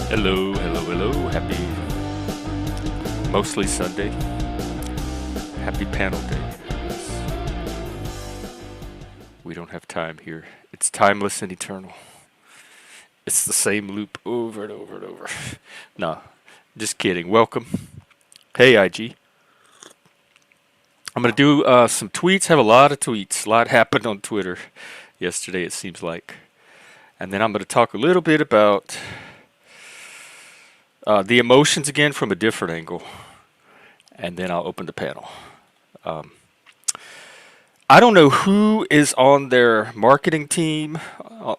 Hello, hello, hello. Happy, mostly Sunday. Happy panel day. We don't have time here. It's timeless and eternal. It's the same loop over and over and over. No, just kidding. Welcome. Hey, IG. I'm going to do some tweets. Have a lot of tweets. A lot happened on Twitter yesterday, it seems like. And then I'm going to talk a little bit about the emotions again from a different angle. And then I'll open the panel. I don't know who is on their marketing team,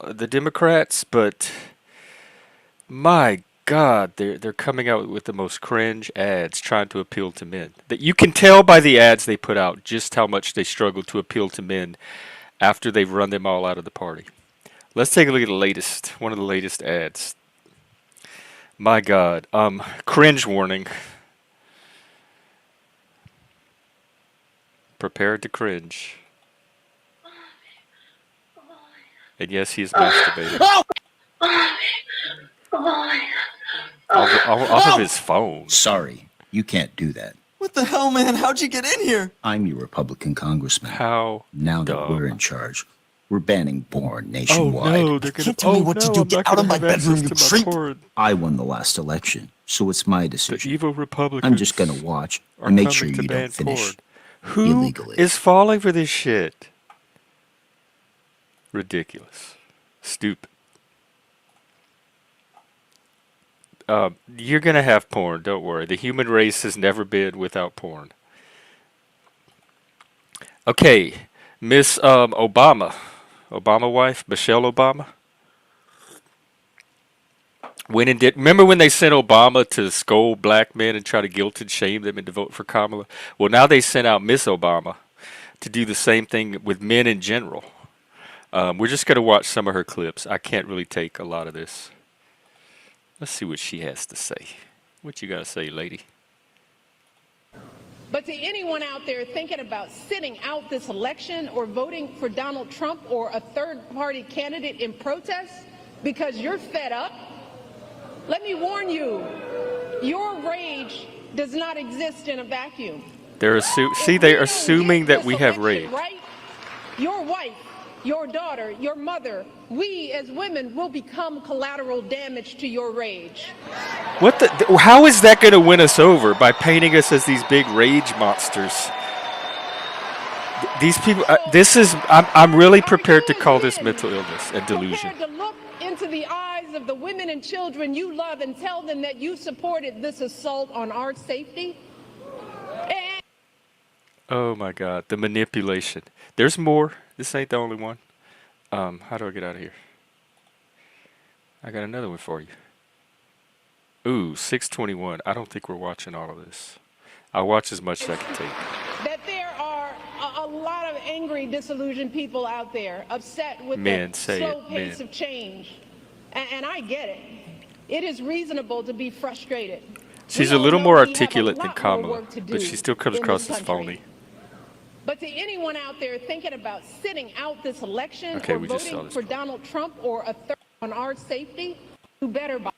the Democrats, but my God, they're coming out with the most cringe ads trying to appeal to men. That you can tell by the ads they put out just how much they struggle to appeal to men after they've run them all out of the party. Let's take a look at the latest, one of the latest ads. My God, cringe warning. Prepare to cringe. And yes, he is masturbating. Off of his phone. Sorry, you can't do that. What the hell, man? How'd you get in here? I'm your Republican congressman. How Now that dumb. we're in charge, we're banning porn Oh nationwide. no, they're gonna. Can't tell me what to do. I'm Get not out of gonna my have bedroom, access you to my creep. porn. I won the last election, so it's my The decision. evil Republicans. I'm just gonna watch are and make coming sure to you ban don't finish porn. Who illegally. is falling for this shit? Ridiculous. Stupid. You're gonna have porn, don't worry. The human race has never been without porn. Okay, Miss Obama wife, Michelle Obama, went and did. Remember when they sent Obama to scold black men and try to guilt and shame them into vote for Kamala? Well, now they sent out Miss Obama to do the same thing with men in general. We're just gonna watch some of her clips. I can't really take a lot of this. Let's see what she has to say. What you gotta say, lady? But to anyone out there thinking about sitting out this election or voting for Donald Trump or a third-party candidate in protest because you're fed up, let me warn you, your rage does not exist in a vacuum. They're they're assuming that we have rage. Right? Your wife, your daughter, your mother, we as women will become collateral damage to your rage. What the? How is that going to win us over by painting us as these big rage monsters? These people. This is. I'm really prepared to call this mental illness and delusion. Prepared to look into the eyes of the women and children you love and tell them that you supported this assault on our safety. And Oh my God, the manipulation. There's more. This ain't the only one. How do I get out of here? I got another one for you. Ooh, 621. I don't think we're watching all of this. I'll watch as much as I can take. that there are a lot of angry, disillusioned people out there upset with Men, the say slow it, pace men. of change. And I get it. It is reasonable to be frustrated. She's We a all little know more we have a articulate than lot more Kamala, work to but do she still comes in across this as country. phony. But to anyone out there thinking about sitting out this election Okay, or we just saw voting this for part. Donald Trump or a third on our safety, you better buy.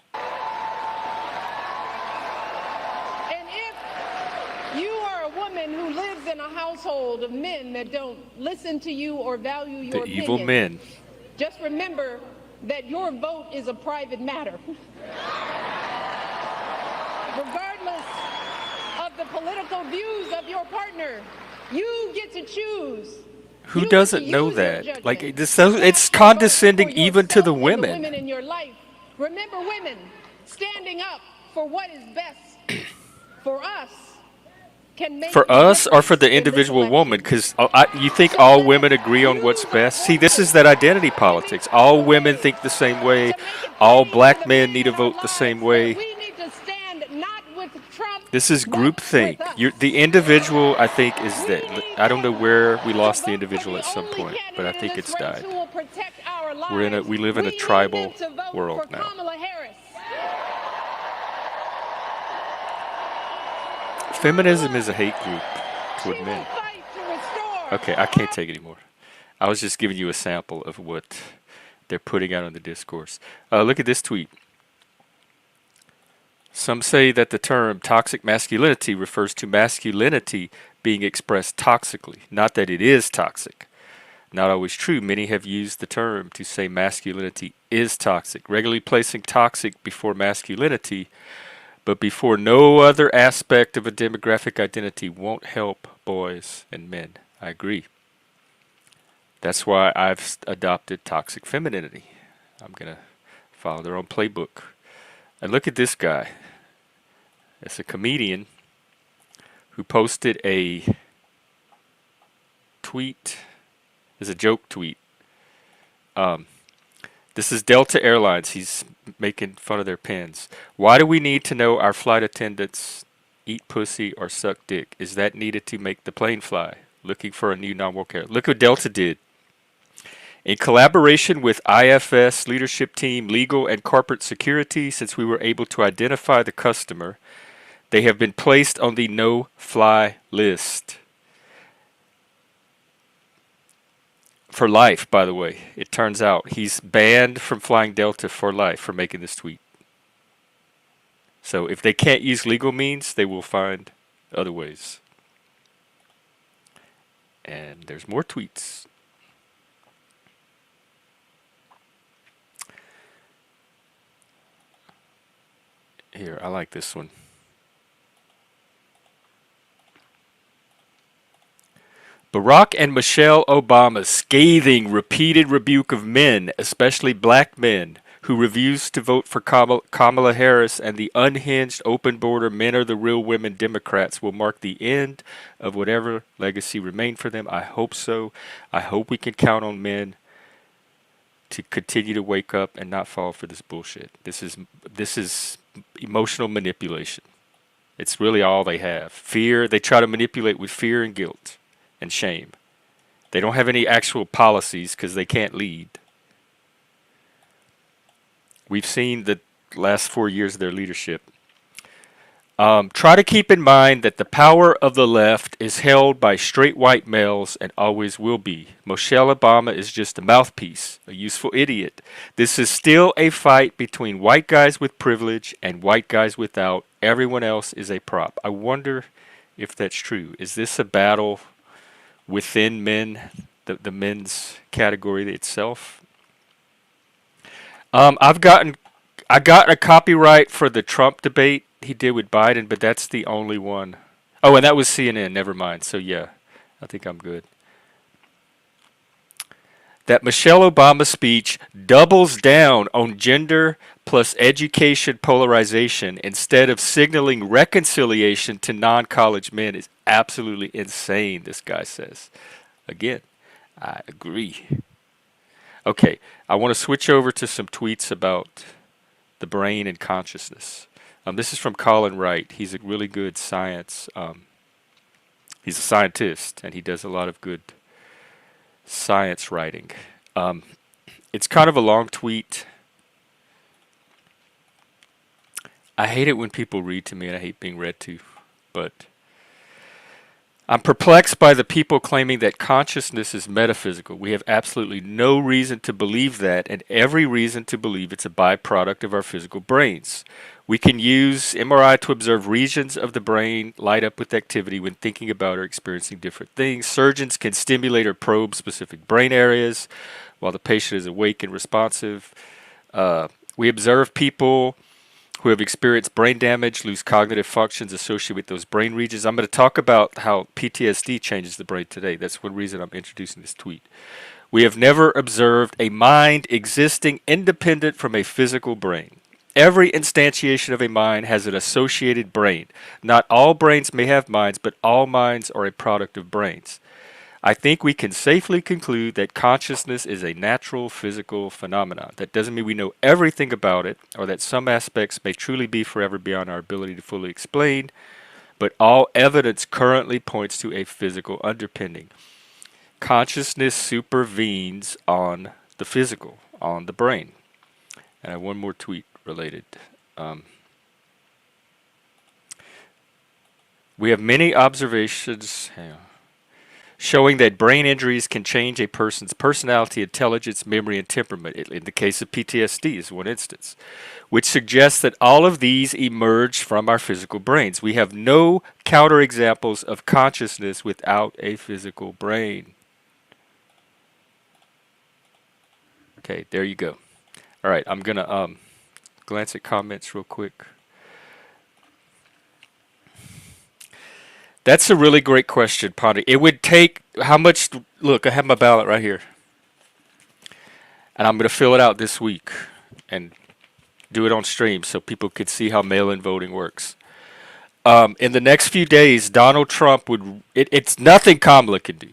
And if you are a woman who lives in a household of men that don't listen to you or value your The evil opinion, men. just remember that your vote is a private matter. Regardless of the political views of your partner, you get to choose. Who You get to doesn't know use your that? judgment. Like, it's Cast your condescending vote for even to the yourself and women. in your life. Remember, women, standing up for what is best for us can make For the us or for difference the in this individual election. woman? Because you think So all let women us agree on what's use best? our See, this is that voice identity and politics. be All the women way think the same way. to make it All plain to black the men men need to in our vote the same lives way. that we need to stand not with Trump, This is but groupthink. with us. The individual, I think, is We that. need I don't know them where we to lost the vote for individual the at some only point, but I candidate in think this it's race died. who will protect our lives. We live in a We need tribal them to vote world for now. Kamala Harris. Feminism is a hate group She toward will men. fight to restore Okay, I can't take it anymore. I was just giving you a sample of what they're putting out on the discourse. Look at this tweet. Some say that the term toxic masculinity refers to masculinity being expressed toxically, not that it is toxic. Not always true. Many have used the term to say masculinity is toxic, regularly placing toxic before masculinity, but before no other aspect of a demographic identity won't help boys and men. I agree. That's why I've adopted toxic femininity. I'm going to follow their own playbook. And look at this guy. It's a comedian who posted a tweet. It's a joke tweet. This is Delta Airlines. He's making fun of their pins. Why do we need to know our flight attendants eat pussy or suck dick? Is that needed to make the plane fly? Looking for a new non-woke air. Look what Delta did. In collaboration with IFS leadership team, legal and corporate security, since we were able to identify the customer, they have been placed on the no-fly list. For life, by the way. It turns out he's banned from flying Delta for life for making this tweet. So if they can't use legal means, they will find other ways. And there's more tweets. Here, I like this one. Barack and Michelle Obama's scathing, repeated rebuke of men, especially black men, who refused to vote for Kamala Harris, and the unhinged, open border, men are the real women Democrats will mark the end of whatever legacy remained for them. I hope so. I hope we can count on men to continue to wake up and not fall for this bullshit. This is emotional manipulation. It's really all they have. Fear. They try to manipulate with fear and guilt and shame. They don't have any actual policies because they can't lead. We've seen the last 4 years of their leadership. Try to keep in mind that the power of the left is held by straight white males and always will be. Michelle Obama is just a mouthpiece, a useful idiot. This is still a fight between white guys with privilege and white guys without. Everyone else is a prop. I wonder if that's true. Is this a battle within men, the men's category itself? I got a copyright for the Trump debate he did with Biden, but that's the only one. Oh, and that was CNN. Never mind. So yeah, I think I'm good. That Michelle Obama speech doubles down on gender plus education polarization instead of signaling reconciliation to non-college men is absolutely insane, this guy says. Again, I agree. Okay, I want to switch over to some tweets about the brain and consciousness. This is from Colin Wright. He's a really good science. He's a scientist, and he does a lot of good science writing. It's kind of a long tweet. I hate it when people read to me, and I hate being read to, but I'm perplexed by the people claiming that consciousness is metaphysical. We have absolutely no reason to believe that, and every reason to believe it's a byproduct of our physical brains. We can use MRI to observe regions of the brain light up with activity when thinking about or experiencing different things. Surgeons can stimulate or probe specific brain areas while the patient is awake and responsive. We observe people who have experienced brain damage lose cognitive functions associated with those brain regions. I'm going to talk about how PTSD changes the brain today. That's one reason I'm introducing this tweet. We have never observed a mind existing independent from a physical brain. Every instantiation of a mind has an associated brain. Not all brains may have minds, but all minds are a product of brains. I think we can safely conclude that consciousness is a natural physical phenomenon. That doesn't mean we know everything about it, or that some aspects may truly be forever beyond our ability to fully explain, but all evidence currently points to a physical underpinning. Consciousness supervenes on the physical, on the brain. And I have one more tweet related. We have many observations showing that brain injuries can change a person's personality, intelligence, memory, and temperament. In the case of PTSD is one instance, which suggests that all of these emerge from our physical brains. We have no counterexamples of consciousness without a physical brain. Okay, there you go. All right, I'm going to glance at comments real quick. That's a really great question, Pondy. It would take how much? Look, I have my ballot right here, and I'm going to fill it out this week and do it on stream so people could see how mail-in voting works. In the next few days, Donald Trump would. It's nothing Kamala can do.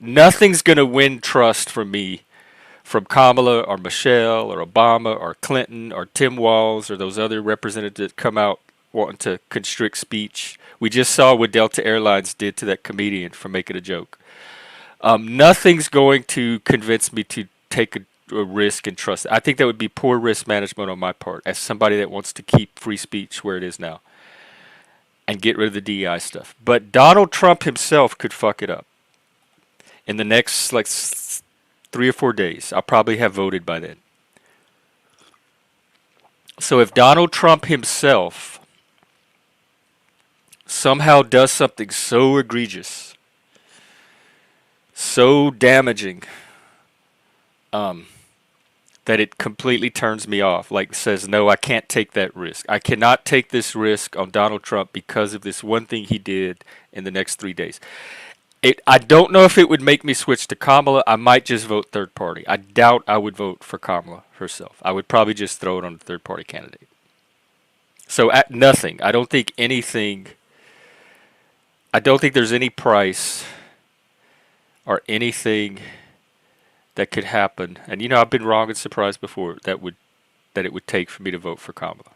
Nothing's going to win trust from me, from Kamala or Michelle or Obama or Clinton or Tim Walz or those other representatives that come out wanting to constrict speech. We just saw what Delta Airlines did to that comedian for making a joke. Nothing's going to convince me to take a risk and trust. I think that would be poor risk management on my part as somebody that wants to keep free speech where it is now and get rid of the DEI stuff. But Donald Trump himself could fuck it up in the next 3 or 4 days. I'll probably have voted by then. So if Donald Trump himself somehow does something so egregious, so damaging, that it completely turns me off, like says, no, I can't take that risk. I cannot take this risk on Donald Trump because of this one thing he did in the next 3 days. I don't know if it would make me switch to Kamala. I might just vote third party. I doubt I would vote for Kamala herself. I would probably just throw it on a third party candidate. So at nothing. I don't think anything. I don't think there's any price or anything that could happen. And you know, I've been wrong and surprised before that it would take for me to vote for Kamala.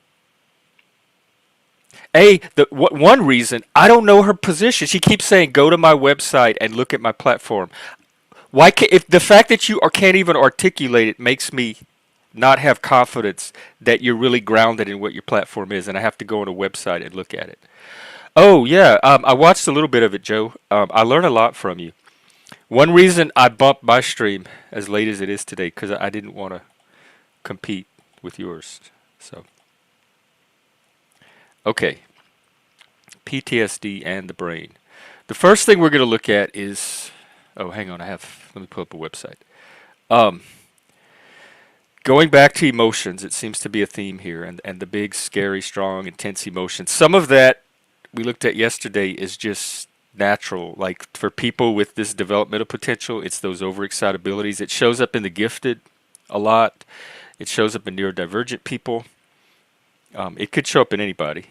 One reason, I don't know her position. She keeps saying, go to my website and look at my platform. If the fact that you can't even articulate it makes me not have confidence that you're really grounded in what your platform is, and I have to go on a website and look at it. Oh, yeah, I watched a little bit of it, Joe. I learned a lot from you. One reason I bumped my stream as late as it is today, because I didn't want to compete with yours. So, okay. PTSD and the brain. The first thing we're going to look at is, hang on, let me pull up a website. Going back to emotions, it seems to be a theme here, and the big, scary, strong, intense emotions. Some of that we looked at yesterday is just natural. Like for people with this developmental potential, it's those overexcitabilities. It shows up in the gifted a lot. It shows up in neurodivergent people. It could show up in anybody.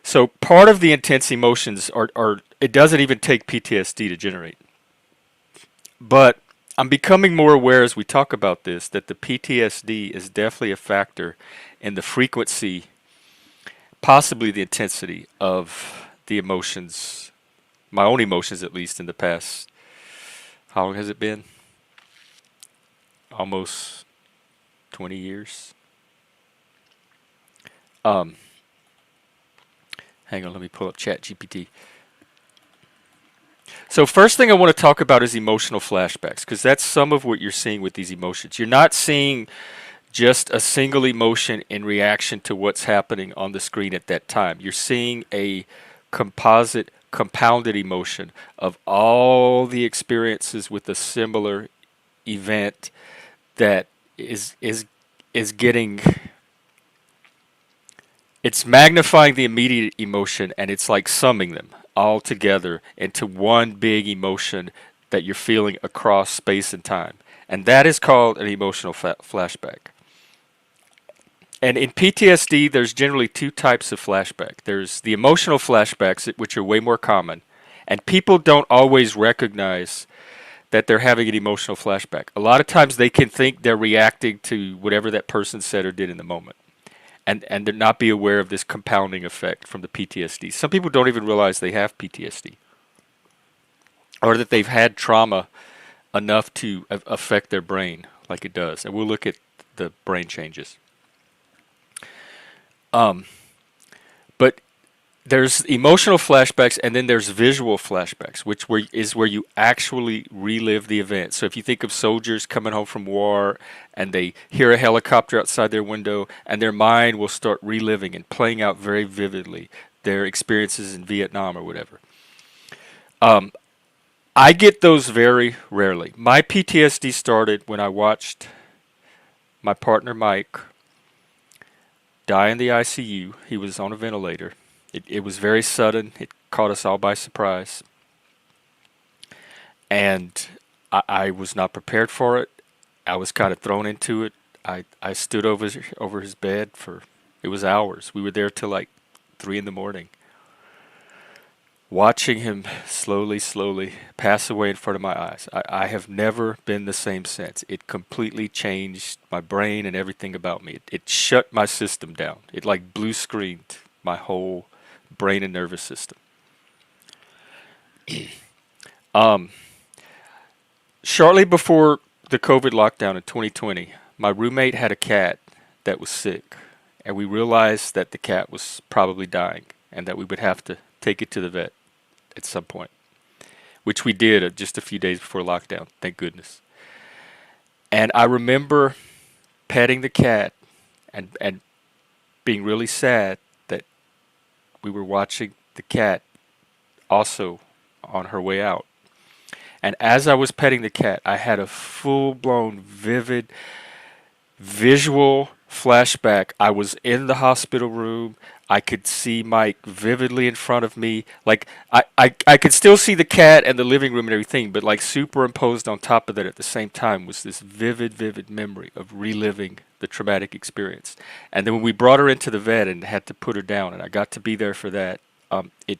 So part of the intense emotions are it doesn't even take PTSD to generate. But I'm becoming more aware as we talk about this that the PTSD is definitely a factor in the frequency, possibly the intensity of the emotions, my own emotions at least in the past. How long has it been? Almost 20 years. Hang on, let me pull up ChatGPT. So first thing I want to talk about is emotional flashbacks, because that's some of what you're seeing with these emotions. You're not seeing just a single emotion in reaction to what's happening on the screen at that time. You're seeing a composite, compounded emotion of all the experiences with a similar event that is getting... It's magnifying the immediate emotion, and it's like summing them all together into one big emotion that you're feeling across space and time. And that is called an emotional flashback. And in PTSD, there's generally two types of flashback. There's the emotional flashbacks, which are way more common, and people don't always recognize that they're having an emotional flashback. A lot of times they can think they're reacting to whatever that person said or did in the moment. And not be aware of this compounding effect from the PTSD. Some people don't even realize they have PTSD, or that they've had trauma enough to affect their brain like it does. And we'll look at the brain changes. But there's emotional flashbacks, and then there's visual flashbacks, which is where you actually relive the event. So if you think of soldiers coming home from war and they hear a helicopter outside their window, and their mind will start reliving and playing out very vividly their experiences in Vietnam or whatever. Um, I get those very rarely. My PTSD started when I watched my partner Mike die in the ICU. He was on a ventilator. It was very sudden. It caught us all by surprise. And I was not prepared for it. I was kind of thrown into it. I stood over his bed for, it was hours. We were there till like 3 in the morning, watching him slowly pass away in front of my eyes. I have never been the same since. It completely changed my brain and everything about me. It shut my system down. It like blue screened my whole brain and nervous system. Um, Shortly before the COVID lockdown in 2020, my roommate had a cat that was sick, and we realized that the cat was probably dying and that we would have to take it to the vet at some point, which we did just a few days before lockdown, thank goodness. And I remember petting the cat and being really sad that we were watching the cat also on her way out. And as I was petting the cat, I had a full-blown, vivid, visual flashback. I was in the hospital room. I could see Mike vividly in front of me. Like, I could still see the cat and the living room and everything, but like superimposed on top of that at the same time was this vivid memory of reliving the traumatic experience. And then when we brought her into the vet and had to put her down, and I got to be there for that, it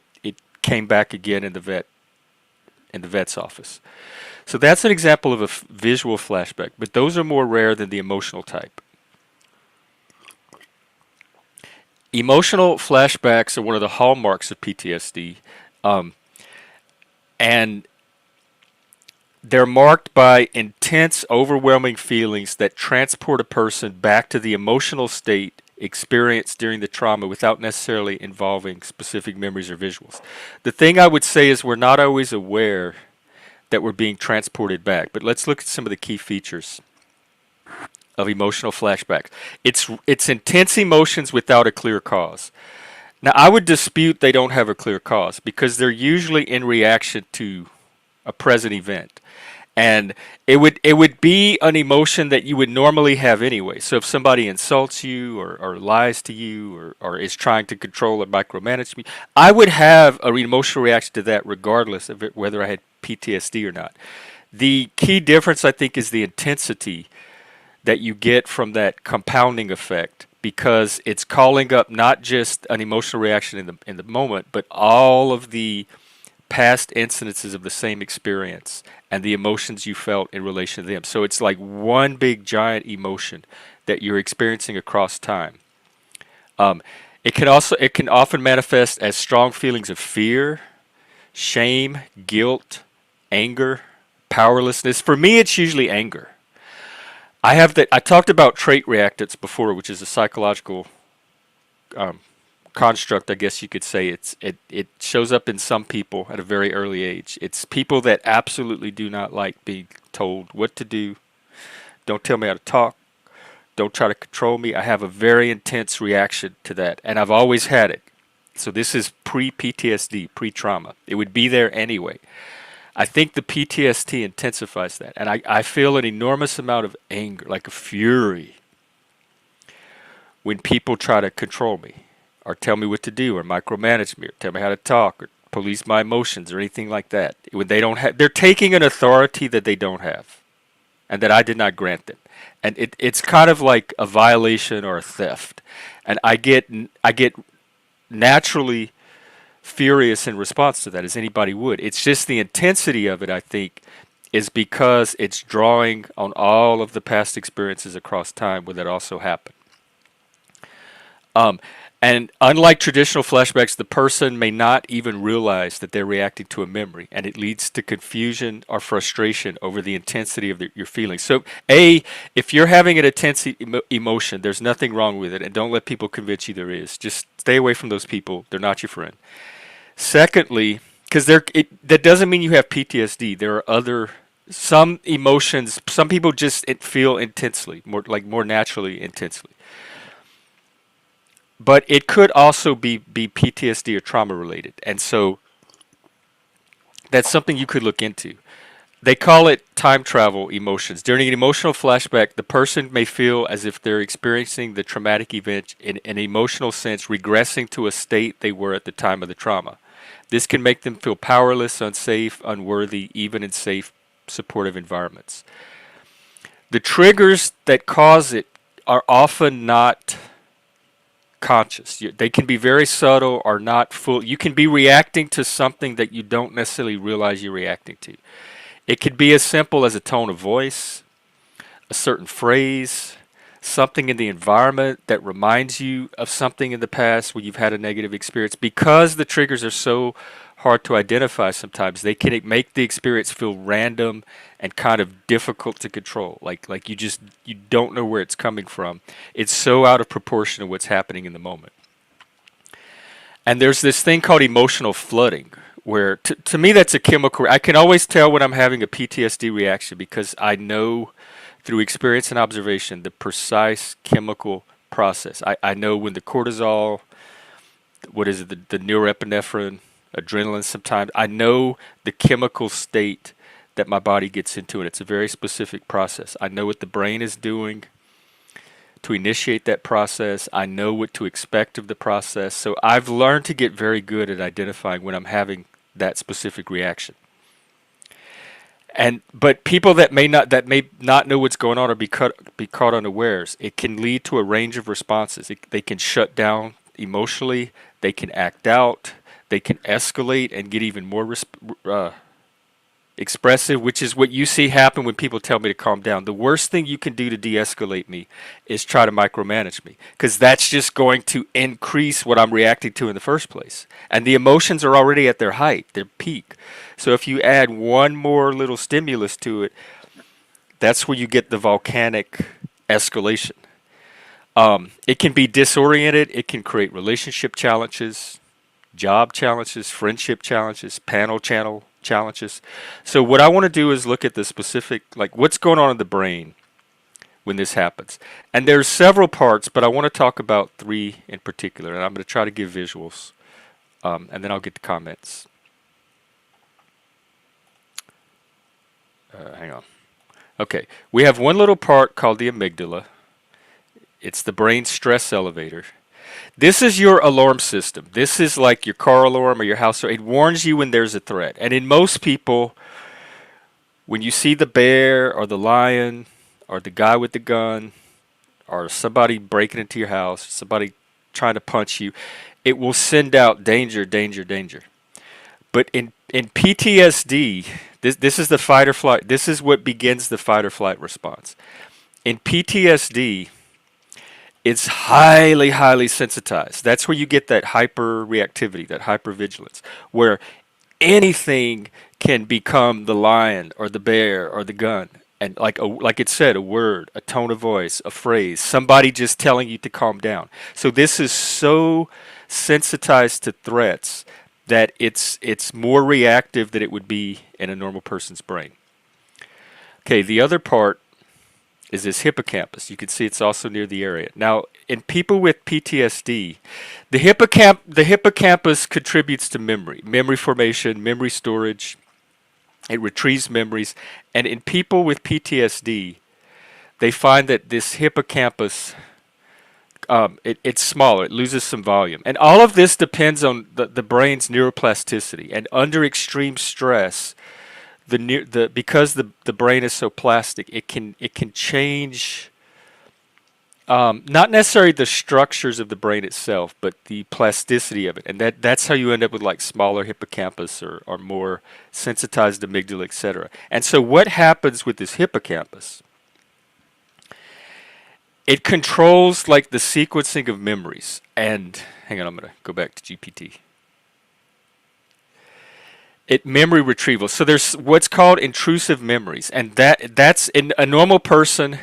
came back again in the vet's office. So that's an example of a visual flashback, but those are more rare than the emotional type. Emotional flashbacks are one of the hallmarks of PTSD, and they're marked by intense, overwhelming feelings that transport a person back to the emotional state experienced during the trauma without necessarily involving specific memories or visuals. The thing I would say is we're not always aware that we're being transported back, but let's look at some of the key features of emotional flashbacks. It's intense emotions without a clear cause. Now, I would dispute they don't have a clear cause because they're usually in reaction to a present event. And it would be an emotion that you would normally have anyway. So if somebody insults you or lies to you or is trying to control or micromanage me, I would have an emotional reaction to that regardless of whether I had PTSD or not. The key difference, I think, is the intensity that you get from that compounding effect, because it's calling up not just an emotional reaction in the moment, but all of the past incidences of the same experience and the emotions you felt in relation to them. So it's like one big giant emotion that you're experiencing across time. It can often manifest as strong feelings of fear, shame, guilt, anger, powerlessness. For me, it's usually anger. I talked about trait reactance before, which is a psychological construct, I guess you could say. It shows up in some people at a very early age. It's people that absolutely do not like being told what to do. Don't tell me how to talk. Don't try to control me. I have a very intense reaction to that, and I've always had it. So this is pre-PTSD, pre-trauma. It would be there anyway. I think the PTSD intensifies that, and I feel an enormous amount of anger, like a fury, when people try to control me or tell me what to do or micromanage me or tell me how to talk or police my emotions or anything like that. When they're taking an authority that they don't have and that I did not grant them. And it's kind of like a violation or a theft. And I get naturally furious in response to that, as anybody would. It's just the intensity of it, I think, is because it's drawing on all of the past experiences across time where that also happened. And unlike traditional flashbacks, the person may not even realize that they're reacting to a memory, and it leads to confusion or frustration over the intensity of your feelings. So, if you're having an intense emotion, there's nothing wrong with it, and don't let people convince you there is. Just stay away from those people. They're not your friend. Secondly, because that doesn't mean you have PTSD. There are some emotions. Some people just feel intensely, more naturally intensely. But it could also be PTSD or trauma related. And so that's something you could look into. They call it time travel emotions. During an emotional flashback, the person may feel as if they're experiencing the traumatic event in an emotional sense, regressing to a state they were at the time of the trauma. This can make them feel powerless, unsafe, unworthy, even in safe, supportive environments. The triggers that cause it are often not conscious. They can be very subtle or not full. You can be reacting to something that you don't necessarily realize you're reacting to. It could be as simple as a tone of voice, a certain phrase, something in the environment that reminds you of something in the past where you've had a negative experience. Because the triggers are so hard to identify sometimes, they can make the experience feel random and kind of difficult to control. Like you don't know where it's coming from. It's so out of proportion to what's happening in the moment. And there's this thing called emotional flooding, where to me that's a chemical. I can always tell when I'm having a PTSD reaction because I know through experience and observation the precise chemical process. I know when the cortisol, what is it, the norepinephrine, adrenaline sometimes, I know the chemical state that my body gets into, and it's a very specific process. I know what the brain is doing to initiate that process. I know what to expect of the process. So I've learned to get very good at identifying when I'm having that specific reaction. But people that may not know what's going on or be caught unawares, it can lead to a range of responses. They can shut down emotionally. They can act out. They can escalate and get even more expressive, which is what you see happen when people tell me to calm down. The worst thing you can do to de-escalate me is try to micromanage me, because that's just going to increase what I'm reacting to in the first place. And the emotions are already at their height, their peak. So if you add one more little stimulus to it, that's where you get the volcanic escalation. It can be disoriented. It can create relationship challenges, job challenges, friendship challenges, panel channel challenges. So what I want to do is look at the specific, like what's going on in the brain when this happens. And there's several parts, but I want to talk about three in particular, and I'm going to try to give visuals, and then I'll get the comments. Hang on. Okay, we have one little part called the amygdala. It's the brain stress elevator. This is your alarm system. This is like your car alarm or your house alarm. It warns you when there's a threat. And in most people, when you see the bear or the lion or the guy with the gun or somebody breaking into your house, somebody trying to punch you, it will send out danger, danger, danger. But in PTSD, this is the fight or flight. This is what begins the fight or flight response. In PTSD, it's highly, highly sensitized. That's where you get that hyper reactivity, that hypervigilance, where anything can become the lion or the bear or the gun. And like it said, a word, a tone of voice, a phrase, somebody just telling you to calm down. So this is so sensitized to threats that it's more reactive than it would be in a normal person's brain. Okay, the other part is this hippocampus. You can see it's also near the area. Now, in people with PTSD, the hippocampus contributes to memory formation, memory storage. It retrieves memories. And in people with PTSD, they find that this hippocampus, it's smaller. It loses some volume. And all of this depends on the brain's neuroplasticity. And under extreme stress, because the brain is so plastic, it can change, not necessarily the structures of the brain itself, but the plasticity of it, and that's how you end up with like smaller hippocampus or more sensitized amygdala, etc. And so what happens with this hippocampus it controls like the sequencing of memories. And hang on, I'm gonna go back to GPT. It memory retrieval. So there's what's called intrusive memories, and that's in a normal person.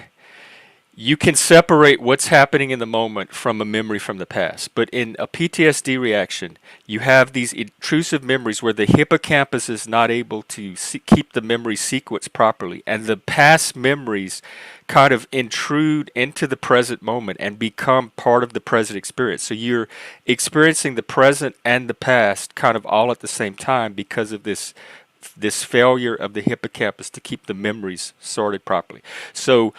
You can separate what's happening in the moment from a memory from the past. But in a PTSD reaction, you have these intrusive memories where the hippocampus is not able to keep the memory sequence properly. And the past memories kind of intrude into the present moment and become part of the present experience. So you're experiencing the present and the past kind of all at the same time because of this failure of the hippocampus to keep the memories sorted properly. So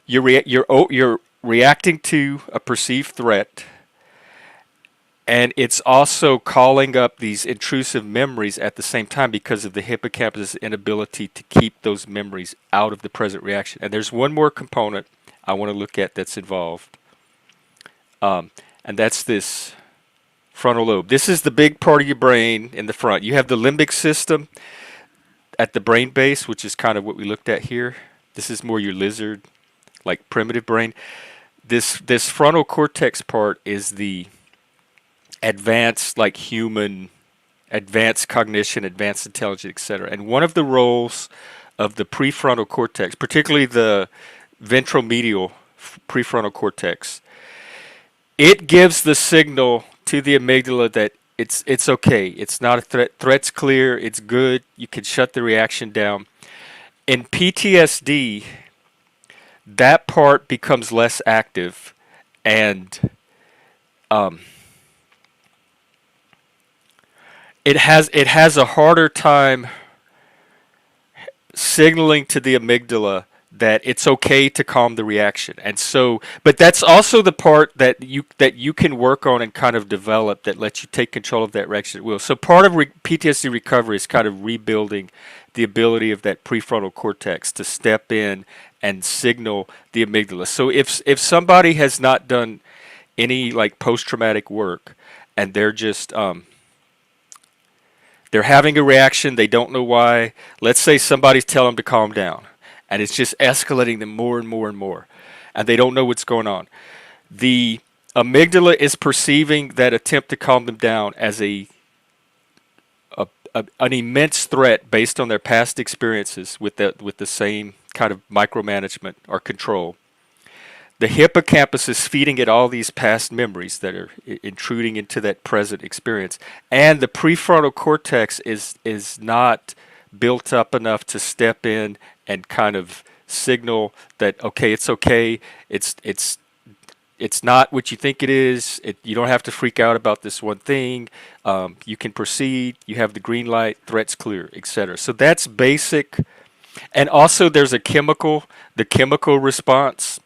you're reacting to a perceived threat, and it's also calling up these intrusive memories at the same time because of the hippocampus' inability to keep those memories out of the present reaction. And there's one more component I want to look at that's involved, and that's this frontal lobe. This is the big part of your brain in the front. You have the limbic system at the brain base, which is kind of what we looked at here. This is more your lizard, like primitive brain. This frontal cortex part is the advanced, like human, advanced cognition, advanced intelligence, etc. And one of the roles of the prefrontal cortex, particularly the ventromedial prefrontal cortex, it gives the signal to the amygdala that it's okay, it's not a threat, threat's clear, it's good, you can shut the reaction down. In PTSD, that part becomes less active, and it has a harder time signaling to the amygdala that it's okay to calm the reaction. And so, but that's also the part that you can work on and kind of develop that lets you take control of that reaction at will. So part of PTSD recovery is kind of rebuilding the ability of that prefrontal cortex to step in and signal the amygdala. So if somebody has not done any like post-traumatic work and they're just they're having a reaction, they don't know why. Let's say somebody's telling them to calm down, and it's just escalating them more and more and more, and they don't know what's going on. The amygdala is perceiving that attempt to calm them down as an immense threat based on their past experiences with the same kind of micromanagement or control. The hippocampus is feeding it all these past memories that are intruding into that present experience, and the prefrontal cortex is not built up enough to step in and kind of signal that okay, it's not what you think it is. You don't have to freak out about this one thing. You can proceed. You have the green light. Threat's clear, etc. So that's basic. And also, there's the chemical response.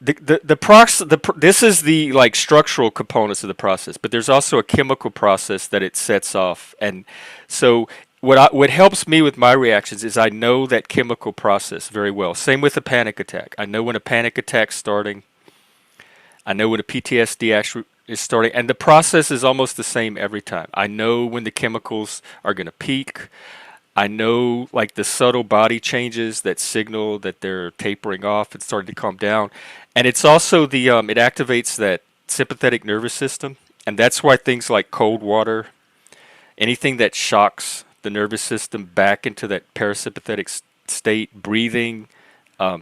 This is the like structural components of the process, but there's also a chemical process that it sets off. And so what helps me with my reactions is I know that chemical process very well. Same with a panic attack. I know when a panic attack's starting. I know when a PTSD actually is starting, and the process is almost the same every time. I know when the chemicals are going to peak. I know like the subtle body changes that signal that they're tapering off and starting to calm down. And it's also it activates that sympathetic nervous system, and that's why things like cold water, anything that shocks the nervous system back into that parasympathetic state, breathing,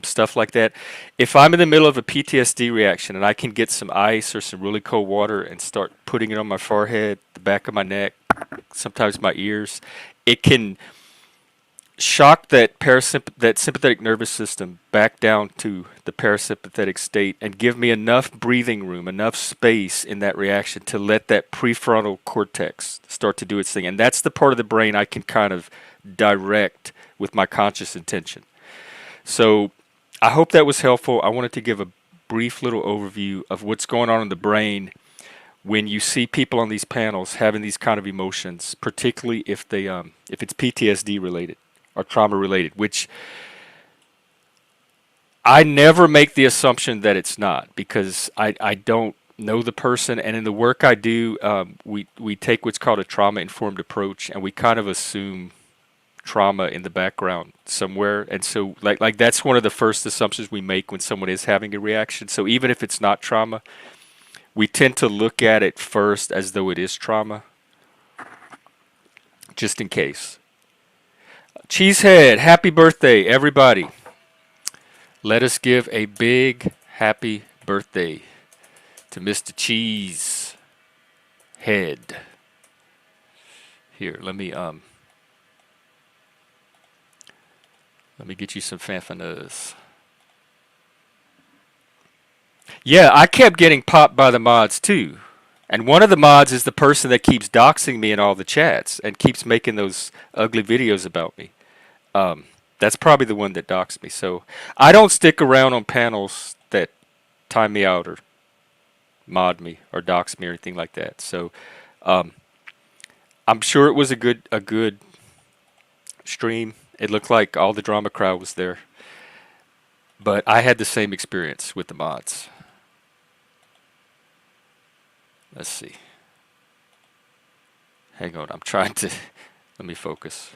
stuff like that. If I'm in the middle of a PTSD reaction and I can get some ice or some really cold water and start putting it on my forehead, the back of my neck, sometimes my ears, it can shock that sympathetic nervous system back down to the parasympathetic state and give me enough breathing room, enough space in that reaction to let that prefrontal cortex start to do its thing. And that's the part of the brain I can kind of direct with my conscious intention. So I hope that was helpful. I wanted to give a brief little overview of what's going on in the brain when you see people on these panels having these kind of emotions, particularly if it's PTSD related or trauma related, which I never make the assumption that it's not, because I don't know the person, and in the work I do, we take what's called a trauma informed approach, and we kind of assume trauma in the background somewhere. And so like that's one of the first assumptions we make when someone is having a reaction. So even if it's not trauma, we tend to look at it first as though it is trauma, just in case. Cheesehead, happy birthday, everybody. Let us give a big happy birthday to Mr. Cheese Head. Here, let me get you some fanfanas. Yeah, I kept getting popped by the mods too. And one of the mods is the person that keeps doxing me in all the chats and keeps making those ugly videos about me. That's probably the one that doxed me. So I don't stick around on panels that time me out or mod me or dox me or anything like that. So I'm sure it was a good stream. It looked like all the drama crowd was there. But I had the same experience with the mods. Let's see. Hang on, I'm trying to let me focus.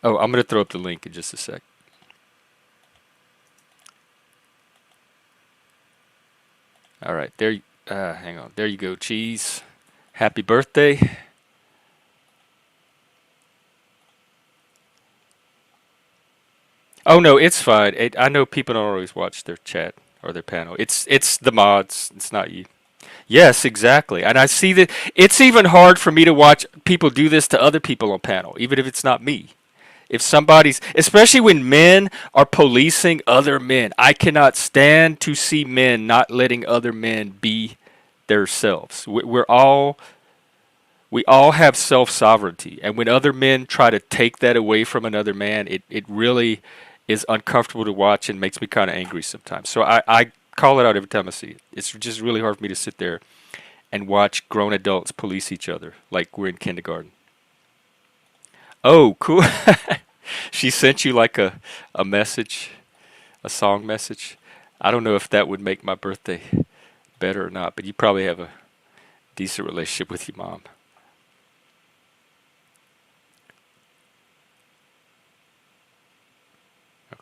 Oh, I'm going to throw up the link in just a sec. All right, there. Hang on. There you go, Cheese. Happy birthday. Oh no, it's fine. I know people don't always watch their chat or their panel. It's the mods. It's not you. Yes, exactly. And I see that it's even hard for me to watch people do this to other people on panel, even if it's not me. If somebody's, especially when men are policing other men, I cannot stand to see men not letting other men be themselves. We all have self-sovereignty, and when other men try to take that away from another man, it really is uncomfortable to watch and makes me kind of angry sometimes. So I call it out every time I see it. It's just really hard for me to sit there and watch grown adults police each other like we're in kindergarten. Oh, cool. She sent you like a message, a song message. I don't know if that would make my birthday better or not, but you probably have a decent relationship with your mom.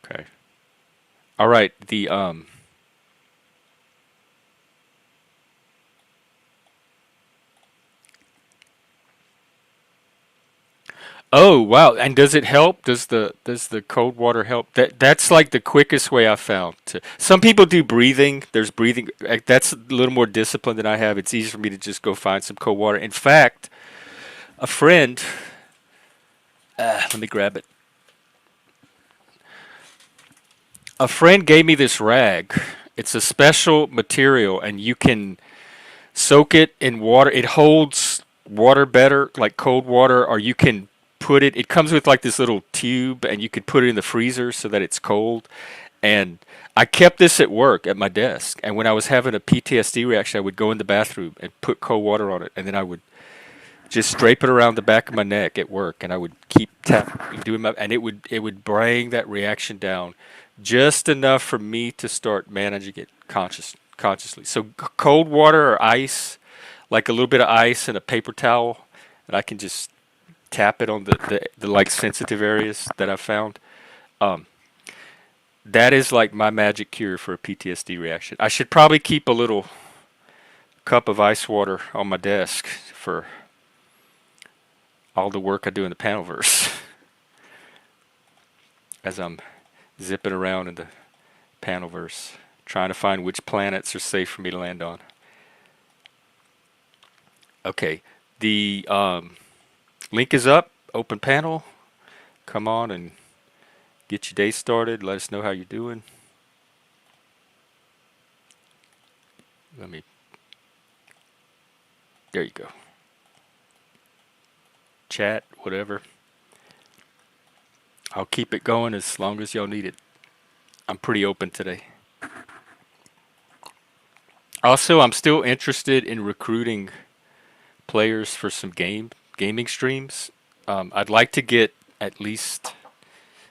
Okay. All right, the Oh, wow. And does it help? Does the cold water help? That's like the quickest way I found to. Some people do breathing. There's breathing. That's a little more discipline than I have. It's easy for me to just go find some cold water. In fact, a friend, let me grab it. A friend gave me this rag. It's a special material and you can soak it in water. It holds water better, like cold water, or you can put it. It comes with like this little tube, and you could put it in the freezer so that it's cold. And I kept this at work at my desk. And when I was having a PTSD reaction, I would go in the bathroom and put cold water on it, and then I would just drape it around the back of my neck at work, and I would keep tapping, doing my, and it would bring that reaction down just enough for me to start managing it consciously. So cold water or ice, like a little bit of ice and a paper towel, and I can just tap it on the like sensitive areas that I've found. That is like my magic cure for a PTSD reaction. I should probably keep a little cup of ice water on my desk for all the work I do in the Panelverse as I'm zipping around in the Panelverse, trying to find which planets are safe for me to land on. Okay, the link is up, open panel. Come on and get your day started. Let us know how you're doing. There you go. Chat, whatever. I'll keep it going as long as y'all need it. I'm pretty open today. Also, I'm still interested in recruiting players for some gaming streams. I'd like to get at least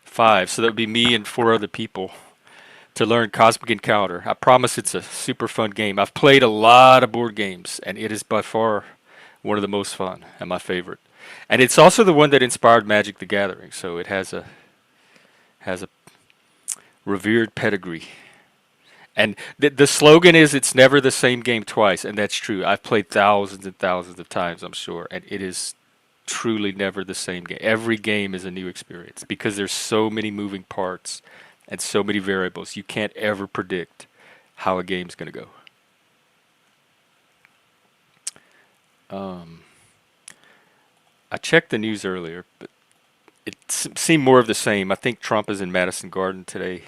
5, so that would be me and 4 other people to learn Cosmic Encounter. I promise it's a super fun game. I've played a lot of board games, and it is by far one of the most fun and my favorite. And it's also the one that inspired Magic the Gathering, so it has a revered pedigree. And the slogan is "It's never the same game twice," and that's true. I've played thousands and thousands of times, I'm sure, and it is truly never the same game. Every game is a new experience because there's so many moving parts and so many variables. You can't ever predict how a game's going to go. I checked the news earlier, but it seemed more of the same. I think Trump is in Madison Garden today.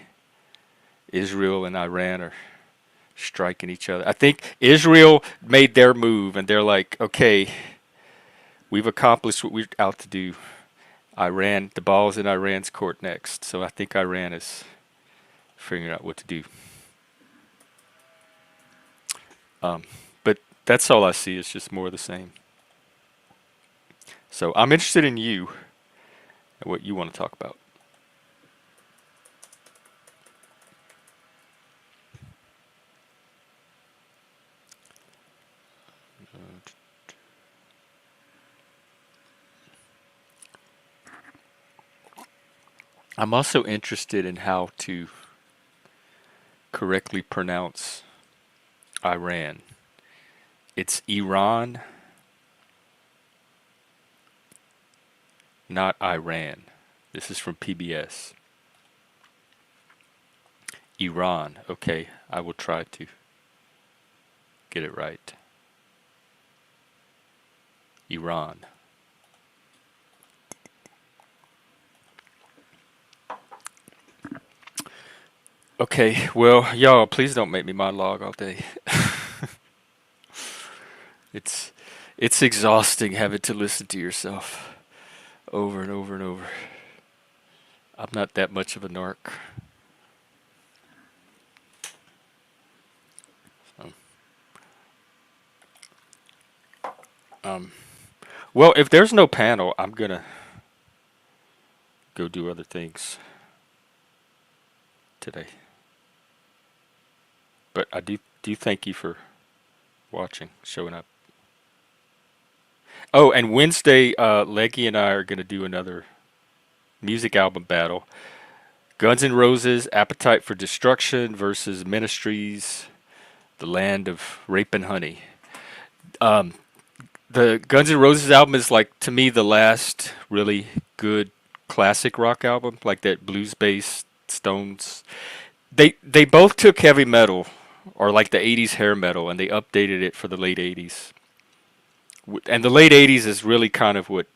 Israel and Iran are striking each other. I think Israel made their move, and they're like, okay, we've accomplished what we're out to do. Iran, the ball's in Iran's court next. So I think Iran is figuring out what to do. But that's all I see. It's just more of the same. So I'm interested in you and what you want to talk about. I'm also interested in how to correctly pronounce Iran. It's Iran, not Iran. This is from PBS. Iran. Okay, I will try to get it right. Iran. Okay, well, y'all, please don't make me monologue all day. It's it's exhausting having to listen to yourself over and over and over. I'm not that much of a narc. So, well, if there's no panel, I'm gonna go do other things today. But I do thank you for watching, showing up. Oh, and Wednesday, Leggy and I are gonna do another music album battle. Guns N' Roses, Appetite for Destruction versus Ministries, The Land of Rape and Honey. Um, the Guns N' Roses album is like, to me, the last really good classic rock album, like that blues-based Stones. They both took heavy metal, or like the '80s hair metal, and they updated it for the late '80s. And the late '80s is really kind of what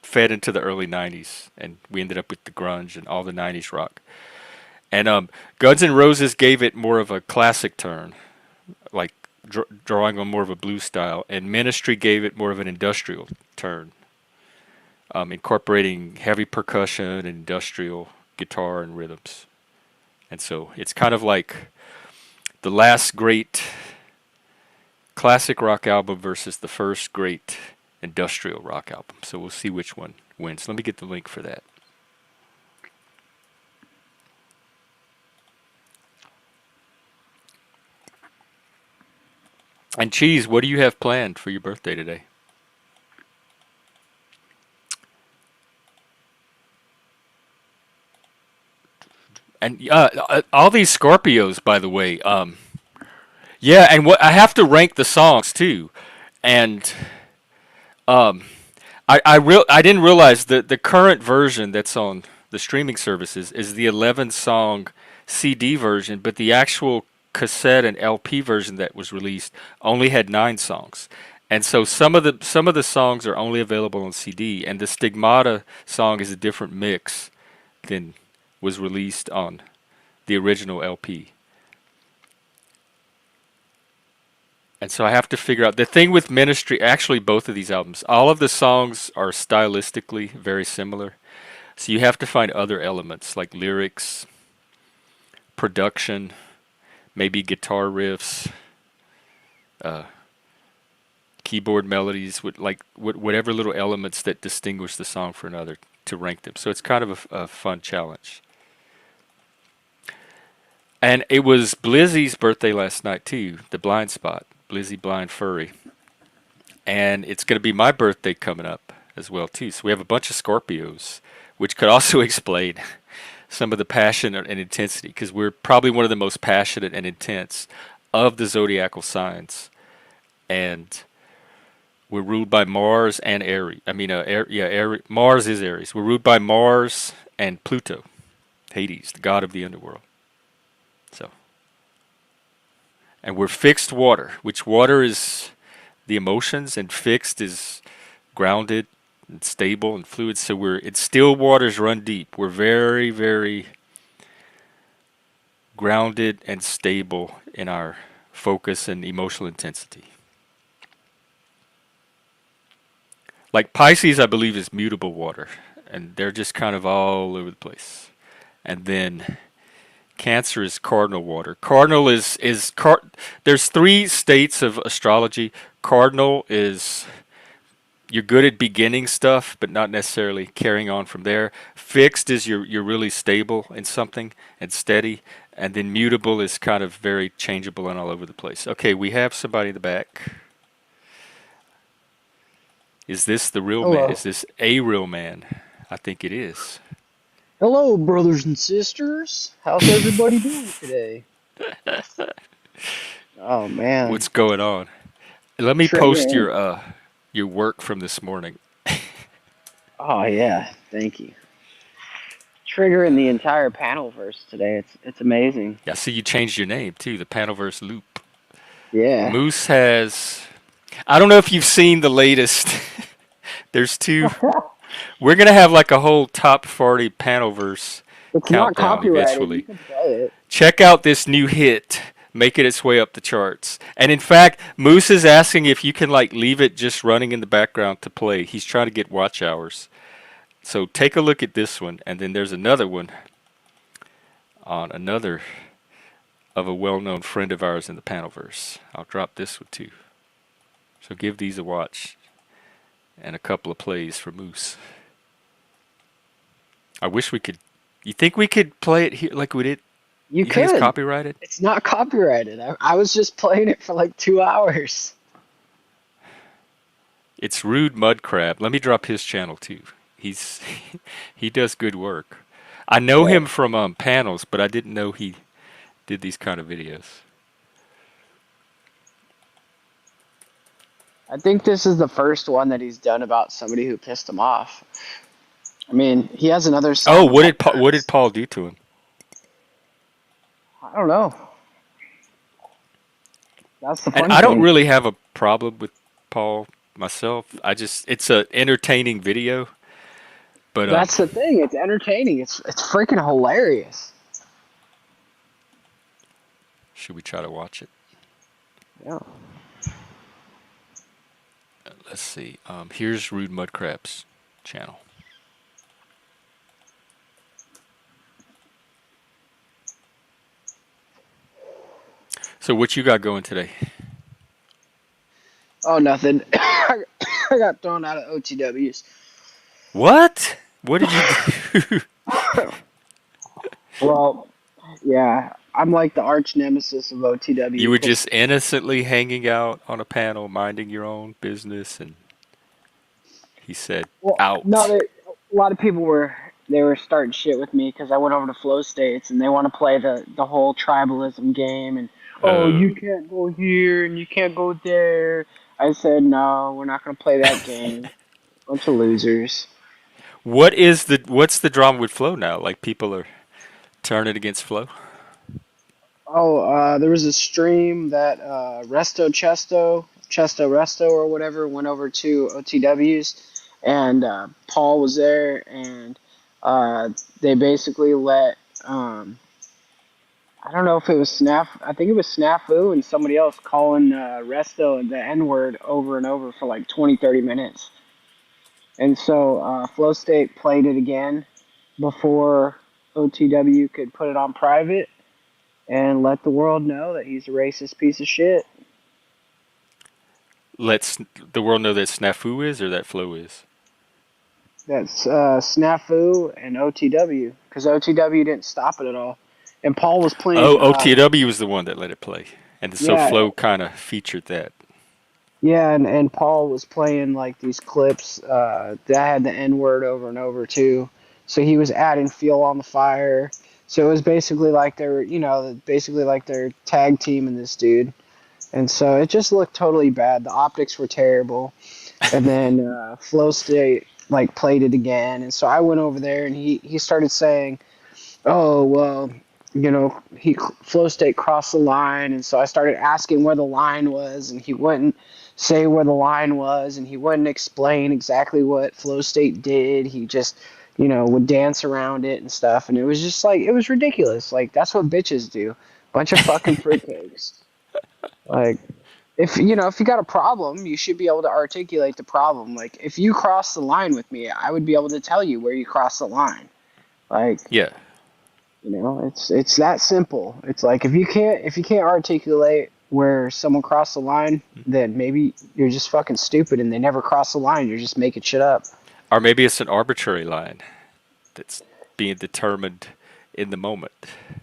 fed into the early '90s, and we ended up with the grunge and all the '90s rock. And Guns N' Roses gave it more of a classic turn, like drawing on more of a blues style, and Ministry gave it more of an industrial turn, incorporating heavy percussion and industrial guitar and rhythms. And so it's kind of like the last great classic rock album versus the first great industrial rock album. So we'll see which one wins. Let me get the link for that. And Cheese, what do you have planned for your birthday today? And all these Scorpios, by the way. Yeah, and what I have to rank the songs too, and I didn't realize that the current version that's on the streaming services is the 11 song CD version, but the actual cassette and LP version that was released only had 9 songs. And so some of the songs are only available on CD, and the Stigmata song is a different mix than was released on the original LP. And so I have to figure out the thing with Ministry. Actually, both of these albums, all of the songs are stylistically very similar. So you have to find other elements like lyrics, production, maybe guitar riffs, keyboard melodies, with like whatever little elements that distinguish the song from another to rank them. So it's kind of a fun challenge. And it was Blizzy's birthday last night too, the Blind Spot, Blizzy Blind Furry. and it's going to be my birthday coming up as well too. So we have a bunch of Scorpios, which could also explain some of the passion and intensity, because we're probably one of the most passionate and intense of the zodiacal signs, and we're ruled by Mars and Aries. I mean, Mars is Aries. We're ruled by Mars and Pluto, Hades, the god of the underworld. So, and we're fixed water, which water is the emotions, and fixed is grounded and stable and fluid. So it's still waters run deep. We're very, very grounded and stable in our focus and emotional intensity. Like Pisces, I believe, is mutable water, and they're just kind of all over the place. And then Cancer is cardinal water. Cardinal there's three states of astrology. Cardinal is you're good at beginning stuff, but not necessarily carrying on from there. Fixed is you're really stable in something and steady. And then mutable is kind of very changeable and all over the place. Okay, we have somebody in the back. Is this the real man? Hello. Is this a real man? I think it is. Hello, brothers and sisters. How's everybody doing today? Oh man. What's going on? Let me post Triggering. your work from this morning. Oh yeah, thank you. Triggering the entire panel verse today. It's amazing. I see you changed your name too, the Panelverse Loop. Yeah. Moose has I don't know if you've seen the latest. There's two. We're gonna have like a whole top 40 Panelverse It's not countdown copyrighted. You eventually. can play it. Check out this new hit, making its way up the charts. And in fact, Moose is asking if you can like leave it just running in the background to play. He's trying to get watch hours. So take a look at this one, and then there's another one on another of a well-known friend of ours in the Panelverse. I'll drop this one too. So give these a watch and a couple of plays for Moose. I wish we could. You think we could play it here like we did? You You think it's could. copyrighted? It's not copyrighted. I was just playing it for like 2 hours. It's Rude Mud Crab. Let me drop his channel too. He's he does good work. I know Yeah. him from panels, but I didn't know he did these kind of videos. I think this is the first one that he's done about somebody who pissed him off. I mean, he has another song. Oh, what did Paul do to him? I don't know. That's the fun And I don't thing. really have a problem with Paul myself. It's a entertaining video, but That's the thing. It's entertaining. It's freaking hilarious. should we try to watch it? Yeah. Let's see. Here's Rude Mud Crab's channel. So what you got going today? Oh, nothing. I got thrown out of OTWs. What? What did you do? Well, yeah, I'm like the arch nemesis of OTW. You were just innocently hanging out on a panel, minding your own business, and he said, well, out. no, a lot of people were starting shit with me because I went over to Flow States and they want to play the whole tribalism game and you can't go here and you can't go there. I said no, we're not gonna play that game. Bunch of losers. What's the drama with Flow now? Like people are turning against Flow? Oh, there was a stream that Chesto Resto or whatever went over to OTWs, and Paul was there, and they basically let I don't know if it was I think it was Snafu and somebody else calling Resto the N-word over and over for like 20-30 minutes. And so Flow State played it again before OTW could put it on private and let the world know that he's a racist piece of shit. Let's the world know that Snafu is or that Flow is? That's Snafu and OTW, because OTW didn't stop it at all. And Paul was playing. Oh, OTW was the one that let it play. And so Yeah. Flow kind of featured that. Yeah, and Paul was playing like these clips that had the N word over and over too. So he was adding fuel on the fire. So it was basically like they're, basically like they're tag teaming this dude. And so it just looked totally bad. The optics were terrible. And then Flow State like played it again. And so I went over there and he started saying, oh well, he Flow State crossed the line, and so I started asking where the line was, and he wouldn't say where the line was, and he wouldn't explain exactly what Flow State did. He just would dance around it and stuff, and it was just like it was ridiculous. Like that's what bitches do, bunch of fucking fruitcakes. Like if you got a problem, you should be able to articulate the problem. Like if you cross the line with me, I would be able to tell you where you crossed the line. Like Yeah. it's that simple. It's like if you can't articulate where someone crossed the line, then maybe you're just fucking stupid and they never cross the line. You're just making shit up. Or maybe it's an arbitrary line that's being determined in the moment.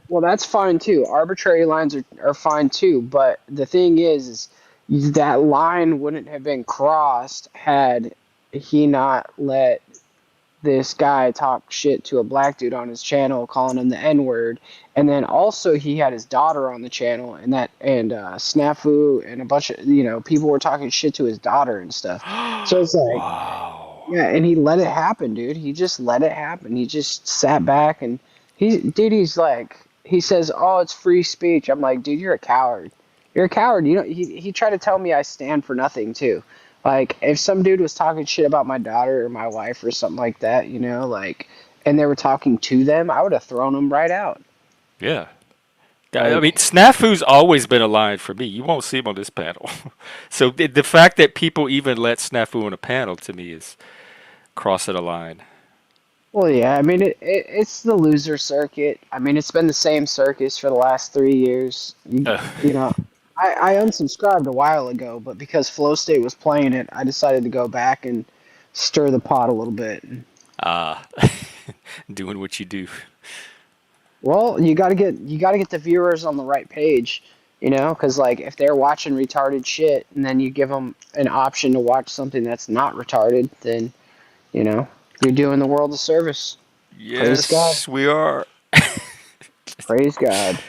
Well, that's fine too. Arbitrary lines are fine too. But the thing is that line wouldn't have been crossed had he not let this guy talk shit to a black dude on his channel, calling him the N word, and then also he had his daughter on the channel, and Snafu and a bunch of people were talking shit to his daughter and stuff. So it's like, Wow. yeah, and he let it happen, dude. He just let it happen. He just sat back and he's like, he says, "Oh, it's free speech." I'm like, dude, you're a coward. You're a coward. He tried to tell me I stand for nothing too. Like if some dude was talking shit about my daughter or my wife or something like that, like, and they were talking to them, I would have thrown them right out. Yeah. I Like, mean, Snafu's always been a line for me. You won't see him on this panel. So the fact that people even let Snafu on a panel to me is crossing a line. well, yeah. I mean, it's the loser circuit. I mean, it's been the same circus for the last 3 years. Uh, You know, I unsubscribed a while ago, but because Flow State was playing it, I decided to go back and stir the pot a little bit. ah, doing what you do. Well, you got to get the viewers on the right page, because like if they're watching retarded shit and then you give them an option to watch something that's not retarded, then you know you're doing the world a service. Praise God. Yes, we are. Praise God.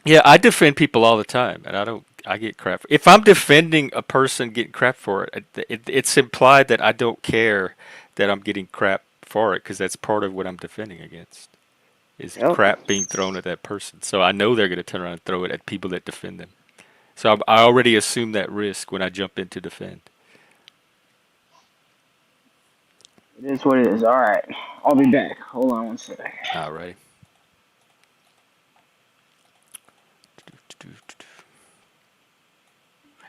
Yeah, I defend people all the time, and I don't. I get crap. If I'm defending a person getting crap for it, it's implied that I don't care that I'm getting crap for it because that's part of what I'm defending against is Yep. crap being thrown at that person. So I know they're going to turn around and throw it at people that defend them. So I already assume that risk when I jump in to defend. It is what it is. All right. I'll be back. Hold on one sec. All right.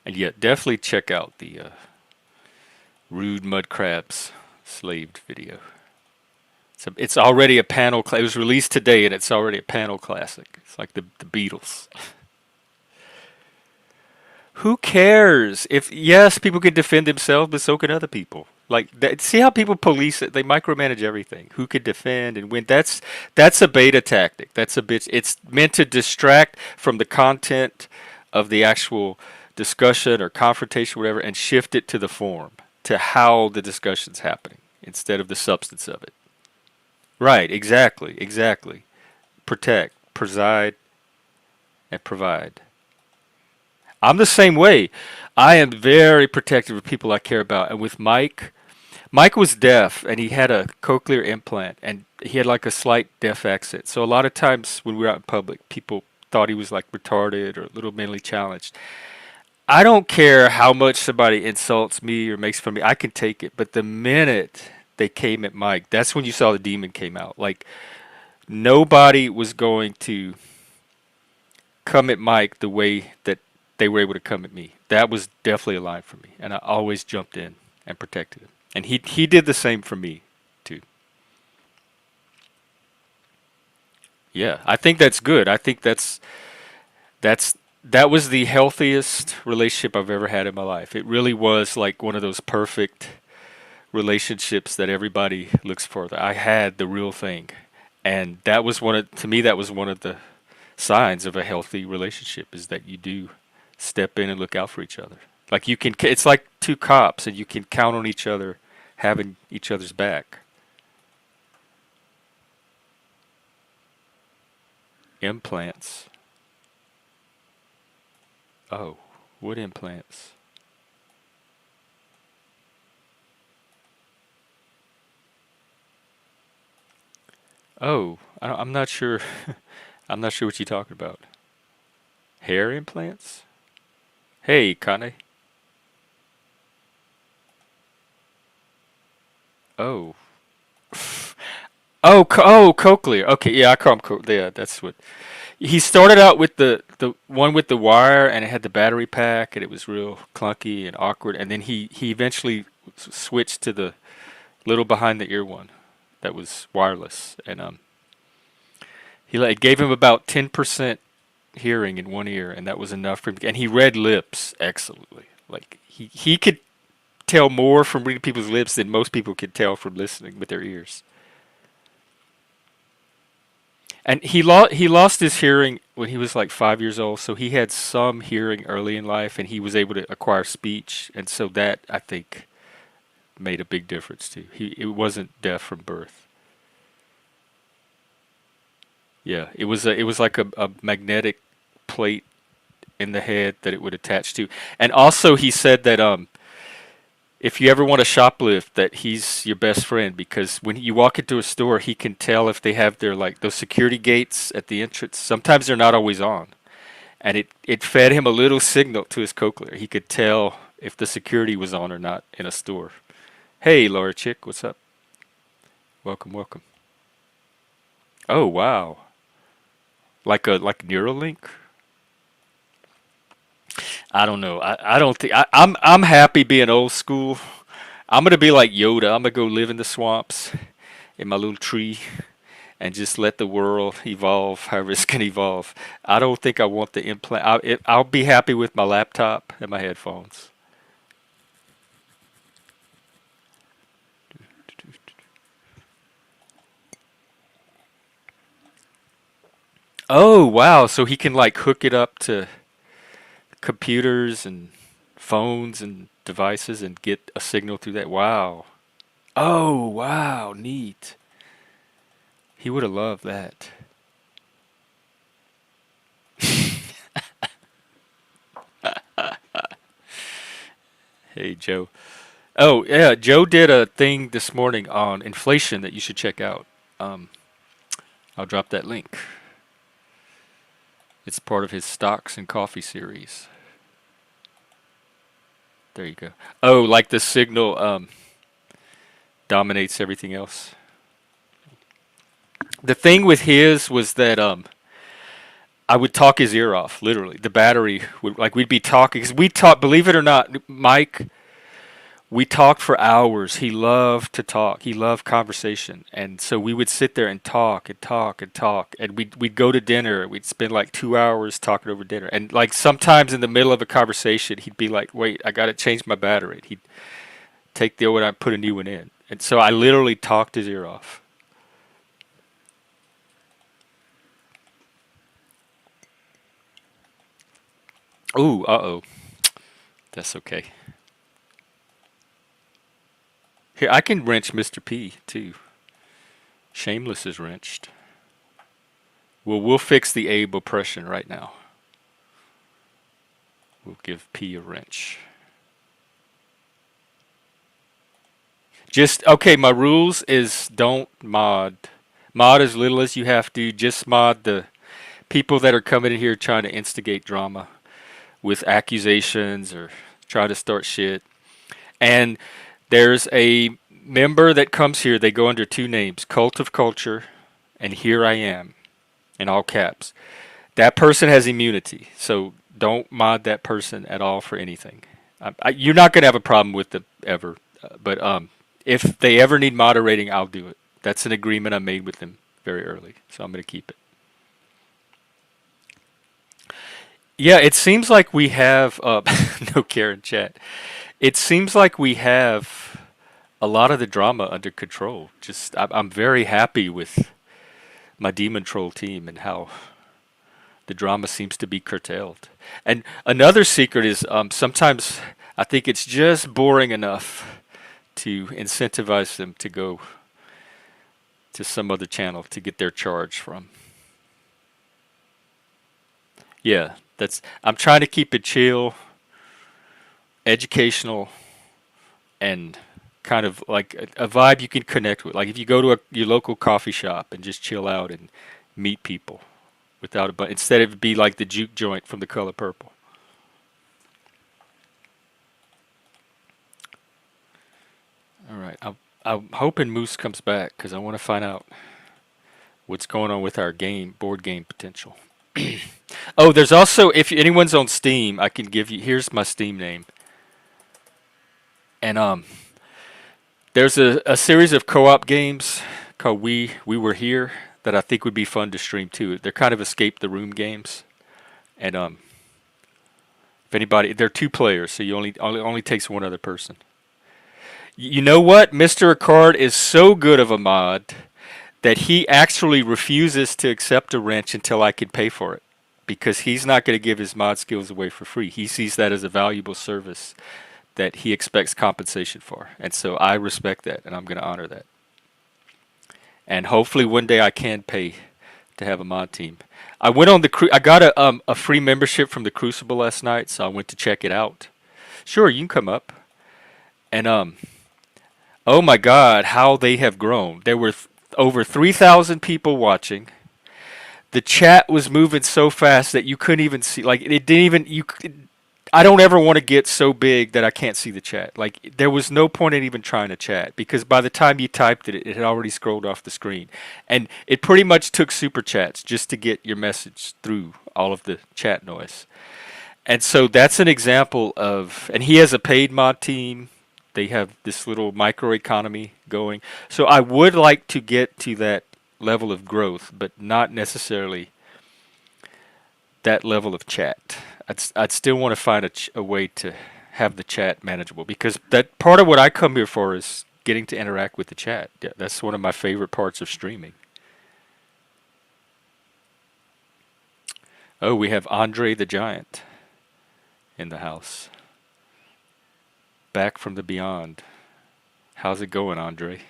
And yeah, definitely check out the Rude Mud Crabs Slaved video. It's already a panel. It was released today, and it's already a panel classic. It's like the Beatles. Who cares? If yes, people can defend themselves, but so can other people. Like that, see how people police it? They micromanage everything. Who could defend and when? That's a beta tactic. That's a bit. It's meant to distract from the content of the actual discussion or confrontation, whatever, and shift it to the form, to how the discussion's happening instead of the substance of it. Right, exactly, exactly. Protect, preside, and provide. I'm the same way. I am very protective of people I care about. And with Mike was deaf and he had a cochlear implant and he had like a slight deaf accent. So a lot of times when we were out in public, people thought he was like retarded or a little mentally challenged. I don't care how much somebody insults me or makes fun of me. I can take it. But the minute they came at Mike, that's when you saw the demon came out. Like nobody was going to come at Mike the way that they were able to come at me. That was definitely a line for me. And I always jumped in and protected him. And he did the same for me too. Yeah, I think that's good. I think that was the healthiest relationship I've ever had in my life. It really was like one of those perfect relationships that everybody looks for. I had the real thing. And that was to me that was one of the signs of a healthy relationship is that you do step in and look out for each other. Like you can, it's like two cops, and you can count on each other having each other's back. Implants. Oh, what implants? Oh, I'm not sure. I'm not sure what you're talking about. Hair implants? Hey, Kane. Oh. Oh, cochlear. Okay, yeah, I call him yeah, that's what. He started out with the one with the wire, and it had the battery pack, and it was real clunky and awkward. And then he eventually switched to the little behind the ear one that was wireless, and he like gave him about 10% hearing in one ear, and that was enough for him. And he read lips excellently. Like he could tell more from reading people's lips than most people could tell from listening with their ears. And he lost his hearing when he was like 5 years old, so he had some hearing early in life, and he was able to acquire speech, and so that I think made a big difference too. It wasn't deaf from birth. Yeah, it was like a magnetic plate in the head that it would attach to. And also he said that if you ever want to shoplift, that he's your best friend, because when you walk into a store, he can tell if they have their like those security gates at the entrance. Sometimes they're not always on, and it fed him a little signal to his cochlear. He could tell if the security was on or not in a store. Hey, Laura Chick, what's up? Welcome, welcome. Oh wow, like Neuralink. I don't know. I don't think I'm happy being old school. I'm gonna be like Yoda. I'm gonna go live in the swamps in my little tree and just let the world evolve however it's gonna evolve. I don't think I want the implant. I'll be happy with my laptop and my headphones. Oh wow! So he can like hook it up to computers and phones and devices and get a signal through that. Wow. Oh, wow, neat. He would have loved that. Hey, Joe. Oh, yeah, Joe did a thing this morning on inflation that you should check out. Um, I'll drop that link. It's part of his stocks and coffee series. There you go. Oh, like the signal dominates everything else. The thing with his was that I would talk his ear off, literally. The battery would, like, we'd be talking, because we talk, believe it or not, Mike, we talked for hours. He loved to talk. He loved conversation. And so we would sit there and talk and talk and talk. And we'd go to dinner. We'd spend like 2 hours talking over dinner. And like sometimes in the middle of a conversation, he'd be like, wait, I got to change my battery. He'd take the old one and put a new one in. And so I literally talked his ear off. Ooh, uh-oh. That's okay. Here, I can wrench Mr. P, too. Shameless is wrenched. Well, we'll fix the Abe oppression right now. We'll give P a wrench. Just, okay, my rules is don't mod. Mod as little as you have to. Just mod the people that are coming in here trying to instigate drama with accusations or try to start shit. And there's a member that comes here, they go under two names, Cult of Culture and Here I Am, in all caps. That person has immunity, so don't mod that person at all for anything. You're not going to have a problem with them ever, but if they ever need moderating, I'll do it. That's an agreement I made with them very early, so I'm going to keep it. Yeah, it seems like we have, no care in chat. It seems like we have a lot of the drama under control. I'm very happy with my Demon Troll team and how the drama seems to be curtailed. And another secret is sometimes I think it's just boring enough to incentivize them to go to some other channel to get their charge from. Yeah, that's I'm trying to keep it chill, educational, and kind of like a vibe you can connect with. Like if you go to your local coffee shop and just chill out and meet people without but instead of it be like the juke joint from The Color Purple. All right, I'm hoping Moose comes back because I want to find out what's going on with our board game potential. Oh, there's also if anyone's on Steam, I can give you. Here's my Steam name, and there's a series of co-op games called We Were Here that I think would be fun to stream too. They're kind of escape the room games, and if anybody, they're two players, so you only takes one other person. You know what? Mr. Ricard is so good of a mod that he actually refuses to accept a wrench until I can pay for it because he's not going to give his mod skills away for free. He sees that as a valuable service that he expects compensation for. And so I respect that and I'm going to honor that. And hopefully one day I can pay to have a mod team. I went on I got a free membership from the Crucible last night, so I went to check it out. Sure, you can come up. And oh my God, how they have grown. There were over 3,000 people watching. The chat was moving so fast that you couldn't even see. Like it didn't even. I don't ever want to get so big that I can't see the chat. Like there was no point in even trying to chat because by the time you typed it, it had already scrolled off the screen, and it pretty much took super chats just to get your message through all of the chat noise. And so that's an example of. And he has a paid mod team. They have this little microeconomy going. So I would like to get to that level of growth, but not necessarily that level of chat. I'd still want to find a way to have the chat manageable because that part of what I come here for is getting to interact with the chat. Yeah, that's one of my favorite parts of streaming. Oh, we have Andre the Giant in the house. Back from the beyond. How's it going, Andre?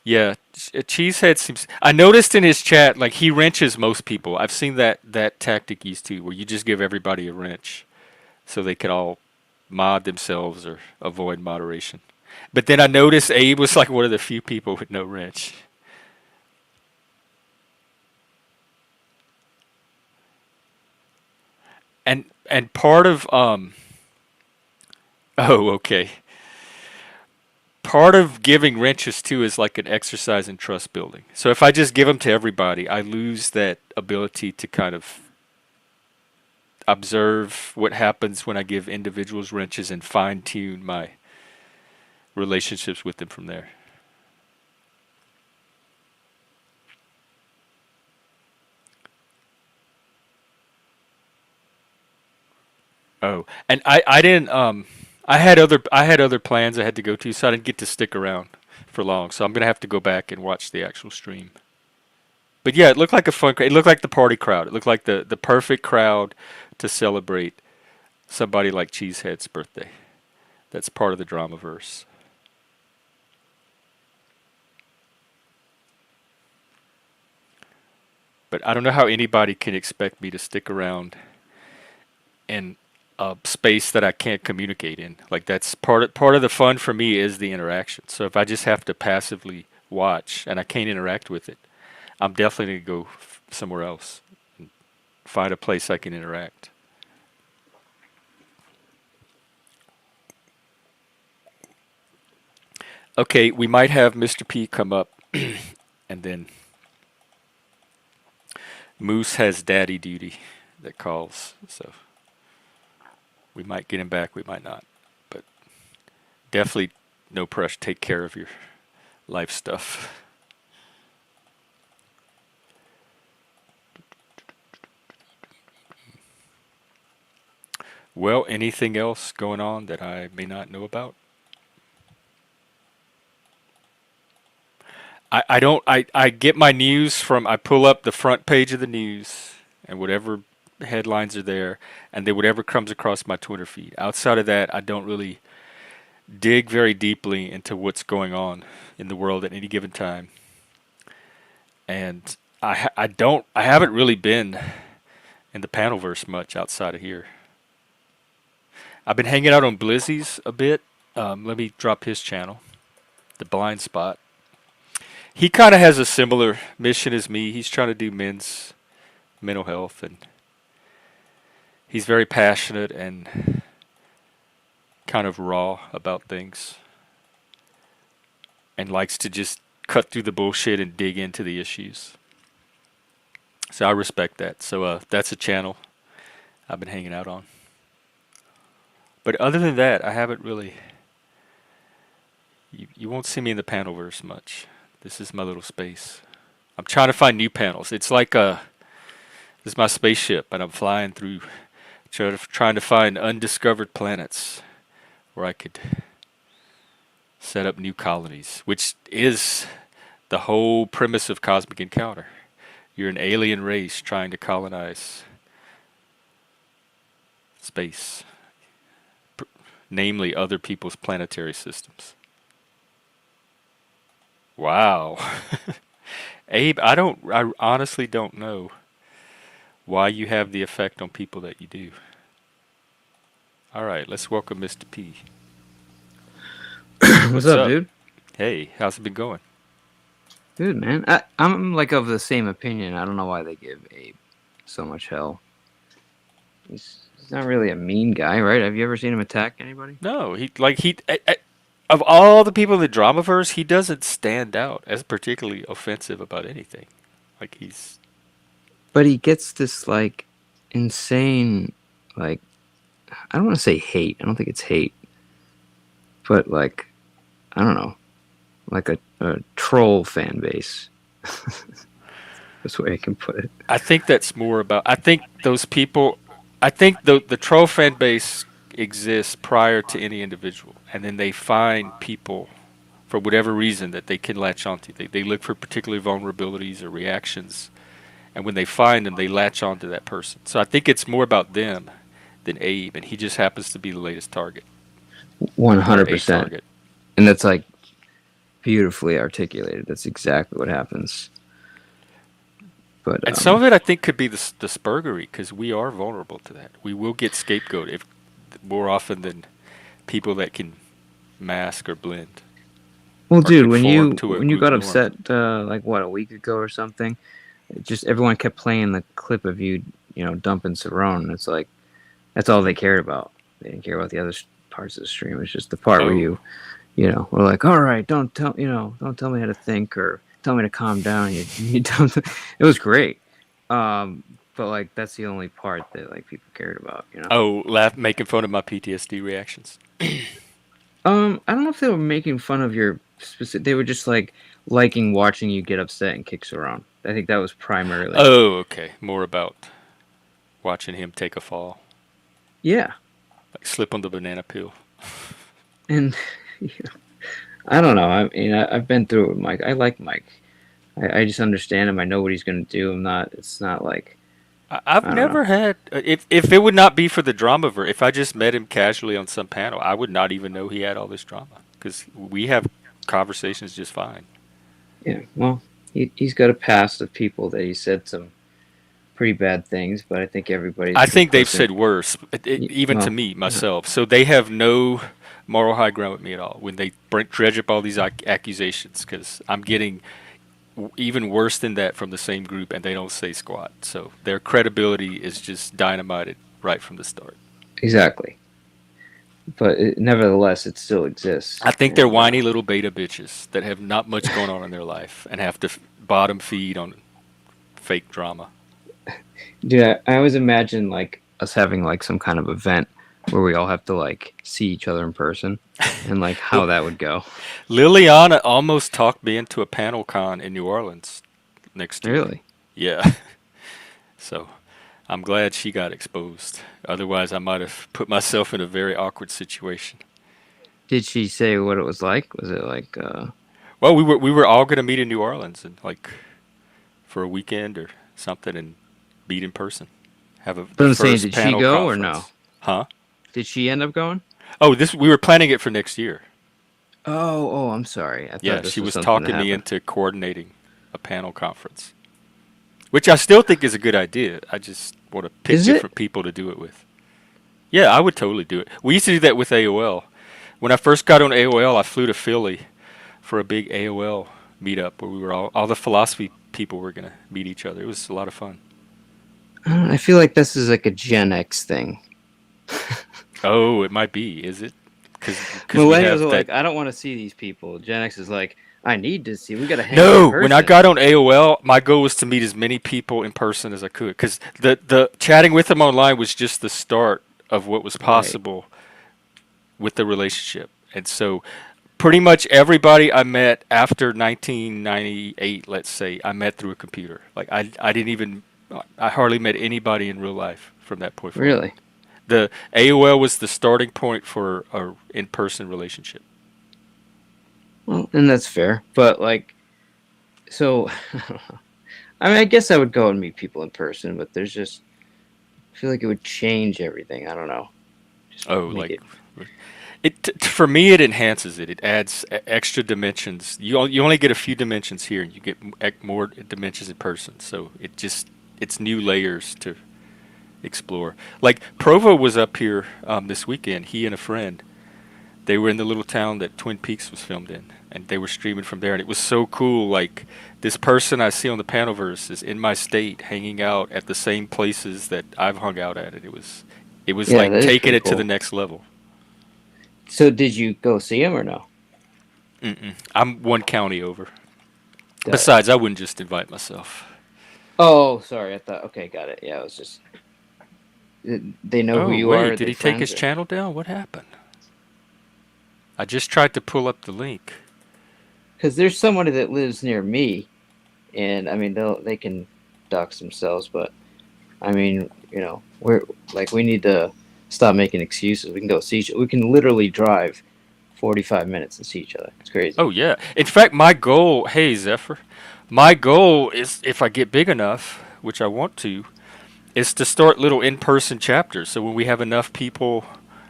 Yeah, Cheesehead seems. I noticed in his chat, like he wrenches most people. I've seen that tactic used too, where you just give everybody a wrench, so they could all mod themselves or avoid moderation. But then I noticed Abe was like one of the few people with no wrench. And part of oh, okay. Part of giving wrenches too is like an exercise in trust building. So if I just give them to everybody, I lose that ability to kind of observe what happens when I give individuals wrenches and fine tune my relationships with them from there. Oh, and I didn't I had other plans I had to go to, so I didn't get to stick around for long. So I'm gonna have to go back and watch the actual stream. But yeah, it looked like a fun. It looked like the party crowd. It looked like the perfect crowd to celebrate somebody like Cheesehead's birthday. That's part of the Dramaverse. But I don't know how anybody can expect me to stick around in a space that I can't communicate in. Like that's part of the fun for me is the interaction. So if I just have to passively watch and I can't interact with it, I'm definitely going to go somewhere else and find a place I can interact. Okay, we might have Mr. P come up and then Moose has daddy duty that calls. So we might get him back, we might not. But definitely no pressure. Take care of your life stuff. Well, anything else going on that I may not know about? I don't I get my news from I pull up the front page of the news and whatever headlines are there and then whatever comes across my Twitter feed. Outside of that, I don't really dig very deeply into what's going on in the world at any given time. And I haven't really been in the panelverse much outside of here. I've been hanging out on Blizzy's a bit. Let me drop his channel, The Blind Spot. He kind of has a similar mission as me. He's trying to do men's mental health, and he's very passionate and kind of raw about things, and likes to just cut through the bullshit and dig into the issues. So I respect that. So that's a channel I've been hanging out on. But other than that, I haven't really. You won't see me in the panelverse much. This is my little space. I'm trying to find new panels. It's like this is my spaceship, and I'm flying through, trying to find undiscovered planets where I could set up new colonies, which is the whole premise of Cosmic Encounter. You're an alien race trying to colonize space, namely other people's planetary systems. Wow. Abe, I honestly don't know why you have the effect on people that you do. All right, let's welcome Mr. P. What's up, dude? Hey, how's it been going? Good, man. I'm like of the same opinion. I don't know why they give Abe so much hell. He's not really a mean guy, right? Have you ever seen him attack anybody? No, of all the people in the Dramaverse, he doesn't stand out as particularly offensive about anything. Like But he gets this like insane, like I don't want to say hate. I don't think it's hate, but like I don't know, like a troll fan base. That's the way I can put it. I think that's more about. I think those people. I think the troll fan base exists prior to any individual, and then they find people for whatever reason that they can latch onto. They look for particular vulnerabilities or reactions, and when they find them, they latch onto that person. So I think it's more about them than Abe, and he just happens to be the latest target. 100%. And that's like beautifully articulated. That's exactly what happens. But and some of it, I think, could be the spurgery, because we are vulnerable to that. We will get scapegoated more often than people that can mask or blend. Well, or dude, when conform you got norm. upset, like what, a week ago or something, just everyone kept playing the clip of you, dumping Cerrone. And it's like that's all they cared about. They didn't care about the other parts of the stream. It's just the part where you were like, all right, don't tell me how to think or tell me to calm down. You don't. It was great. But like that's the only part that like people cared about. Oh, making fun of my PTSD reactions. I don't know if they were making fun of your specific. They were just like liking watching you get upset and kick around. I think that was primarily. Oh, okay. More about watching him take a fall. Yeah. Like slip on the banana peel. And I don't know. I mean, I've been through it with Mike. I like Mike. I just understand him. I know what he's going to do. It's not like. I've never had. If it would not be for the drama, if I just met him casually on some panel, I would not even know he had all this drama, because we have conversations just fine. Yeah, well, he's got a past of people that he said some pretty bad things, but I think everybody. I think they've said worse, even to me, myself. So they have no moral high ground with me at all when they dredge up all these accusations, because I'm getting even worse than that from the same group, and they don't say squat. So their credibility is just dynamited right from the start. Exactly. But nevertheless, it still exists. I think they're whiny little beta bitches that have not much going on in their life and have to bottom feed on fake drama. Dude, I always imagine like us having like some kind of event where we all have to like see each other in person and like how that would go. Liliana almost talked me into a panel con in New Orleans next year. Really? Yeah. So I'm glad she got exposed. Otherwise, I might have put myself in a very awkward situation. Did she say what it was like? Was it like Well, we were all gonna meet in New Orleans and like for a weekend or something and meet in person. Have But the I'm saying, first did she panel go or no? conference. Huh? Did she end up going? Oh, this we were planning it for next year. Oh, I'm sorry. I Yeah, thought she this was was something that talking me happened. into coordinating a panel conference, which I still think is a good idea. I just want to pick Is it? different people to do it with. Yeah, I would totally do it. We used to do that with AOL. When I first got on AOL, I flew to Philly for a big AOL meetup where we were all the philosophy people were gonna meet each other. It was a lot of fun. I feel like this is like a Gen X thing. Oh, it might be. Is it? Because we Millennials have are that. like, I don't want to see these people. Gen X is like, I need to see. We got to hang out in No, when I person. got on AOL, my goal was to meet as many people in person as I could. Because the chatting with them online was just the start of what was Right. possible with the relationship. And so pretty much everybody I met after 1998, let's say, I met through a computer. Like I didn't even, I hardly met anybody in real life from that point forward. Really? The AOL was the starting point for a in-person relationship. Well, and that's fair. But like, so, I mean, I guess I would go and meet people in person, but there's just, I feel like it would change everything. I don't know. Just Oh, make like it. for me, it enhances it. It adds extra dimensions. You only get a few dimensions here, and you get more dimensions in person. So it's new layers to explore. Like Provo was up here this weekend. He and a friend. They were in the little town that Twin Peaks was filmed in, and they were streaming from there. And it was so cool. Like this person I see on the Panelverse is in my state, hanging out at the same places that I've hung out at. And it was Yeah, like that is taking pretty it to the cool. next level. So, did you go see him or no? Mm-mm. I'm one county over. Got it. Besides, I wouldn't just invite myself. Oh, sorry. I thought. Okay, got it. Yeah, it was just. They know who Oh, you are. wait, Are did they he take friends his or? channel down? What happened? I just tried to pull up the link. Because there's somebody that lives near me, and I mean they can dox themselves, but I mean we're like we need to stop making excuses. We can go see each. We can literally drive 45 minutes and see each other. It's crazy. Oh, yeah. In fact, my goal, hey, Zephyr, my goal is if I get big enough, which I want to, is to start little in-person chapters. So when we have enough people,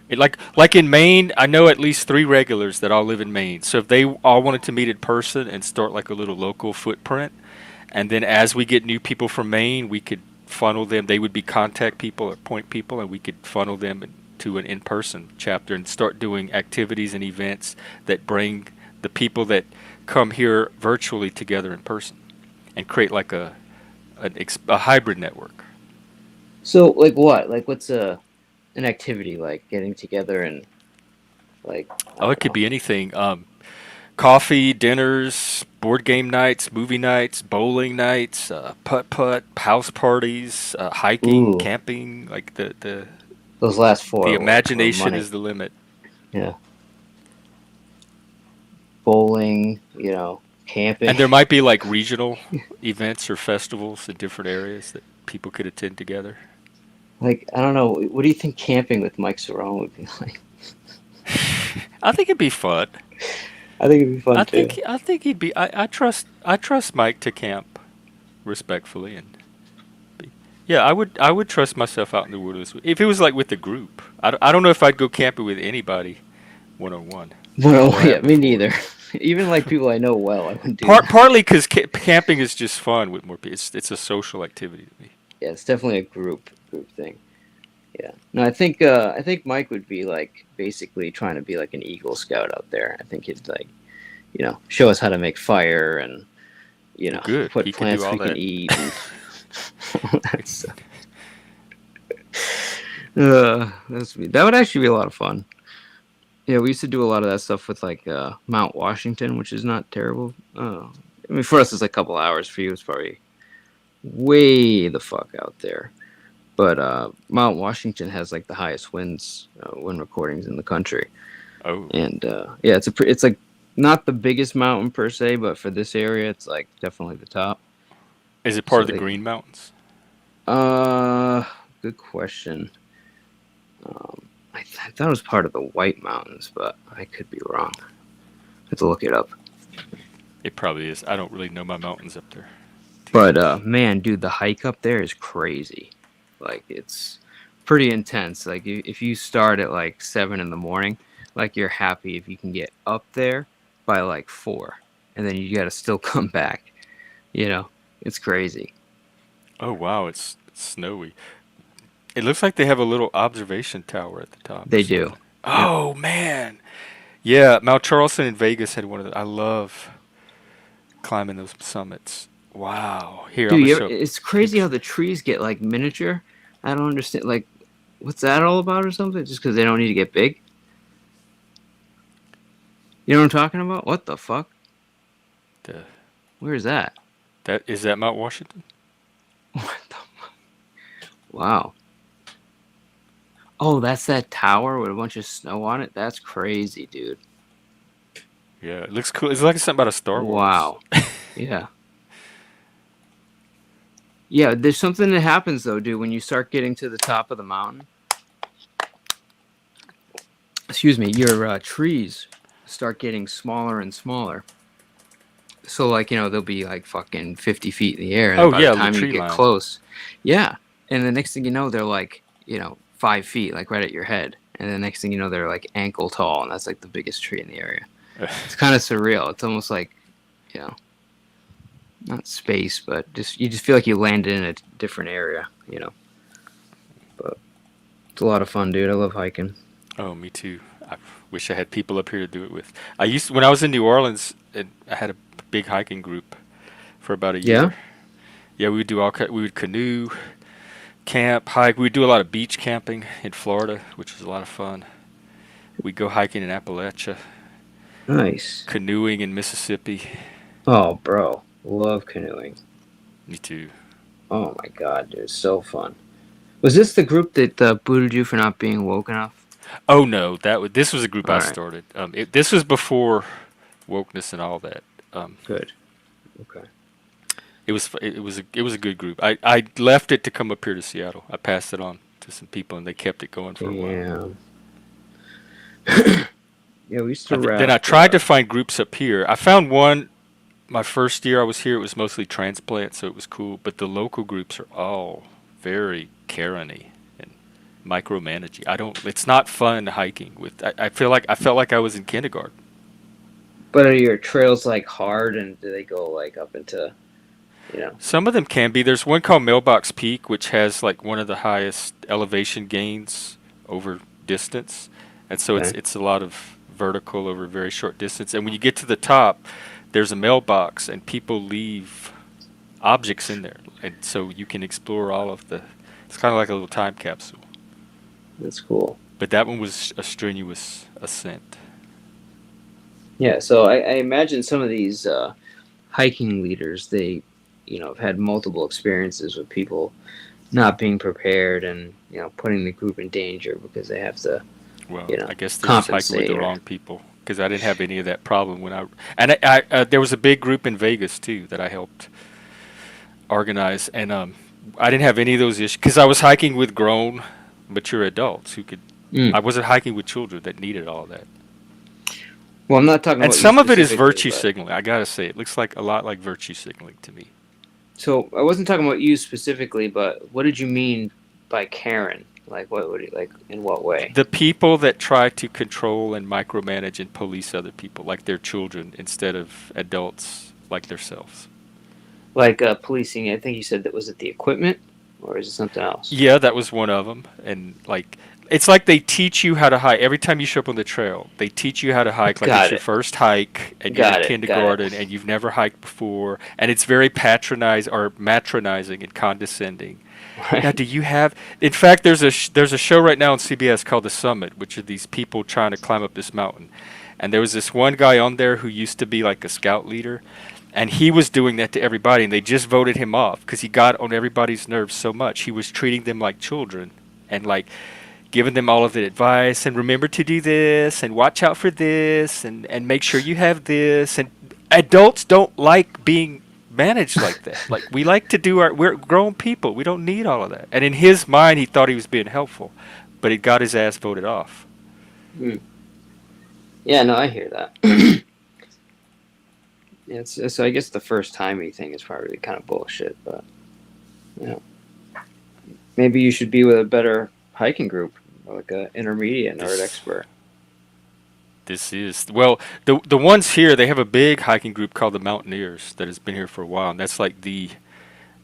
like in Maine, I know at least 3 regulars that all live in Maine. So if they all wanted to meet in person and start like a little local footprint, and then as we get new people from Maine, we could funnel them. They would be contact people or point people, and we could funnel them to an in-person chapter and start doing activities and events that bring the people that come here virtually together in person, and create like a hybrid network. So like what? Like what's an activity like getting together and like I Oh, it don't could know. be anything. Coffee, dinners, board game nights, movie nights, bowling nights, putt putt, house parties, hiking, Ooh, camping. Like those last the four were imagination money. is the limit. Yeah, bowling. Camping. And there might be like regional events or festivals in different areas that people could attend together. Like I don't know. What do you think camping with Mike Cerrone would be like? I think it'd be fun. I think it'd be fun too. I think he'd be. I trust Mike to camp respectfully and be, yeah. I would trust myself out in the wilderness if it was like with a group. I don't know if I'd go camping with anybody one on one. Well, Never yeah, have me before. neither. Even like people I know well, I wouldn't do that. Partly because camping is just fun with more people. It's a social activity to me. Yeah, it's definitely a group thing. Yeah. No, I think Mike would be like basically trying to be like an Eagle Scout out there. I think he'd like, show us how to make fire and Well, good. what He could do plants all we can that. eat and all that stuff. That would actually be a lot of fun. Yeah, we used to do a lot of that stuff with like Mount Washington, which is not terrible. I mean, for us, it's like a couple hours. For you, it's probably way the fuck out there. But Mount Washington has like the highest wind recordings in the country, Oh, and yeah, it's like not the biggest mountain per se, but for this area, it's like definitely the top. is it part So of the they, Green Mountains? uh, good question. I thought it was part of the White Mountains, but I could be wrong. I have to look it up. It probably is. I don't really know my mountains up there too But much. man, dude, the hike up there is crazy. Like it's pretty intense. Like if you start at like 7 in the morning, like you're happy if you can get up there by like 4, and then you got to still come back. You know, it's crazy. Oh wow, it's snowy. It looks like they have a little observation tower at the top or They do. something. Yep. Oh man, yeah, Mount Charleston in Vegas had one of the. I love climbing those summits. Wow. Here, I'm Dude, gonna show it's crazy how picture. the trees get like miniature. I don't understand. Like, what's that all about or something? Just because they don't need to get big? You know what I'm talking about? What the fuck? The, Where is that? that is that Mount Washington? What the? Wow. Oh, that's that tower with a bunch of snow on it. That's crazy, dude. Yeah, it looks cool. It's like something out of Star Wars. Wow. Yeah. Yeah, there's something that happens though, dude, when you start getting to the top of the mountain. Excuse me, your trees start getting smaller and smaller. So, like, they'll be like fucking 50 feet in the air, and Oh by the yeah, the time you tree get line. close, yeah. And the next thing you know, they're like, 5 feet, like right at your head. And the next thing you know, they're like ankle tall, and that's like the biggest tree in the area. It's kind of surreal. It's almost like, you know, not space, but just you just feel like you landed in a different area. But it's a lot of fun, dude. I love hiking. Oh, me too. I wish I had people up here to do it with. I used when I was in New Orleans, and I had a big hiking group for about a Yeah. year. Yeah, we would do we would canoe, camp, hike. We would do a lot of beach camping in Florida, which was a lot of fun. We'd go hiking in Appalachia, Nice. canoeing in Mississippi. Oh, bro, love canoeing. Me too. Oh my god, dude, it's so fun. Was this the group that booted you for not being woke enough? Oh no, this was a group All I right, started. This was before wokeness and all that. good. Okay. It was a good group. I left it to come up here to Seattle. I passed it on to some people, and they kept it going for a while. Yeah. Yeah, we used to Then I raft. tried to find groups up here. I found one my first year I was here. It was mostly transplant, so it was cool. But the local groups are all very Karen-y and micromanaging. I don't. It's not fun hiking with. I felt like I was in kindergarten. But are your trails like hard, and do they go like up into, you know? Some of them can be. There's one called Mailbox Peak, which has like one of the highest elevation gains over distance, and so it's Okay. it's a lot of vertical over a very short distance. And when you get to the top, there's a mailbox, and people leave objects in there, and so you can explore all of the. It's kind of like a little time capsule. That's cool. But that one was a strenuous ascent. Yeah, so I imagine some of these hiking leaders, they, have had multiple experiences with people not being prepared and, putting the group in danger because they have to, Well, I guess they're just hiking with compensate. the wrong people because I didn't have any of that problem when there was a big group in Vegas too that I helped organize, and I didn't have any of those issues because I was hiking with grown, mature adults who could. Mm. I wasn't hiking with children that needed all of that. Well, I'm not talking And about you some of it is specifically, virtue but signaling. I gotta say, it looks like a lot like virtue signaling to me. so I wasn't talking about you specifically, but what did you mean by Karen? Like, what would you like? In what way? The people that try to control and micromanage and police other people like they're children instead of adults like themselves. Like policing? I think you said that was it the equipment, or is it something else? Yeah, that was one of them. And like, it's like they teach you how to hike every time you show up on the trail. They teach you how to hike like Got it's your it. first hike, and you're Got in it. kindergarten, and you've never hiked before, and it's very patronizing or matronizing and condescending. Now, Right. do you have? In fact, there's a show right now on CBS called The Summit, which are these people trying to climb up this mountain. And there was this one guy on there who used to be like a scout leader, and he was doing that to everybody, and they just voted him off because he got on everybody's nerves so much. He was treating them like children, and like giving them all of the advice, and remember to do this, and watch out for this, and make sure you have this. And adults don't like being managed like that. Like, we like to we're grown people. We don't need all of that. And in his mind, he thought he was being helpful, but it got his ass voted off. Mm. Yeah, no, I hear that. Yeah, so I guess the first timey thing is probably kind of bullshit, but you know, maybe you should be with a better hiking group, like a intermediate or an This expert. this is well, the ones here, they have a big hiking group called the Mountaineers that has been here for a while, and that's like the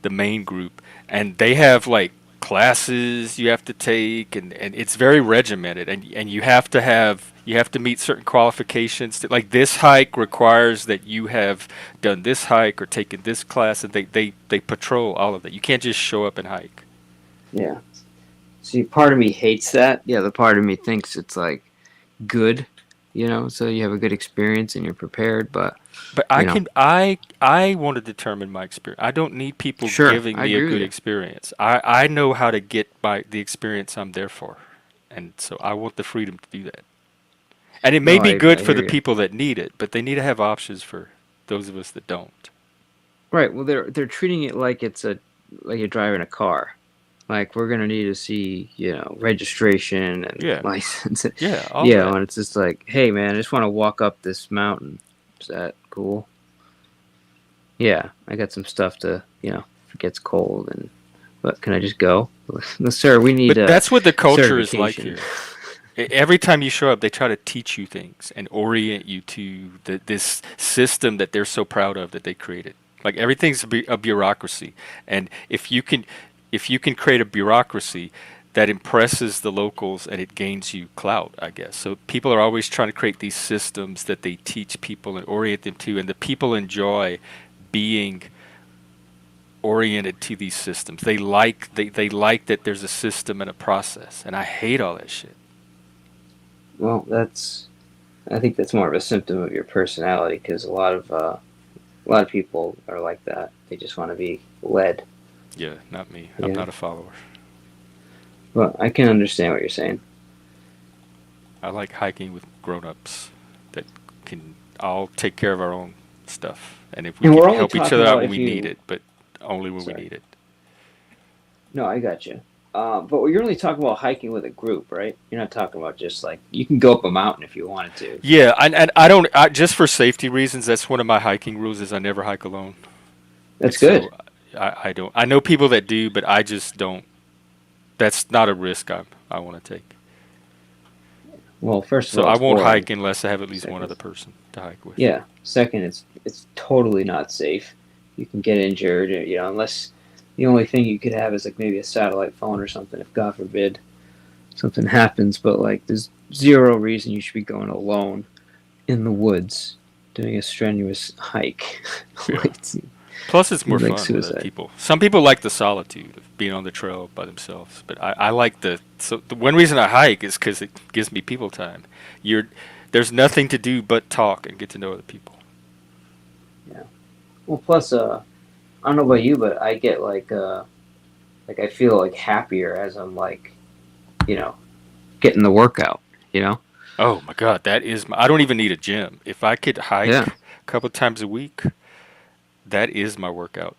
main group, and they have like classes you have to take, and it's very regimented, and you have to meet certain qualifications like this hike requires that you have done this hike or taken this class, and they patrol all of that. You can't just show up and hike. Yeah. See, part of me hates that. Yeah, the part of me thinks it's like good, so you have a good experience and you're prepared. But But you know, I want to determine my experience. I don't need people sure, giving I me a agree with good you. experience. I know how to get the experience I'm there for. And so I want the freedom to do that. And it may No, be I good for hear the you. people that need it, but they need to have options for those of us that don't. Right. Well, they're treating it like like you're driving a car. Like we're gonna need to see, registration and Yeah. license. Yeah, all of Yeah, that. and it's just like, hey man, I just want to walk up this mountain. Is that cool? Yeah, I got some stuff to, if it gets cold and but can I just go? No, sir, we need But a that's what the culture is like certification. here. Every time you show up, they try to teach you things and orient you to this system that they're so proud of that they created. Like everything's a bureaucracy, and if you can create a bureaucracy that impresses the locals and it gains you clout, I guess. So people are always trying to create these systems that they teach people and orient them to, and the people enjoy being oriented to these systems. They like that there's a system and a process, and I hate all that shit. Well, I think that's more of a symptom of your personality because a lot of people are like that. They just want to be led. Yeah, not me. I'm Yeah. not a follower. Well, I can understand what you're saying. I like hiking with grown-ups that can all take care of our own stuff, and if we And we're can only help each talking other out about when if we need you. it, but only when we Sorry. need it. No, I got you. But you're only talking about hiking with a group, right? You're not talking about just like you can go up a mountain if you wanted to. Yeah, and I don't just for safety reasons. That's one of my hiking rules is I never hike alone, and That's so good. I don't. I know people that do, but I just don't. That's not a risk I want to take. Well, first of So all, I it's won't boring. hike unless I have at least one Second, other person to hike with. yeah. Second, it's totally not safe. You can get injured, unless the only thing you could have is like maybe a satellite phone or something. If God forbid something happens, but like there's zero reason you should be going alone in the woods doing a strenuous hike. Yeah. Like, Plus, it's more seems like fun with other suicide. people. Some people like the solitude of being on the trail by themselves, but I like the one reason I hike is because it gives me people time. There's nothing to do but talk and get to know other people. Yeah. Well, plus, I don't know about you, but I get like I feel like happier as I'm like, you know, getting the workout. You know? Oh my God, I don't even need a gym. If I could hike Yeah. a couple times a week, that is my workout.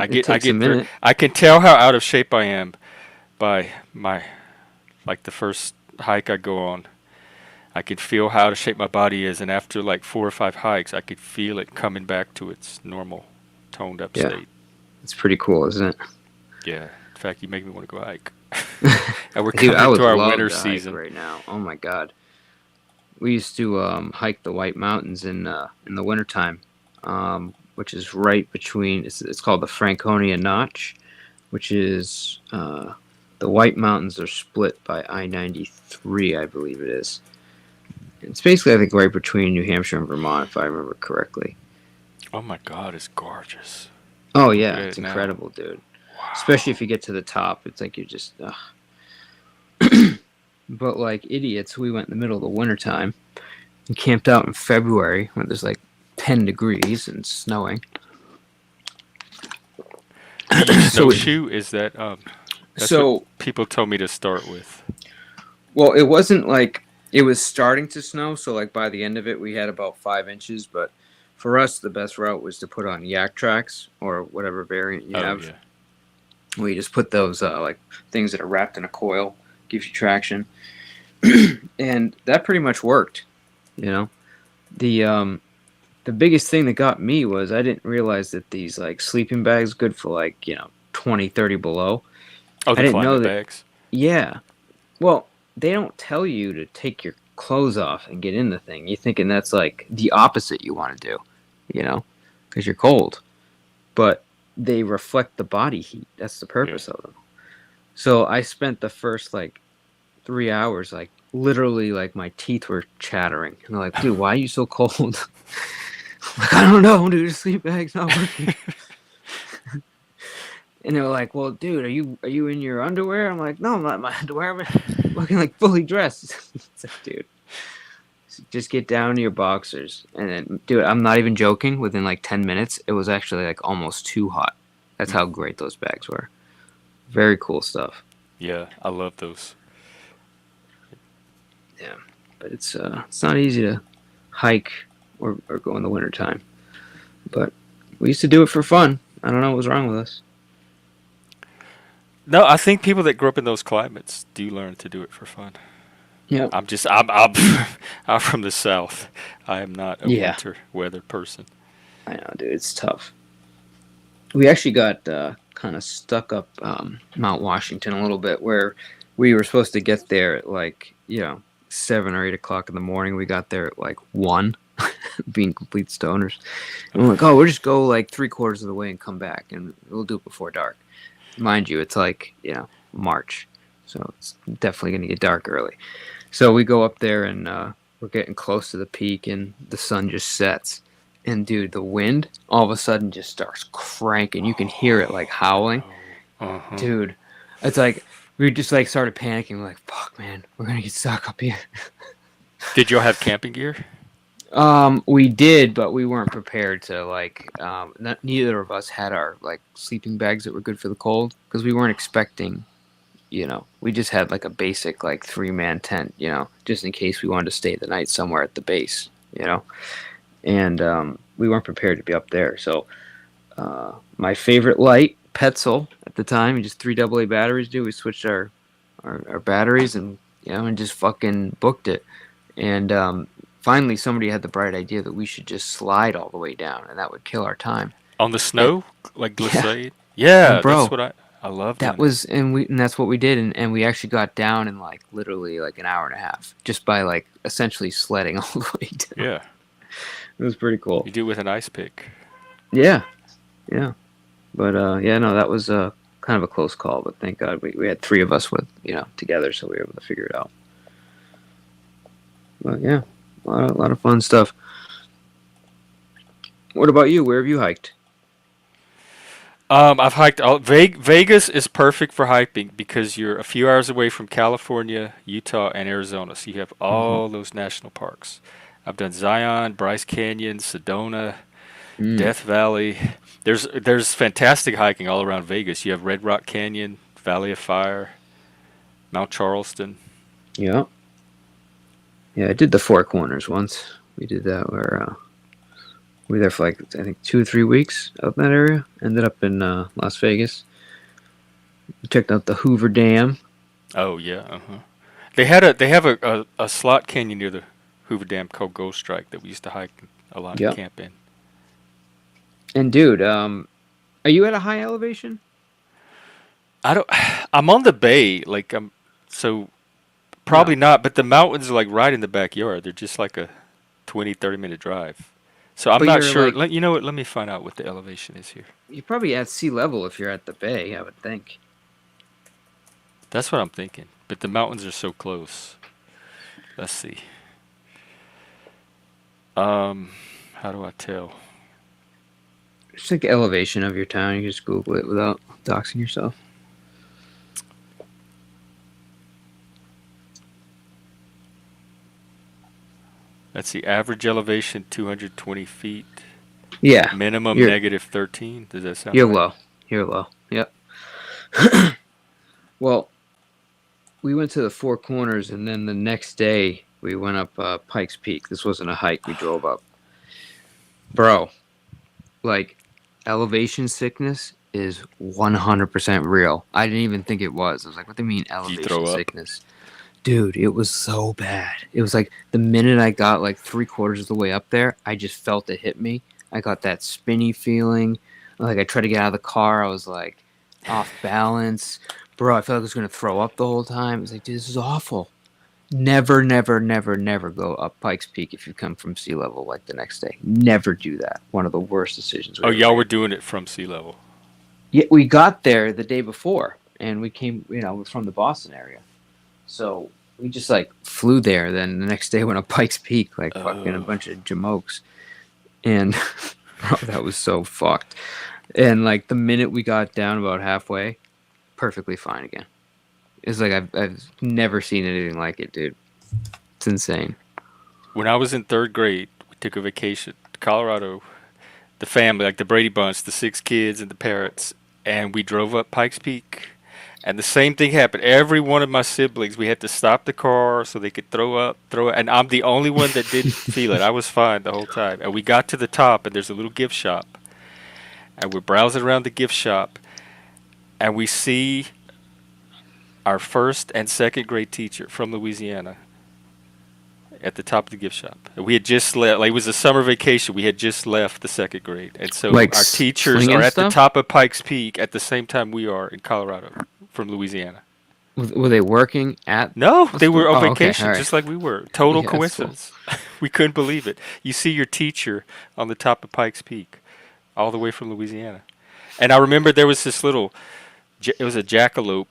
It takes a minute. I can tell how out of shape I am by my like the first hike I go on. I can feel how out of shape my body is, and after like 4 or 5 hikes, I could feel it coming back to its normal, toned up Yeah. state. It's pretty cool, isn't it? Yeah. In fact, you make me want to go hike. And we're Dude, coming I would into our love winter to hike season. right now. Oh my god. We used to hike the White Mountains in the wintertime, which is right between. It's called the Franconia Notch, which is the White Mountains are split by I-93, I believe it is. It's basically I think right between New Hampshire and Vermont, if I remember correctly. Oh my God, it's gorgeous. Oh Look yeah, at it's it now. incredible, dude. Especially Wow. if you get to the top, it's like you're just. But like idiots, we went in the middle of the wintertime and camped out in February when there's like 10 degrees and snowing. Do you So, snowshoe? Is that that's what so people told me to start with. well, it wasn't like it was starting to snow. So like by the end of it, we had about 5 inches. But for us, the best route was to put on yak tracks or whatever variant you Oh have. yeah. We just put those like things that are wrapped in a coil, gives you traction, and that pretty much worked. You know, the the biggest thing that got me was I didn't realize that these like sleeping bags good for like 20, 30 below. Oh, I the didn't know climate that. bags. Yeah. Well, they don't tell you to take your clothes off and get in the thing. You're thinking that's like the opposite you want to do, because you're cold. But they reflect the body heat. That's the Yeah. purpose of them. So I spent the first like 3 hours like literally like my teeth were chattering. And they're like, dude, why are you so cold? Like, I don't know, dude. The sleep bag's not working. And they were like, well, dude, are you in your underwear? I'm like, no, I'm not in my underwear. I'm looking like fully dressed. It's like, dude, just get down to your boxers. And then, dude, I'm not even joking. Within like 10 minutes, it was actually like almost too hot. That's how great those bags were. Very cool stuff. Yeah, I love those. Yeah, but it's not easy to hike or go in the wintertime. But we used to do it for fun. I don't know what was wrong with us. No, I think people that grew up in those climates do learn to do it for fun. Yeah. I'm I'm from the South. I am not a Yeah. winter weather person. I know, dude. It's tough. We actually got kind of stuck up Mount Washington a little bit, where we were supposed to get there at like 7 or 8 o'clock in the morning. We got there at like 1, being complete stoners. And we're like, oh, we'll just go like 3/4 of the way and come back, and we'll do it before dark. Mind you, it's like March, so it's definitely gonna get dark early. So we go up there and we're getting close to the peak, and the sun just sets. And dude, the wind all of a sudden just starts cranking. You can hear it like howling. Uh-huh. Dude, it's like we just like started panicking. We're like, fuck, man, we're gonna get stuck up here. Did y'all have camping gear? We did, but we weren't prepared to like. Neither of us had our like sleeping bags that were good for the cold, because we weren't expecting. We just had like a basic like 3-man tent, just in case we wanted to stay the night somewhere at the base, and we weren't prepared to be up there. So my favorite light, Petzl at the time, just 3 AA batteries. Dude, we switched our batteries and and just fucking booked it. And finally, somebody had the bright idea that we should just slide all the way down, and that would kill our time. On the snow? Like glissade? And Yeah, bro, that's what I love doing that was, and that's what we did, and we actually got down in like literally like an hour and a half just by like essentially sledding all the way down. Yeah. It was pretty cool. You do it with an ice pick. Yeah. But no, that was kind of a close call. But thank God we had 3 of us with together, so we were able to figure it out. But yeah, a lot of fun stuff. What about you? Where have you hiked? I've hiked Vegas is perfect for hiking because you're a few hours away from California, Utah, and Arizona, so you have all those national parks. I've done Zion, Bryce Canyon, Sedona, Death Valley. There's fantastic hiking all around Vegas. You have Red Rock Canyon, Valley of Fire, Mount Charleston. Yeah. Yeah, I did the Four Corners once. We did that where we were there for like I think 2 or 3 weeks out in that area. Ended up in Las Vegas. We checked out the Hoover Dam. Oh yeah, They have a slot canyon near the Hoover Dam called Ghost Strike that we used to hike a lot and camp in. And dude, are you at a high elevation? I'm on the bay, like probably not, but the mountains are like right in the backyard. They're just like a 20-30 minute drive. So I'm not sure. Like, you know what? Let me find out what the elevation is here. You're probably at sea level if you're at the bay, I would think. That's what I'm thinking. But the mountains are so close. Let's see. How do I tell? Just like elevation of your town. You can just Google it without doxing yourself. Let's see. Average elevation 220 feet. Yeah. Minimum negative 13. Does that sound You're right? low. You're low. Yep. Well, we went to the Four Corners, and then the next day we went up Pikes Peak. This wasn't a hike. We drove up. Bro, like, elevation sickness is 100% real. I didn't even think it was. I was like, what do you mean elevation sickness? Dude, it was so bad. It was like the minute I got like 3/4 of the way up there, I just felt it hit me. I got that spinny feeling. Like I tried to get out of the car, I was like off balance. Bro, I felt like I was gonna throw up the whole time. It was like, dude, this is awful. Never, never, never, never go up Pikes Peak if you come from sea level like the next day. Never do that. One of the worst decisions we Oh, ever y'all made. were doing it from sea level. Yeah, we got there the day before, and we came, we're from the Boston area. So we just like flew there. Then the next day went up Pikes Peak, like fucking a Oh. bunch of jamokes. And bro, that was so fucked. And like the minute we got down about halfway, perfectly fine again. It's like I've never seen anything like it, dude. It's insane. When I was in third grade, we took a vacation to Colorado. The family, like the Brady Bunch, the 6 kids and the parents, and we drove up Pikes Peak. And the same thing happened. Every one of my siblings, we had to stop the car so they could throw up, and I'm the only one that didn't feel it. I was fine the whole time. And we got to the top, and there's a little gift shop, and we're browsing around the gift shop, and we see our first and second grade teacher from Louisiana at the top of the gift shop. We had just left. Like, it was a summer vacation. We had just left the second grade, and so Like our teachers slinging are at the stuff? top of Pikes Peak at the same time we are in Colorado from Louisiana. Were they working at? No, they were on Oh, okay, vacation all right. just like we were. Total Yeah, that's cool. coincidence. We couldn't believe it. You see your teacher on the top of Pikes Peak, all the way from Louisiana. And I remember there was this little, it was a jackalope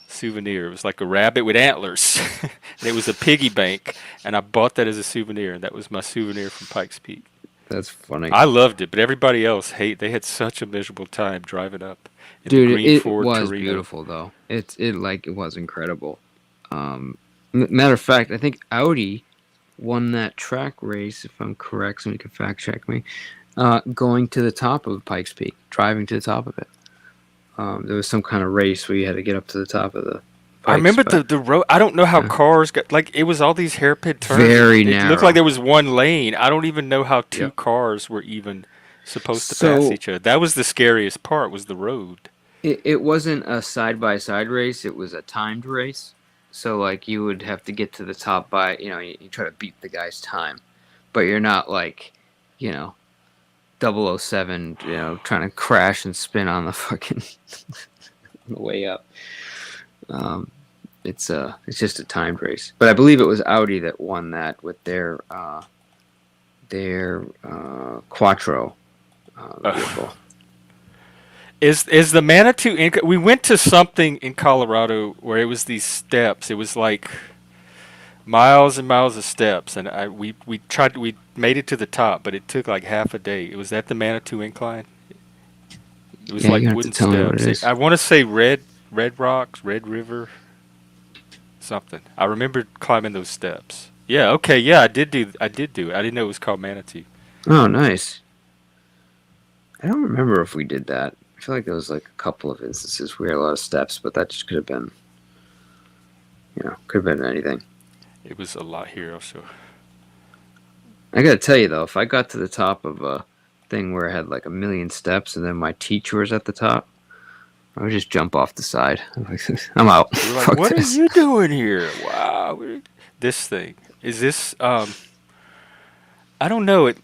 souvenir. It was like a rabbit with antlers. And it was a piggy bank. And I bought that as a souvenir. And that was my souvenir from Pikes Peak. That's funny. I loved it, but everybody else they had such a miserable time driving up in the Dude, green it Ford was Torino. beautiful though. It was incredible. Matter of fact, I think Audi won that track race, if I'm correct. Somebody can fact check me. Going to the top of Pikes Peak, driving to the top of it. There was some kind of race where you had to get up to the top of the Pikes. I remember but the road. I don't know how Yeah. cars got, like, it was all these hairpin turns. Very It narrow. looked like there was one lane. I don't even know how two Yep. cars were even supposed to pass So- each other. That was the scariest part, was the road. It wasn't a side by side race. It was a timed race. So like you would have to get to the top by you try to beat the guy's time, but you're not like 007 trying to crash and spin on the fucking on the way up. It's just a timed race, but I believe it was Audi that won that with their Quattro vehicle. Is the Manitou we went to something in Colorado where it was these steps. It was like miles and miles of steps, and we made it to the top, but it took like half a day. It was at the Manitou Incline. It was Yeah, like you have to wooden tell me what it steps. is. I want to say Red Rocks, Red River, something. I remember climbing those steps. Yeah, okay, yeah, I did do it. I didn't know it was called Manitou. Oh, nice. I don't remember if we did that. I feel like there was like a couple of instances where we had a lot of steps, but that just could have been, could have been anything. It was a lot here also. I gotta tell you though, if I got to the top of a thing where I had like 1,000,000 steps and then my teacher was at the top, I would just jump off the side. I'm out. We're like, Fuck what this. are you doing here? Wow, this thing is this. I don't know. It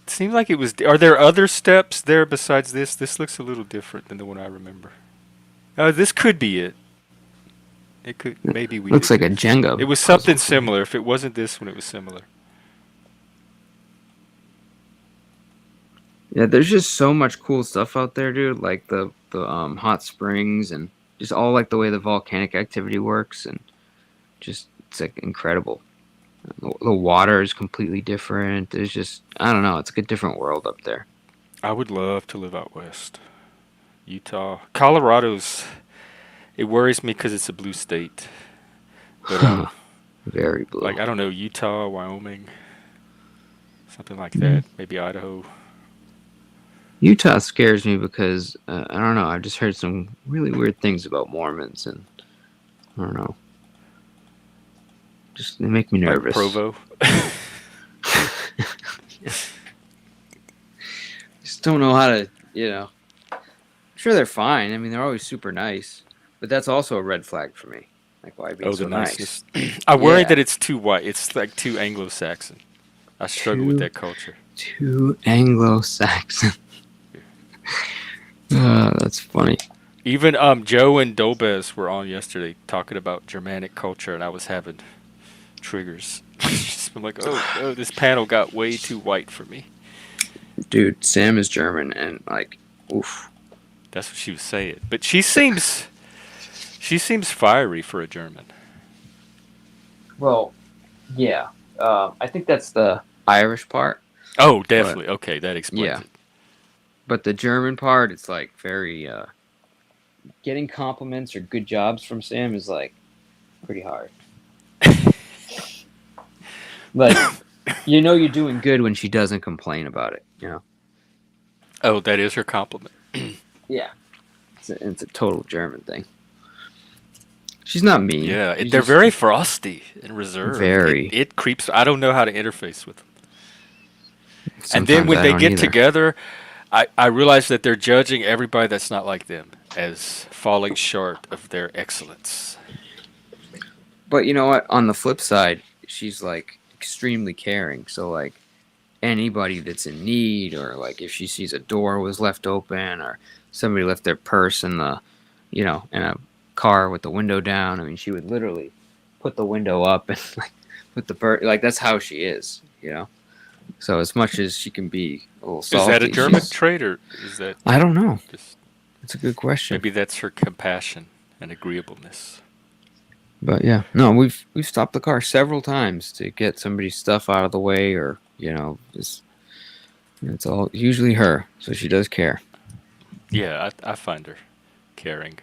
seems like it was. Are there other steps there besides this? This looks a little different than the one I remember. This could be it. It could maybe we. Looks did like a this. Jenga. It was something similar. If it wasn't this one, it was similar. Yeah, there's just so much cool stuff out there, dude. Like the hot springs and just all like the way the volcanic activity works, and just it's like incredible. The water is completely different. There's just I don't know. It's like a different world up there. I would love to live out west. Utah, Colorado's. It worries me because it's a blue state. But Very blue. like I don't know, Utah, Wyoming, something like that. Maybe Idaho. Utah scares me because I don't know. I've just heard some really weird things about Mormons, and I don't know. Just they make me Like nervous. Provo. Just don't know how to, I'm sure they're fine. I mean, they're always super nice, but that's also a red flag for me. Like, why being Oh, the so nice? niceness. I worry Yeah. that it's too white. It's like too Anglo-Saxon. I struggle with Too that culture. too Anglo-Saxon. That's funny. Even Joe and Dobez were on yesterday talking about Germanic culture, and I was having triggers. I'm like, oh, this panel got way too white for me. Dude, Sam is German, and like, oof. That's what she was saying. But she seems fiery for a German. Well, yeah. I think that's the Irish part, Oh, but definitely. Okay, that explains yeah. it. But the German part, it's like very getting compliments or good jobs from Sam is like pretty hard. Like, you're doing good when she doesn't complain about it. Oh, that is her compliment. Yeah. It's a total German thing. She's not mean. Yeah, She's they're just very frosty and reserved. It very. it creeps. I don't know how to interface with them. And then Sometimes when I they don't get either. together, I realize that they're judging everybody that's not like them as falling short of their excellence. But you know what? On the flip side, she's like extremely caring. So like anybody that's in need, or like if she sees a door was left open, or somebody left their purse in the, in a car with the window down. I mean, she would literally put the window up and like put the bird. Like that's how she is. So as much as she can be a little Is that a salty, German she's. trait, or is that I don't know. just It's a good question. maybe that's her compassion and agreeableness? But yeah, no, we've stopped the car several times to get somebody's stuff out of the way, or it's all usually her, so she does care. Yeah, I find her caring.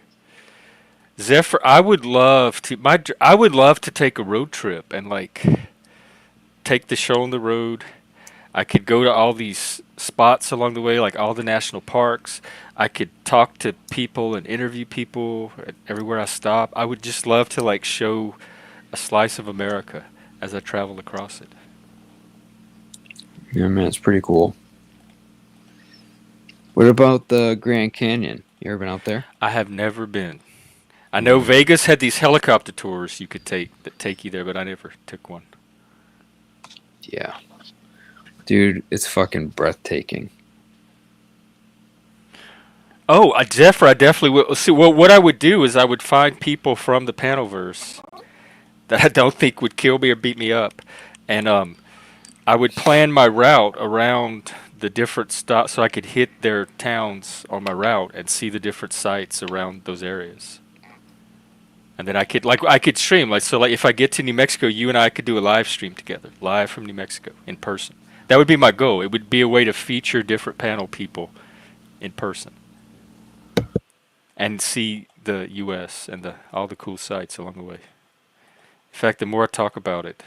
Zephyr, I would love to take a road trip and like take the show on the road. I could go to all these spots along the way, like all the national parks. I could talk to people and interview people everywhere I stop. I would just love to like show a slice of America as I travel across it. Yeah, man, it's pretty cool. What about the Grand Canyon? You ever been out there? I have never been. I know Vegas had these helicopter tours you could take that take you there, but I never took one. Yeah, dude, it's fucking breathtaking. Oh, Zephyr, I definitely will. See, well, what I would do is I would find people from the Panelverse that I don't think would kill me or beat me up, and I would plan my route around the different stops so I could hit their towns on my route and see the different sites around those areas. And then I could stream like if I get to New Mexico, you and I could do a live stream together, live from New Mexico in person. That would be my goal. It would be a way to feature different panel people in person and see the U.S. and all the cool sites along the way. In fact, the more I talk about it,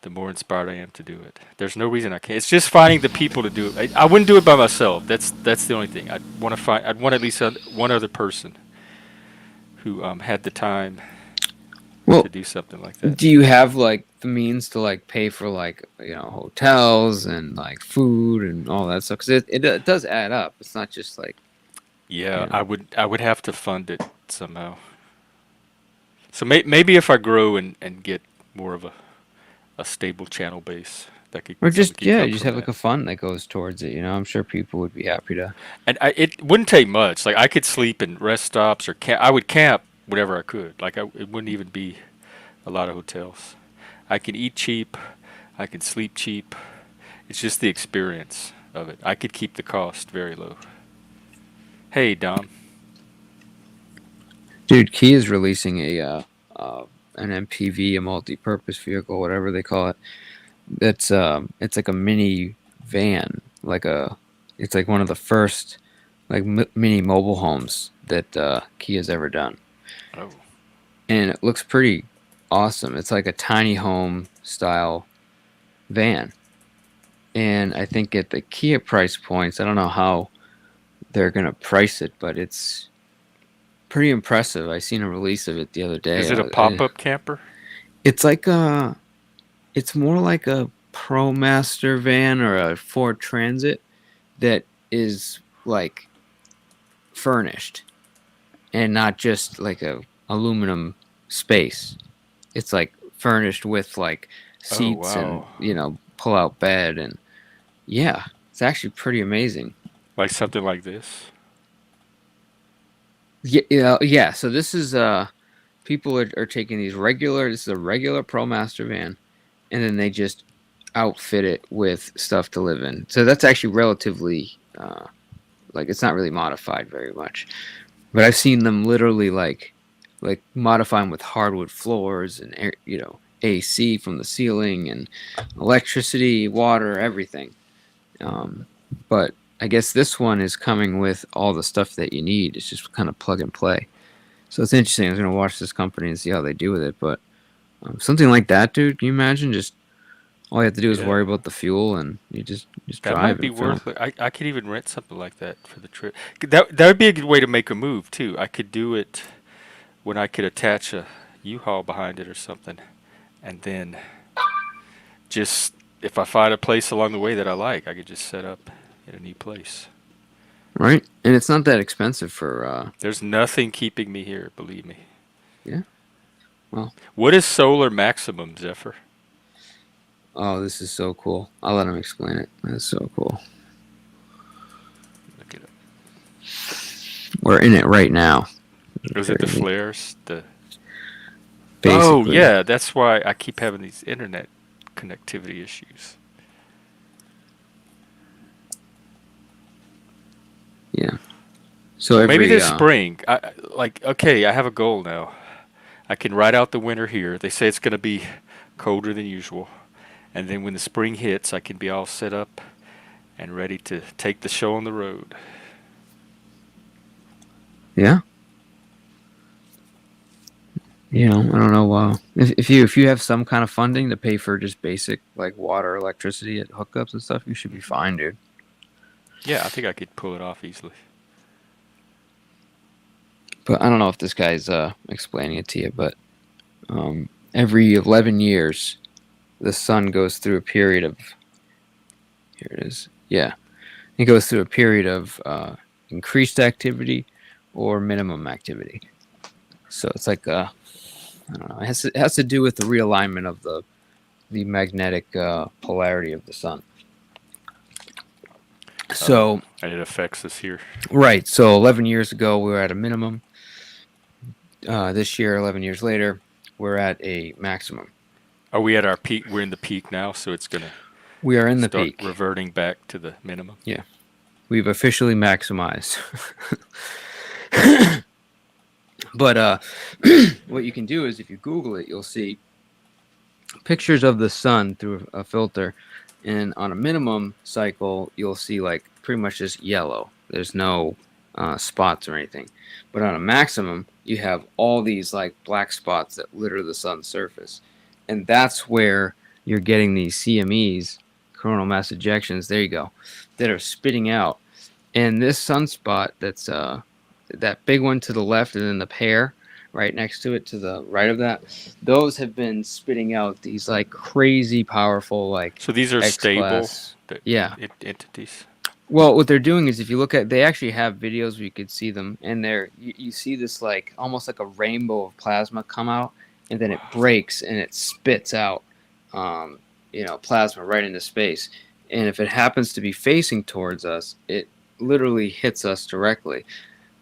the more inspired I am to do it. There's no reason I can't. It's just finding the people to do it. I wouldn't do it by myself. That's the only thing. I'd want at least one other person who had the time to Well, do something like that. do you have like the means to like pay for like hotels and like food and all that stuff? Because it does add up. It's not just like Yeah, you I know. would I would have to fund it somehow. So maybe if I grow and get more of a stable channel base, Or something just could come you just from have like that. a fund that goes towards it. I'm sure people would be happy to. And it wouldn't take much. Like I could sleep in rest stops or I would camp whatever I could. It wouldn't even be a lot of hotels. I could eat cheap. I could sleep cheap. It's just the experience of it. I could keep the cost very low. Hey, Dom. Dude, Key is releasing an MPV, a multi-purpose vehicle, whatever they call it. It's like a mini van, it's like one of the first like mini mobile homes that Kia has ever done, Oh, and it looks pretty awesome. It's like a tiny home style van, and I think at the Kia price points, I don't know how they're gonna price it, but it's pretty impressive. I seen a release of it the other day. is it a pop-up camper? It's like it's more like a ProMaster van or a Ford Transit that is like furnished and not just like a aluminum space. It's like furnished with like Oh, seats and wow. pull out bed, and yeah, it's actually pretty amazing. Like something like this. Yeah. So this is people are taking these regular. This is a regular ProMaster van, and then they just outfit it with stuff to live in. So that's actually relatively like it's not really modified very much. But I've seen them literally like modify them with hardwood floors and AC from the ceiling and electricity, water, everything. Um, but I guess this one is coming with all the stuff that you need. It's just kind of plug and play. So it's interesting. I was going to watch this company and see how they do with it. But something like that, dude, can you imagine? Just all you have to do is Yeah. worry about the fuel and you just That drive might be and film. worth it. I could even rent something like that for the trip. That would be a good way to make a move too. I could do it when I could attach a U-Haul behind it or something, and then just if I find a place along the way that I like, I could just set up in a new place. Right? And it's not that expensive for, There's nothing keeping me here, believe me. yeah. Well, What is solar maximum, Zephyr? oh, this is so cool. I'll let him explain it. That's so cool. Look it up. We're in it right now. Was it the Crazy. flares? Basically. Oh yeah, that's why I keep having these internet connectivity issues. Yeah. So every, Maybe this spring, okay, I have a goal now. I can ride out the winter here. They say it's going to be colder than usual. And then when the spring hits, I can be all set up and ready to take the show on the road. yeah. I don't know. If you have some kind of funding to pay for just basic like water, electricity, at hookups and stuff, you should be fine, dude. Yeah, I think I could pull it off easily. But I don't know if this guy's explaining it to you, but every 11 years, the sun goes through a period of. Here it is. Yeah, it goes through a period of increased activity or minimum activity. So it's like I don't know. It has to do with the realignment of the magnetic polarity of the sun. So And it affects us here. right. So 11 years ago, we were at a minimum. This year, 11 years later, we're at a maximum. Are we at our peak? We're in the peak now, so it's going to We are in the start peak. reverting back to the minimum. Yeah. We've officially maximized. But what you can do is if you Google it, you'll see pictures of the sun through a filter. And on a minimum cycle, you'll see like pretty much just yellow. There's no spots or anything. But on a maximum, you have all these like black spots that litter the sun's surface. And that's where you're getting these CMEs, coronal mass ejections, there you go, that are spitting out. And this sunspot that's that big one to the left and then the pair right next to it to the right of that, those have been spitting out these like crazy powerful like So these are stable yeah entities. well, what they're doing is if you look at, they actually have videos where you could see them, and you see this like almost like a rainbow of plasma come out, and then it breaks and it spits out, plasma right into space. And if it happens to be facing towards us, it literally hits us directly.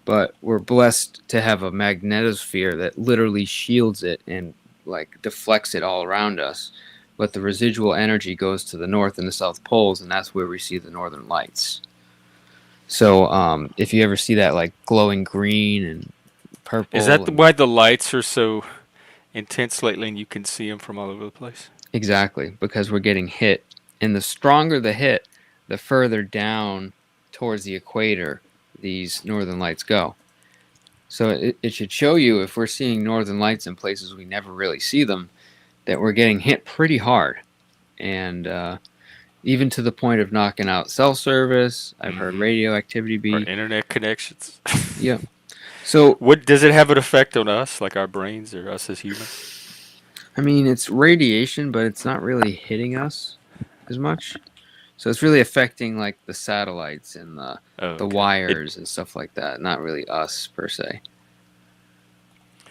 But we're blessed to have a magnetosphere that literally shields it and like deflects it all around us. But the residual energy goes to the north and the south poles, and that's where we see the northern lights. So if you ever see that like glowing green and purple, Is that why the lights are so intense lately and you can see them from all over the place? exactly, because we're getting hit. And the stronger the hit, the further down towards the equator these northern lights go. So it should show you, if we're seeing northern lights in places we never really see them, that we're getting hit pretty hard. And even to the point of knocking out cell service. I've heard radio activity Or be. internet connections. Yeah. So, What does it have an effect on us, like our brains or us as humans? I mean, it's radiation, but it's not really hitting us as much. So it's really affecting like the satellites and the Okay. wires and stuff like that. Not really us per se.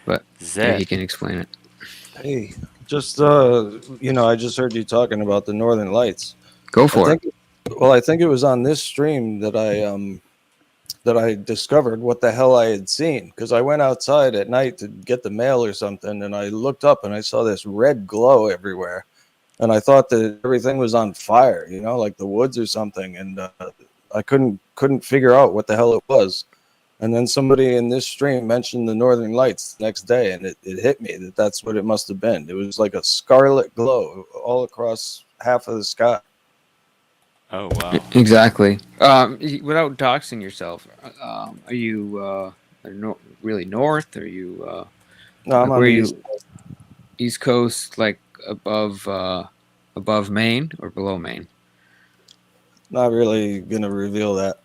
but maybe he Zed. can explain it. Hey, just I just heard you talking about the Northern Lights. Go I for it. think, I think it was on this stream that I discovered what the hell I had seen, because I went outside at night to get the mail or something, and I looked up and I saw this red glow everywhere, and I thought that everything was on fire, like the woods or something, and I couldn't figure out what the hell it was. And then somebody in this stream mentioned the Northern Lights the next day, and it hit me that that's what it must have been. It was like a scarlet glow all across half of the sky. Oh wow. Exactly. Without doxing yourself, are you really north? Are you No, I'm like on where are the you? east. East Coast, like above Maine or below Maine? Not really gonna reveal that.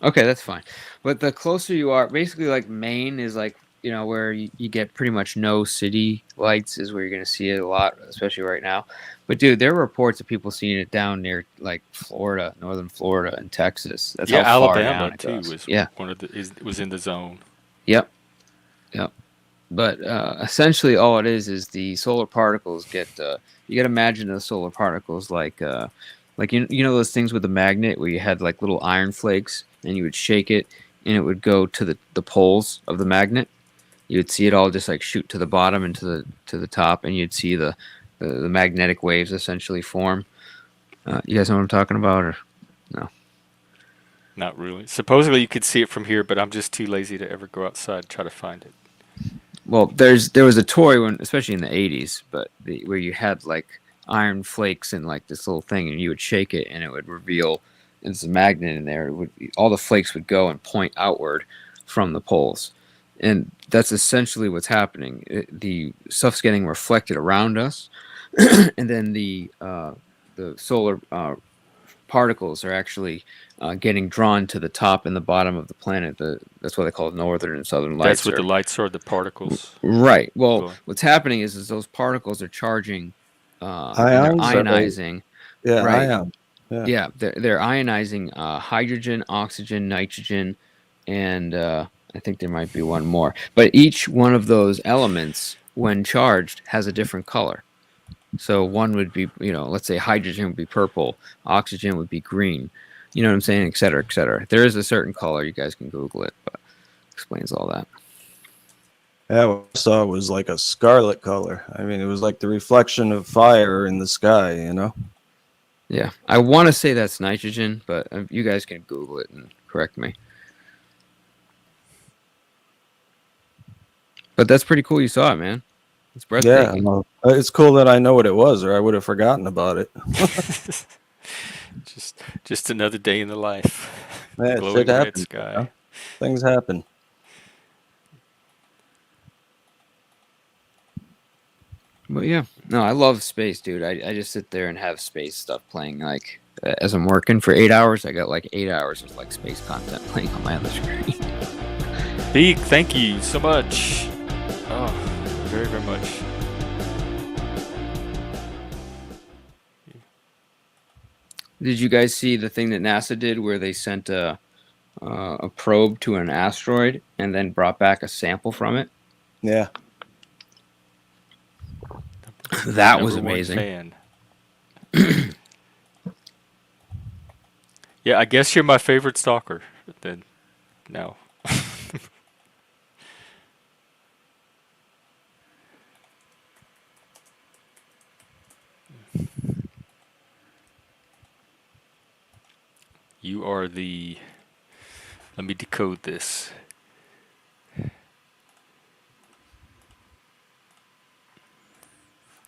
Okay, that's fine. But the closer you are, basically, like Maine is like where you get pretty much no city lights is where you're gonna see it a lot, especially right now. But dude, there are reports of people seeing it down near like Florida, northern Florida, and Texas. That's Yeah, how far Alabama down it too goes. was Yeah. was in the zone. Yep. Yep. But essentially, all it is the solar particles get. You got to imagine the solar particles like those things with the magnet where you had like little iron flakes and you would shake it and it would go to the poles of the magnet. You would see it all just like shoot to the bottom and to the top, and you'd see the magnetic waves essentially form. You guys know what I'm talking about, or no? Not really. Supposedly you could see it from here, but I'm just too lazy to ever go outside and try to find it. Well, there was a toy when, especially in the '80s, but where you had like iron flakes and like this little thing, and you would shake it, and it would reveal there's a magnet in there. All the flakes would go and point outward from the poles, and that's essentially what's happening. The stuff's getting reflected around us, and then the solar particles are actually getting drawn to the top and the bottom of the planet. That's why they call it northern and southern lights. That's what the lights are, the particles. Right. Well, Cool. what's happening is those particles are charging, and they're Ions? ionizing. Yeah, Right. ion. Yeah, they're ionizing hydrogen, oxygen, nitrogen, and I think there might be one more. But each one of those elements, when charged, has a different color. So one would be, let's say hydrogen would be purple, oxygen would be green. You know what I'm saying, et cetera, et cetera. There is a certain color. You guys can Google it, but explains all that. Yeah, what I saw was like a scarlet color. I mean, it was like the reflection of fire in the sky. Yeah, I want to say that's nitrogen, but you guys can Google it and correct me. But that's pretty cool you saw it, man. It's Yeah, breathtaking. well, it's cool that I know what it was, or I would have forgotten about it. Just another day in the life. Yeah, Glowing shit red happens. sky. Things happen. But yeah, no, I love space, dude. I just sit there and have space stuff playing. Like as I'm working for 8 hours, I got like 8 hours of like space content playing on my other screen. Beak, thank you so much. Oh, very, very much. Did you guys see the thing that NASA did where they sent a probe to an asteroid and then brought back a sample from it? Yeah. That was Number one amazing. fan. Yeah, I guess you're my favorite stalker. Then, no. You are the. Let me decode this.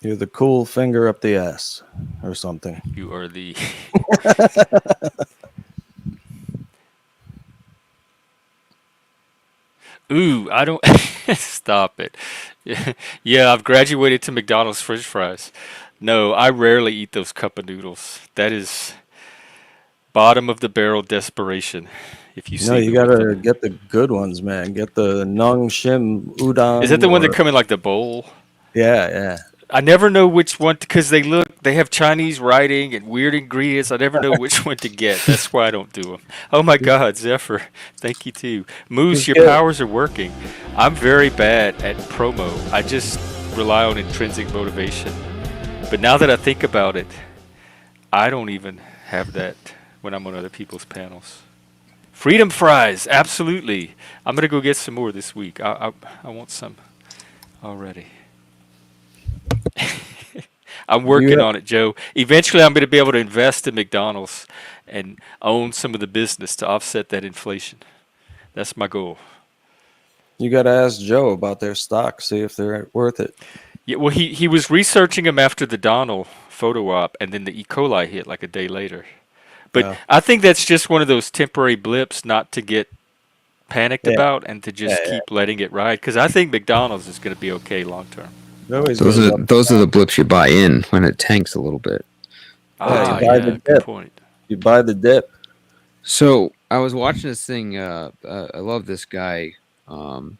You're the cool finger up the ass or something. You are the. Ooh, I don't. Stop it. Yeah, I've graduated to McDonald's French fries. No, I rarely eat those cup of noodles. That is bottom of the barrel desperation. If you No, see you me with gotta them. get the good ones, man. Get the Nung Shim Udon. Is that the one that or- come in like the bowl? Yeah, yeah. I never know which one because they have Chinese writing and weird ingredients. I never know which one to get. That's why I don't do them. Oh my God, Zephyr, thank you too. Moose, Just your get powers are working. I'm very bad at promo. I just rely on intrinsic motivation. But now that I think about it, I don't even have that when I'm on other people's panels. Freedom fries, absolutely. I'm gonna go get some more this week. I want some already. I'm working you on it, Joe. Eventually, I'm going to be able to invest in McDonald's and own some of the business to offset that inflation. That's my goal. you got to ask Joe about their stock, see if they're worth it. Yeah, well, he was researching them after the Donald photo op, and then the E. coli hit like a day later. But Yeah. I think that's just one of those temporary blips, not to get panicked Yeah. about and to just Yeah. keep letting it ride. Because I think McDonald's is going to be okay long term. It always Those goes are up. those are the blips you buy in when it tanks a little bit. Yeah, Ah, you buy yeah, the good dip. point. You buy the dip. So I was watching this thing. I love this guy,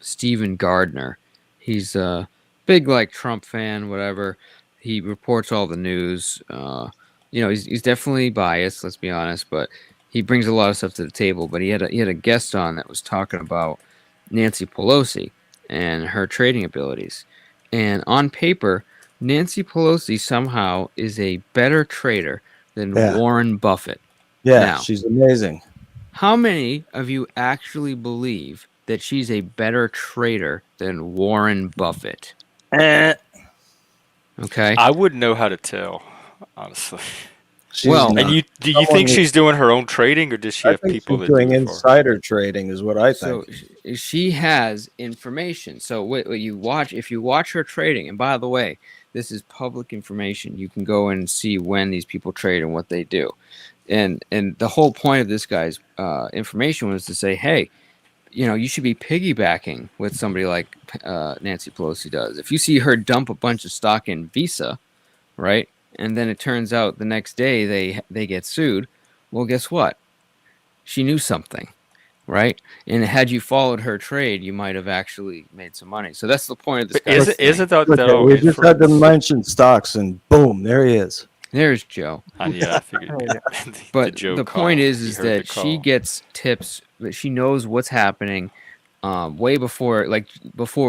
Stephen Gardner. He's a big like Trump fan, whatever. He reports all the news. He's definitely biased. Let's be honest, but he brings a lot of stuff to the table. But he had a guest on that was talking about Nancy Pelosi and her trading abilities. And on paper, Nancy Pelosi somehow is a better trader than Yeah. Warren Buffett. Yeah, Now, she's amazing. how many of you actually believe that she's a better trader than Warren Buffett? Okay. I wouldn't know how to tell, honestly. She's Well, And not. do you think she's doing her own trading, or does she I have think people she's that do doing it for her? insider trading, is what I So think. she has information. So what you watch, if you watch her trading, and by the way, this is public information. You can go and see when these people trade and what they do. And the whole point of this guy's information was to say, hey, you should be piggybacking with somebody like Nancy Pelosi does. If you see her dump a bunch of stock in Visa, right, and then it turns out the next day they get sued, well, guess what? She knew something, right? And had you followed her trade, you might have actually made some money. So that's the point of this But guy's thing. isn't that Okay, all we just had to inference? mention stocks, and boom, there he is. There's Joe. Yeah, I figured the But Joe the call. point You is heard the that she call. gets tips, that she knows what's happening way before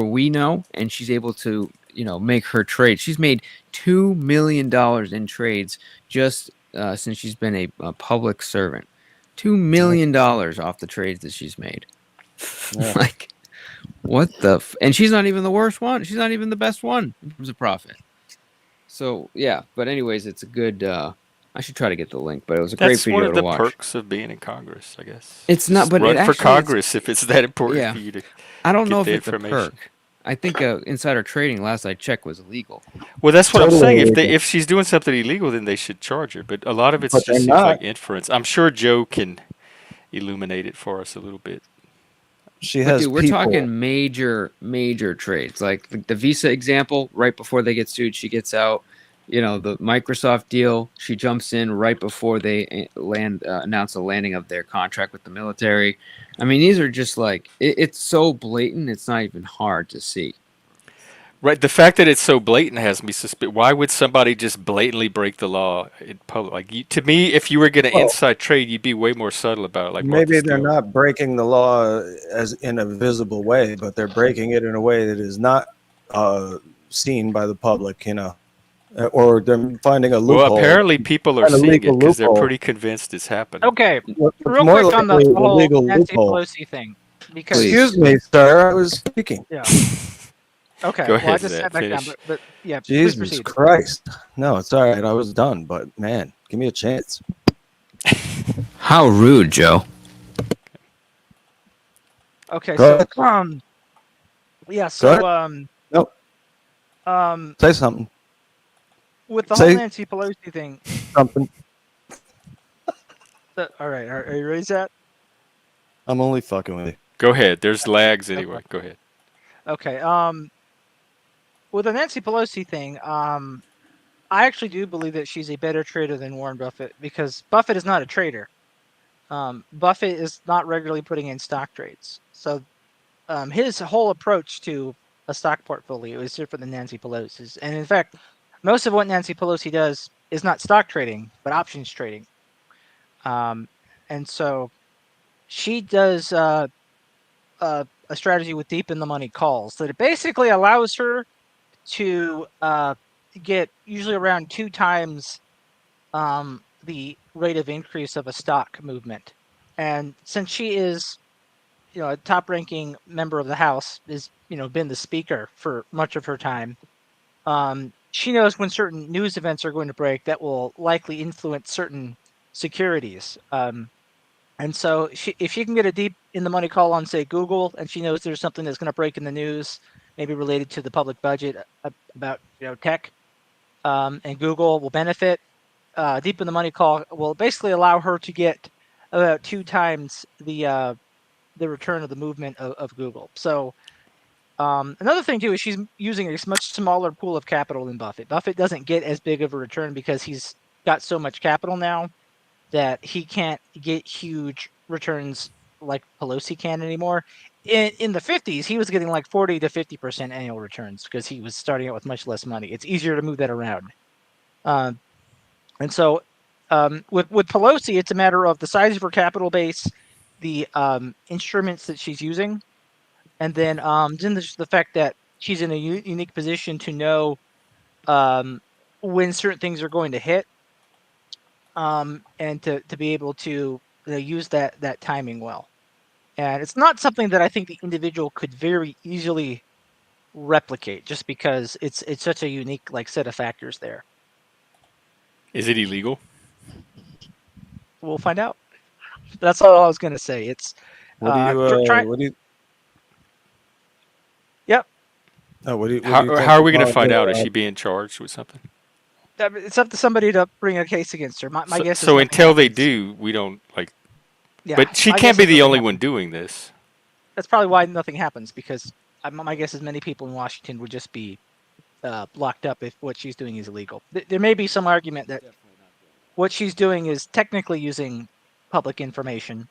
we know, and she's able to make her trade. She's made $2 million in trades just since she's been a public servant. $2 million off the trades that she's made. Yeah. Like, what the? And she's not even the worst one. She's not even the best one in terms of profit. So yeah, but anyways, it's a good. I should try to get the link, but it was a great That's one video of to the watch. perks of being in Congress, I guess. It's not, Just but run it for actually Congress if it's that important yeah. for you to I don't get know if the it's a information. perk. I think insider trading, last I checked, was illegal. Well, that's what I'm Totally saying. illegal. If she's doing something illegal, then they should charge her. But a lot of it But just they're seems not. like inference. I'm sure Joe can illuminate it for us a little bit. She But has dude, we're people. talking major trades. Like the Visa example, right before they get sued, she gets out. The Microsoft deal, she jumps in right before they announce the landing of their contract with the military. I mean, these are just like, it's so blatant, it's not even hard to see. Right. The fact that it's so blatant has me suspicious. Why would somebody just blatantly break the law in public? Like, to me, if you were going to Well, inside trade, you'd be way more subtle about it, like Martha maybe they're Steele. not breaking the law as in a visible way, but they're breaking it in a way that is not seen by the public, or they're finding a Well, loophole. apparently people are Find a seeing it legal because they're loophole. pretty convinced it's happening. Okay, It's real more quick on the likely a whole legal Nancy loophole. Pelosi thing, because Please. Excuse me, sir. I was speaking. yeah. Okay, Go well, I ahead, just Zach, sat back down, finish. but yeah, please Jesus proceed. Christ. No, it's all right. I was done, but man, give me a chance. How rude, Joe. Okay, Go so ahead. yeah, Go so Nope. Say something. with the Say- whole Nancy Pelosi thing, Something. all right, are you ready, Zach? I'm only fucking with you. Go ahead. There's lags anyway. Go ahead. Okay, with the Nancy Pelosi thing, I actually do believe that she's a better trader than Warren Buffett, because Buffett is not a trader. Buffett is not regularly putting in stock trades. So his whole approach to a stock portfolio is different than Nancy Pelosi's. And in fact, most of what Nancy Pelosi does is not stock trading, but options trading. And so she does a strategy with deep in the money calls that it basically allows her to get usually around 2 times the rate of increase of a stock movement. And since she is, a top-ranking member of the House, is been the speaker for much of her time, she knows when certain news events are going to break that will likely influence certain securities. And so if she can get a deep in the money call on, say, Google, and she knows there's something that's going to break in the news, maybe related to the public budget about tech, and Google will benefit. Deep in the money call will basically allow her to get about 2 times the return of the movement of Google. So another thing too is she's using a much smaller pool of capital than Buffett. Buffett doesn't get as big of a return because he's got so much capital now that he can't get huge returns like Pelosi can anymore. In the 50s, he was getting like 40 to 50% annual returns because he was starting out with much less money. It's easier to move that around. And so with Pelosi, it's a matter of the size of her capital base, the instruments that she's using, and then the fact that she's in a unique position to know when certain things are going to hit, and to be able to use that timing well. And it's not something that I think the individual could very easily replicate, just because it's such a unique set of factors there. Is it illegal? We'll find out. That's all I was going to say. It's What do you? Yep. No, what do you How think are we going to about find out? Is she being charged with something? It's up to somebody to bring a case against her. My guess is So nothing until they happens. do, we don't like. Yeah, But she my can't guess be is the nothing only happens. one doing this. That's probably why nothing happens, because my guess is many people in Washington would just be locked up if what she's doing is illegal. There may be some argument that what she's doing is technically using public information,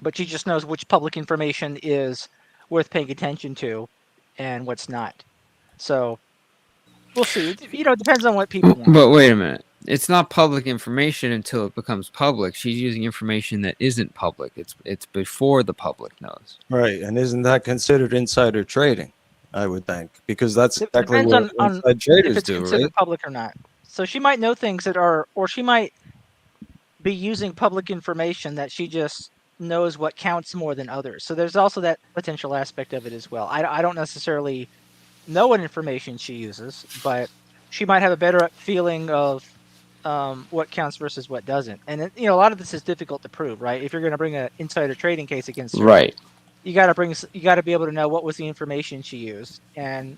but she just knows which public information is worth paying attention to and what's not. So we'll see. It depends on what people want. But wait a minute. It's not public information until it becomes public. She's using information that isn't public. It's before the public knows. Right, and isn't that considered insider trading? I would think, because that's It exactly depends what on inside if traders it's do, considered right? public or not. So she might know things that are, or she might be using public information that she just knows what counts more than others. So there's also that potential aspect of it as well. I don't necessarily know what information she uses, but she might have a better feeling of what counts versus what doesn't. And a lot of this is difficult to prove, right? If you're going to bring an insider trading case against her, Right. you got to be able to know what was the information she used, and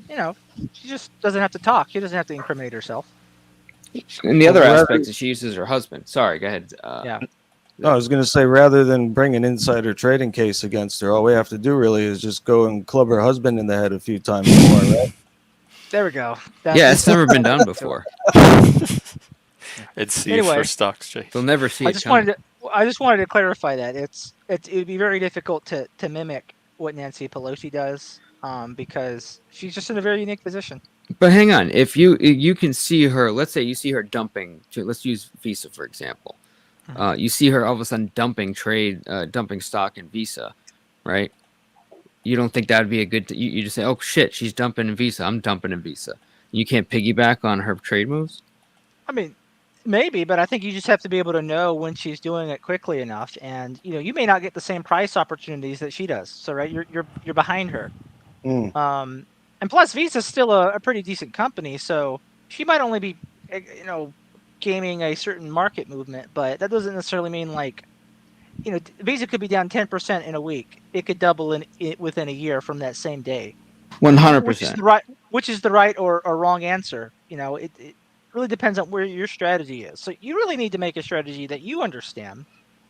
she just doesn't have to talk. She doesn't have to incriminate herself. And the Well, other rather- aspect is she uses her husband. Sorry, go ahead. Yeah. No, I was going to say, rather than bring an insider trading case against her, all we have to do really is just go and club her husband in the head a few times more, right? There we go. Yeah, it's never been done before. It's see Anyway. for stock exchange. They'll never see I it just coming. wanted to clarify that it would be very difficult to mimic what Nancy Pelosi does, because she's just in a very unique position. But hang on, if you can see her, let's say you see her dumping. Let's use Visa for example. You see her all of a sudden dumping stock in Visa, right? You don't think that would be a good? You just say, oh shit, she's dumping in Visa. I'm dumping in Visa. You can't piggyback on her trade moves. I mean, maybe, but I think you just have to be able to know when she's doing it quickly enough, and you may not get the same price opportunities that she does. So right, you're behind her. And plus, Visa's still a pretty decent company, so she might only be gaming a certain market movement, but that doesn't necessarily mean Visa could be down 10% in a week. It could double within a year from that same day. 100%. Which is the right or wrong answer. It really depends on where your strategy is. So you really need to make a strategy that you understand,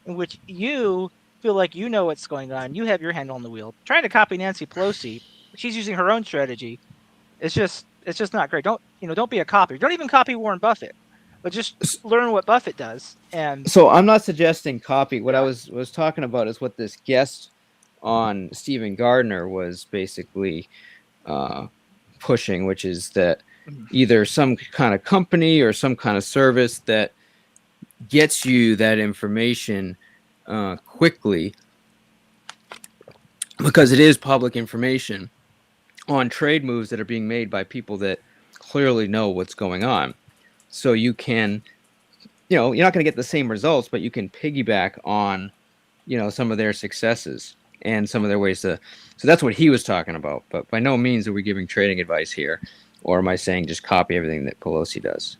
in which you feel like you know what's going on. You have your hand on the wheel. Trying to copy Nancy Pelosi, she's using her own strategy. It's just not great. Don't be a copy. Don't even copy Warren Buffett, but just learn what Buffett does. And So I'm not suggesting copy. What I was talking about is what this guest on Stephen Gardner was basically pushing, which is that either some kind of company or some kind of service that gets you that information quickly, because it is public information on trade moves that are being made by people that clearly know what's going on. So you can, you're not going to get the same results, but you can piggyback on, some of their successes and some of their ways to. So that's what he was talking about. But by no means are we giving trading advice here, or am I saying just copy everything that Pelosi does?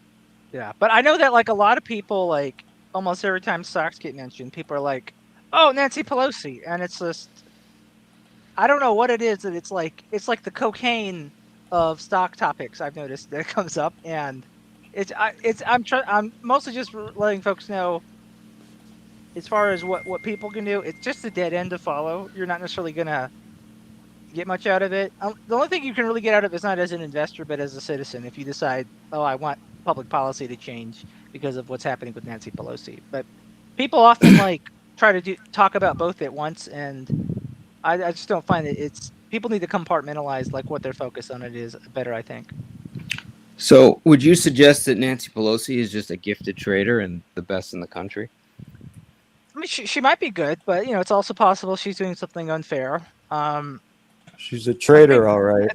Yeah, but I know that like a lot of people, like almost every time stocks get mentioned, people are like, "Oh, Nancy Pelosi," and it's just, I don't know what it is that it's like the cocaine of stock topics. I've noticed that it comes up, and I'm mostly just letting folks know, as far as what people can do, it's just a dead end to follow. You're not necessarily gonna get much out of it. The only thing you can really get out of it is not as an investor, but as a citizen. If you decide, oh, I want public policy to change because of what's happening with Nancy Pelosi, but people often like try to talk about both at once, and I just don't find that it's. People need to compartmentalize like what their focus on it is better, I think. So, would you suggest that Nancy Pelosi is just a gifted trader and the best in the country? I mean, she might be good, but it's also possible she's doing something unfair. She's a traitor, all right.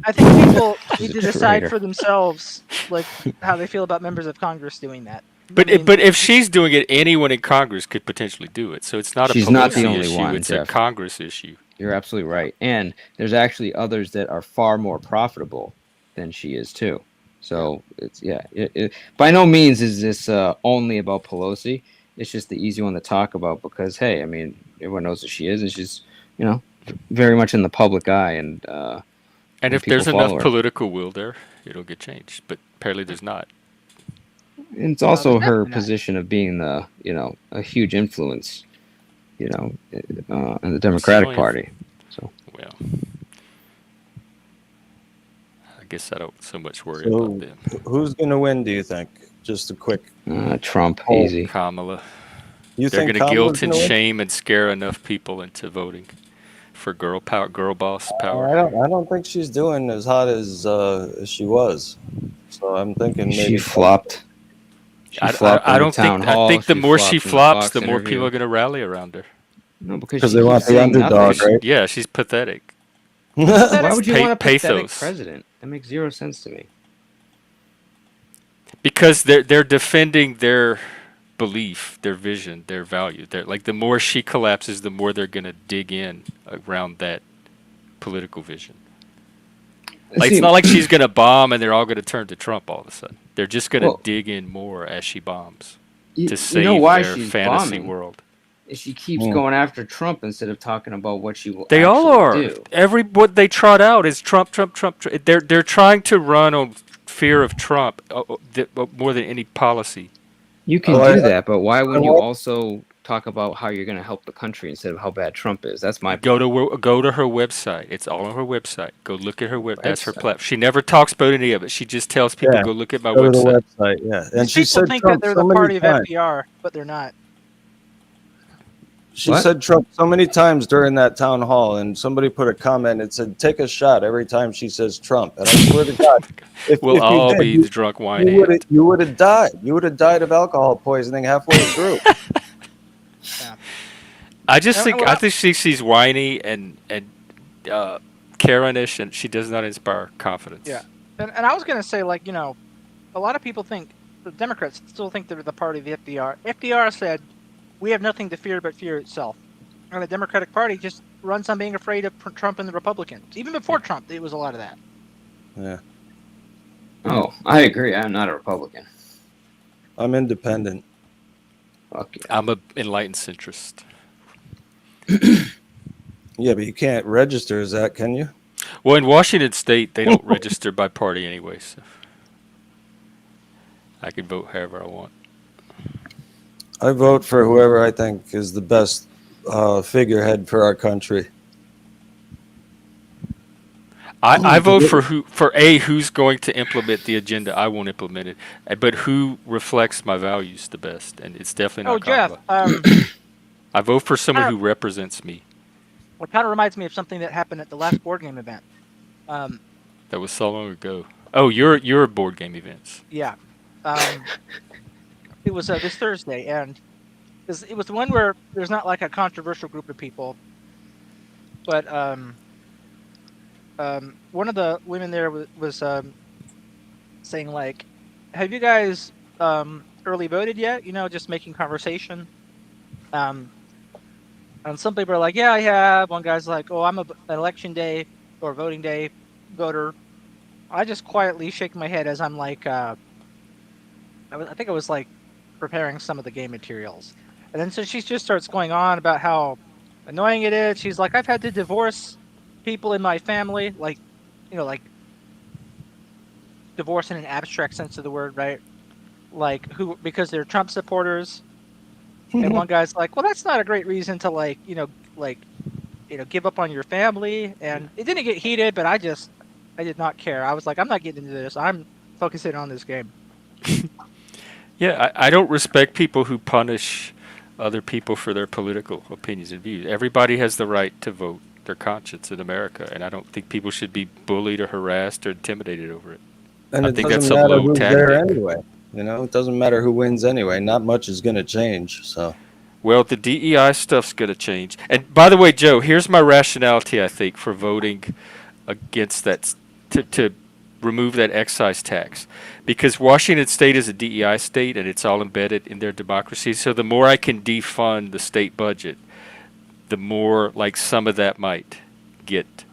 I think people need to decide traitor for themselves, like how they feel about members of Congress doing that. But if she's doing it, anyone in Congress could potentially do it. So it's not She's a not the Pelosi only issue; one, it's Jeff. a Congress issue. You're absolutely right. And there's actually others that are far more profitable than she is too. So it's by no means is this only about Pelosi. It's just the easy one to talk about because, hey, I mean, everyone knows what she is, and she's, very much in the public eye. And if there's enough political will there, it'll get changed. But apparently there's not. And it's also her position of being the, a huge influence, in the Democratic Party. So, well, I guess I don't so much worry about them. Who's going to win, do you think? Just a quick. Trump, easy. Kamala. They're going to guilt and shame and scare enough people into voting for girl power, girl boss power. I don't think she's doing as hot as she was. So I'm thinking maybe she flopped. I don't think. I think the more she flops, the more people are going to rally around her. No, because they want the underdog, right? Yeah, she's pathetic. Why would you want a pathetic pathos president? That makes zero sense to me. Because they're defending their belief, their vision, their value. They're like, the more she collapses, the more they're going to dig in around that political vision. Like, it's not like she's going to bomb and they're all going to turn to Trump all of a sudden. They're just going to dig in more as she bombs to save their fantasy world. She keeps going after Trump instead of talking about what she will. They all are. Do. What they trot out is Trump, Trump, Trump. They're trying to run on fear of Trump more than any policy. You can do that, but why wouldn't you also talk about how you're going to help the country instead of how bad Trump is? That's my go to her website. It's all on her website. Go look at her website. That's her platform. She never talks about any of it. She just tells people go look at my website. Go to the website. Yeah, and she said think Trump that they're the party of FDR, but they're not. She said Trump so many times during that town hall, and somebody put a comment. It said, "Take a shot every time she says Trump." And I swear to God, we'll all be the drunk wine. You would have died. You would have died of alcohol poisoning halfway through. Yeah. I think she's whiny and Karenish, and she does not inspire confidence. Yeah, and I was gonna say, like, a lot of people think the Democrats still think they're the party of the FDR. FDR said, "We have nothing to fear but fear itself." And the Democratic Party just runs on being afraid of Trump and the Republicans. Even before Trump, it was a lot of that. Yeah. Oh, I agree. I'm not a Republican. I'm independent. Fuck yeah. I'm an enlightened centrist. Yeah, but you can't register as that, can you? Well, in Washington State, they don't register by party anyway, so I can vote however I want. I vote for whoever I think is the best figurehead for our country. I vote for who's going to implement the agenda. I won't implement it, but who reflects my values the best, and it's definitely not Kamala. Jeff, I vote for someone who represents me. It kind of reminds me of something that happened at the last board game event. That was so long ago. Oh, your board game events. Yeah. It was this Thursday, and it was the one where there's not like a controversial group of people, but one of the women there was saying like, "Have you guys early voted yet?" You know, just making conversation. And some people are like, "Yeah, I have." One guy's like, "Oh, I'm an election day or voting day voter." I just quietly shake my head as I'm like, I think I was like preparing some of the game materials, and then so she just starts going on about how annoying it is. She's like, "I've had to divorce people in my family, like, like divorce in an abstract sense of the word, right? Like who because they're Trump supporters." And one guy's like, "Well, that's not a great reason to give up on your family." And it didn't get heated, but I did not care. I was like, I'm not getting into this. I'm focusing on this game. Yeah, I don't respect people who punish other people for their political opinions and views. Everybody has the right to vote their conscience in America, and I don't think people should be bullied or harassed or intimidated over it. And I it think doesn't that's a matter low who's there tactic. anyway. It doesn't matter who wins anyway. Not much is going to change. So Well, the DEI stuff's going to change. And by the way, Joe, here's my rationality, I think, for voting against that, to remove that excise tax. Because Washington State is a DEI state, and it's all embedded in their democracy. So the more I can defund the state budget, the more like some of that might get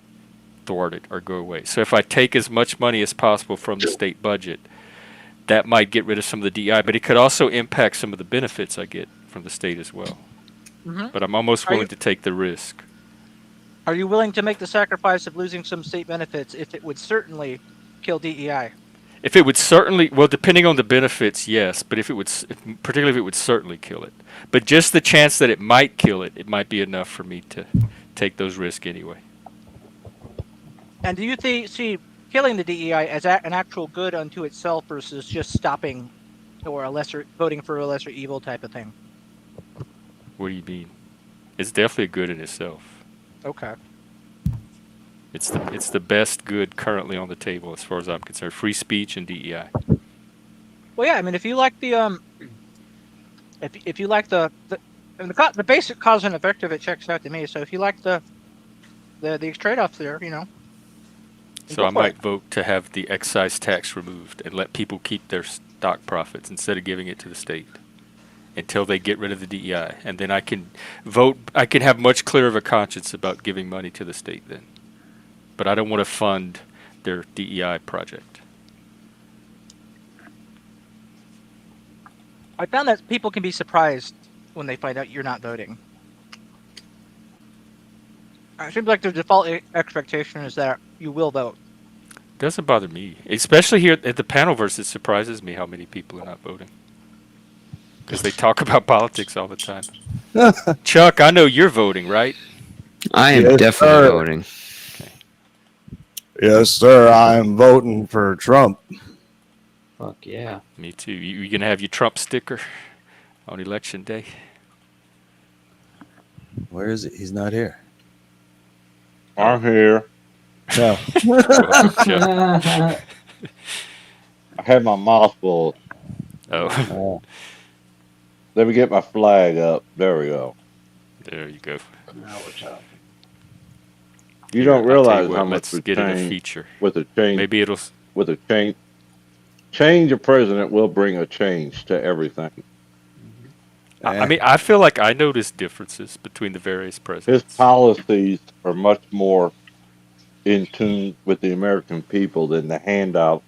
thwarted or go away. So if I take as much money as possible from the state budget, that might get rid of some of the DEI, but it could also impact some of the benefits I get from the state as well. Mm-hmm. But I'm almost willing to take the risk. Are you willing to make the sacrifice of losing some state benefits if it would certainly kill DEI? If it would certainly, well, depending on the benefits, yes. But if it would, particularly if it would certainly kill it. But just the chance that it might kill it, it might be enough for me to take those risks anyway. And do you see killing the DEI as an actual good unto itself versus just stopping or voting for a lesser evil type of thing? What do you mean? It's definitely a good in itself. Okay. It's the best good currently on the table as far as I'm concerned. Free speech and DEI. Well, yeah. I mean, if you like the if you like the basic cause and effect of it checks out to me. So if you like the trade-offs there, So I might vote to have the excise tax removed and let people keep their stock profits instead of giving it to the state until they get rid of the DEI. And then I can vote, I can have much clearer of a conscience about giving money to the state then. But I don't want to fund their DEI project. I found that people can be surprised when they find out you're not voting. It seems like the default expectation is that you will vote. Doesn't bother me, especially here at the Panelverse. It surprises me how many people are not voting because they talk about politics all the time. Chuck, I know you're voting, right? I am Yes, definitely sir. voting. yes, sir. I'm voting for Trump. Fuck yeah. Me too. You gonna have your Trump sticker on election day? Where is it? He's not here. I'm here. No. Welcome, Chuck. I had my mouth full. Oh, Let me get my flag up. There we go. there you go. You Here, don't I'll tell realize you what, how much let's would get it a change feature. with a change. Maybe it'll. With a change of president will bring a change to everything. I mean, I feel like I notice differences between the various His presidents. policies are much more in tune with the American people than the handout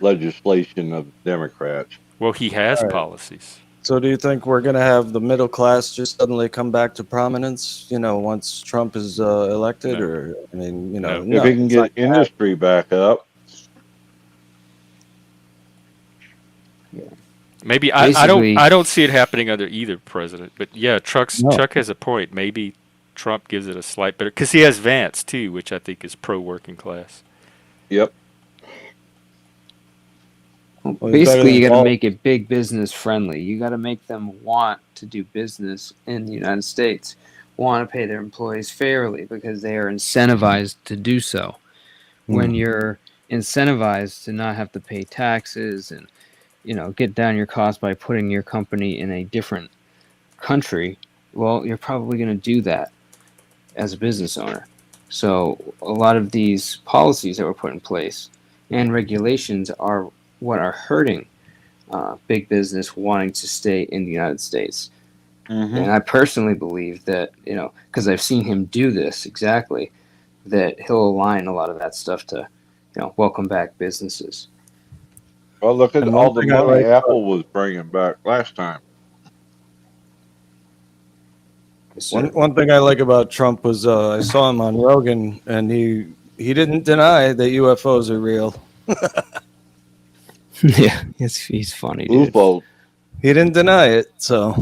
legislation of Democrats. Well, he has All right. policies. So do you think we're going to have the middle class just suddenly come back to prominence, once Trump is elected? No. Or, I mean, No. no, If he can it's get not gonna happen. industry back up, Maybe I Basically- don't see it happening under either president. But yeah, Chuck No. has a point. Maybe Trump gives it a slight better because he has Vance too, which I think is pro working class. yep. Well, he's better Basically, you than got to all- make it big business friendly. You got to make them want to do business in the United States, want to pay their employees fairly because they are incentivized to do so. When you're incentivized to not have to pay taxes and, get down your costs by putting your company in a different country, well, you're probably going to do that as a business owner. So a lot of these policies that were put in place and regulations are what are hurting big business wanting to stay in the United States. Mm-hmm. And I personally believe that, because I've seen him do this exactly, that he'll align a lot of that stuff to, welcome back businesses. Well, look at And all one the thing I money like, Apple was bringing back last time. one thing I like about Trump was I saw him on Rogan, and he didn't deny that UFOs are real. Yeah, he's funny, dude. UFO. He didn't deny it, so.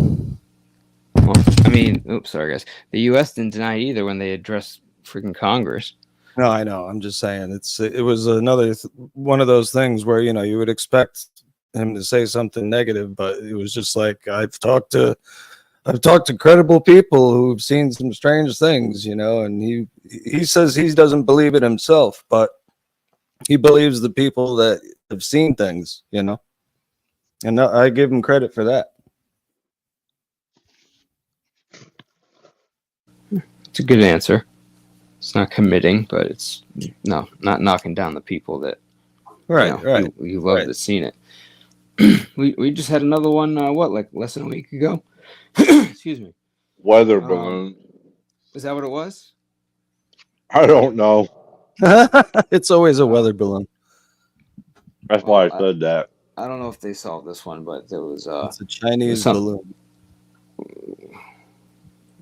Well, I mean, oops, sorry guys. The U.S. didn't deny it either when they addressed freaking Congress. No, I know. I'm just saying it was another one of those things where you would expect him to say something negative, but it was just like I've talked to credible people who've seen some strange things, and he says he doesn't believe it himself, but he believes the people that have seen things, and I give him credit for that. It's a good answer. It's not committing, but it's not knocking down the people that Right. you love that's seen it. we just had another one. Like less than a week ago? Excuse me. Weather balloon. Is that what it was? I don't know. It's always a weather balloon. That's why I said that. I don't know if they solved this one, but there was It's a Chinese balloon.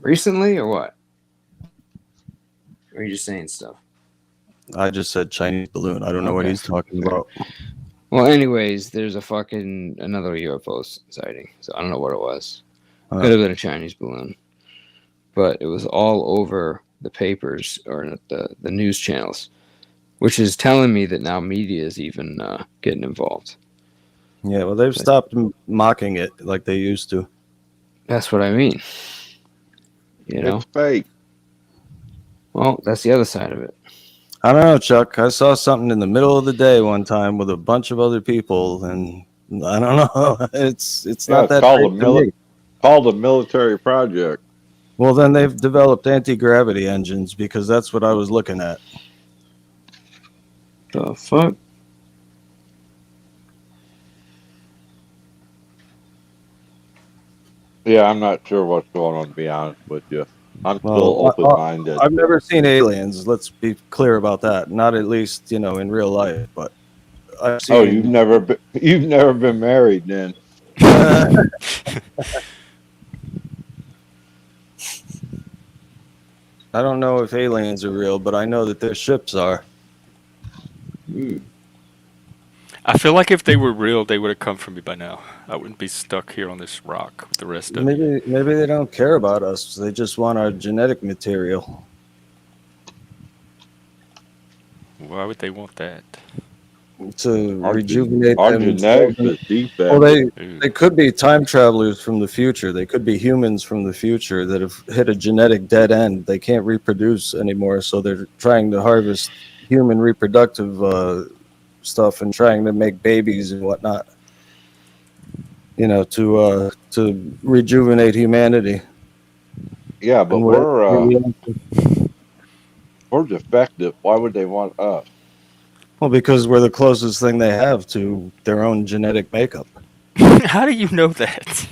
Recently or what? Or are you just saying stuff? I just said Chinese balloon. I don't know what he's talking about. Well, anyways, there's another UFO sighting. So I don't know what it was. Could have been a Chinese balloon, but it was all over the papers or the news channels, which is telling me that now media is even getting involved. Yeah, well, they've stopped mocking it like they used to. That's what I mean. It's fake. Well, that's the other side of it. I don't know, Chuck. I saw something in the middle of the day one time with a bunch of other people, and I don't know. It's not that called a military project. Well, then they've developed anti-gravity engines because that's what I was looking at. The fuck? Yeah, I'm not sure what's going on, to be honest with you. I'm still open-minded. I've never seen aliens. Let's be clear about that. Not at least, in real life, but I've seen... Oh, you've never been married then. I don't know if aliens are real, but I know that their ships are. I feel like if they were real, they would have come for me by now. I wouldn't be stuck here on this rock with the rest of you. Maybe they don't care about us. They just want our genetic material. Why would they want that? To rejuvenate our them. genetics is defect. Well, they could be time travelers from the future. They could be humans from the future that have hit a genetic dead end. They can't reproduce anymore, so they're trying to harvest human reproductive stuff and trying to make babies and whatnot. To rejuvenate humanity. Yeah, but we're defective. Why would they want us? Well, because we're the closest thing they have to their own genetic makeup. How do you know that?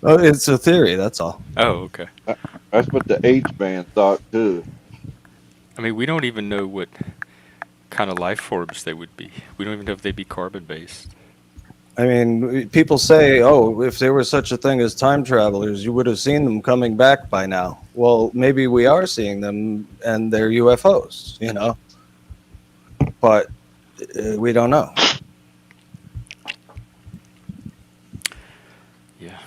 Oh, it's a theory, that's all. Oh, okay. That's what the H-man thought, too. I mean, we don't even know what kind of life forms they would be. We don't even know if they'd be carbon-based. I mean, people say, oh, if there was such a thing as time travelers, you would have seen them coming back by now. Well, maybe we are seeing them and they're UFOs, But we don't know. Yeah,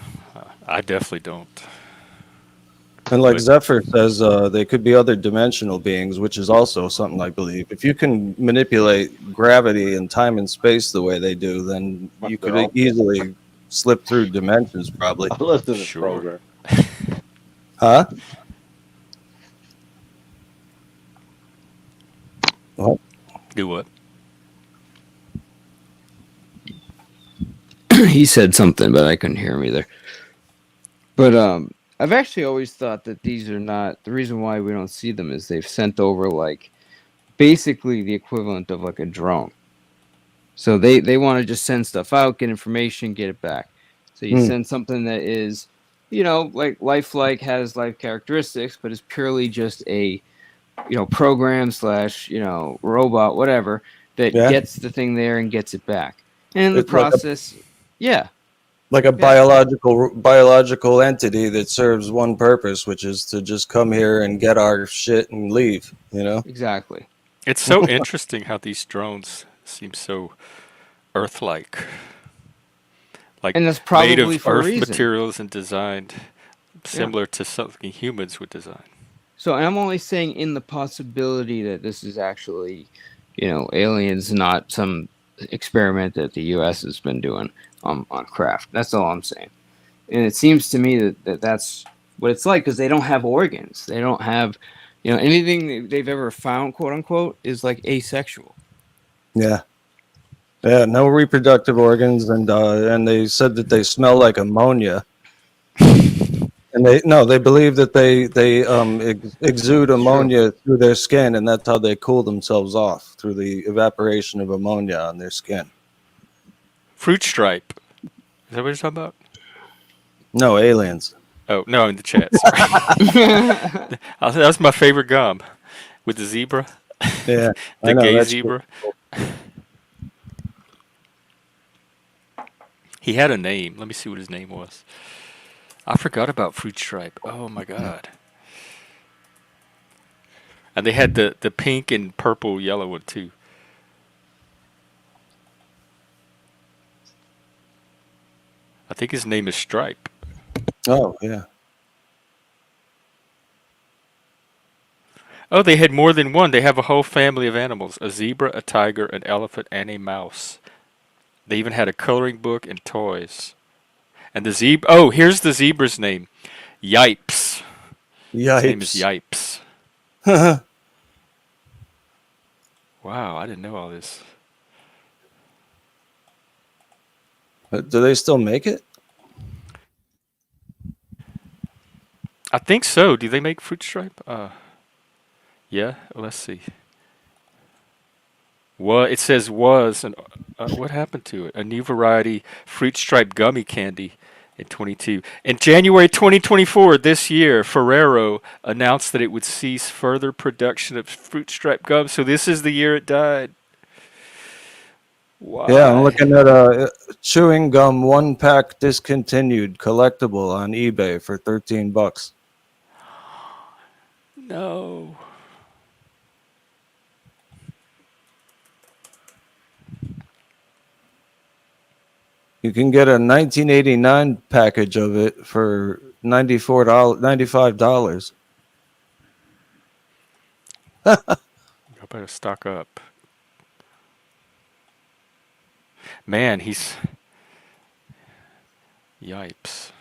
I definitely don't. And like Zephyr says, they could be other dimensional beings, which is also something I believe. If you can manipulate gravity and time and space the way they do, then you could easily slip through dimensions, probably. I listen to this program. Huh? What? Do what? he said something, but I couldn't hear him either. But I've actually always thought that these are not the reason why we don't see them is they've sent over like basically the equivalent of like a drone. So they want to just send stuff out, get information, get it back. So you send something that is, like lifelike, has life characteristics, but is purely just a program slash robot, whatever, that Yeah. gets the thing there and gets it back. And in the It's like a process, yeah, like a yeah, biological entity that serves one purpose, which is to just come here and get our shit and leave. exactly. It's so interesting how these drones seem so Earth-like, like And that's made probably of for a Earth reason. materials and designed Yeah. similar to something humans would design. So I'm only saying in the possibility that this is actually, aliens, not some experiment that the U.S. has been doing on craft. That's all I'm saying. And it seems to me that that's what it's like because they don't have organs. They don't have, anything they've ever found, quote unquote, is like asexual. Yeah. Yeah. No reproductive organs, and they said that they smell like ammonia. And they believe that they exude It's true. ammonia through their skin, and that's how they cool themselves off through the evaporation of ammonia on their skin. Fruit stripe. Is that what you're talking about? No aliens. Oh, no, in the chat. Sorry. That was my favorite gum with the zebra, Yeah, I the know gay that's cool. zebra. He had a name. Let me see what his name was. I forgot about fruit stripe. Oh my god. And they had the pink and purple yellow one too. I think his name is Stripe. Oh yeah. Oh, they had more than one. They have a whole family of animals: a zebra, a tiger, an elephant, and a mouse. They even had a coloring book and toys. And the zebra. Oh, here's the zebra's name. Yipes. His name is Yipes. Yipes. Wow, I didn't know all this. Do they still make it? I think so. Do they make fruit stripe? Yeah. Let's see. What it says was, and what happened to it? A new variety fruit stripe gummy candy in 22. In January 2024, this year, Ferrero announced that it would cease further production of fruit stripe gum. So this is the year it died. Yeah, I'm Why? looking at a chewing gum 1-pack discontinued collectible on eBay for $13. No. You can get a 1989 package of it for $95. I better stock up. Man, he's yipes.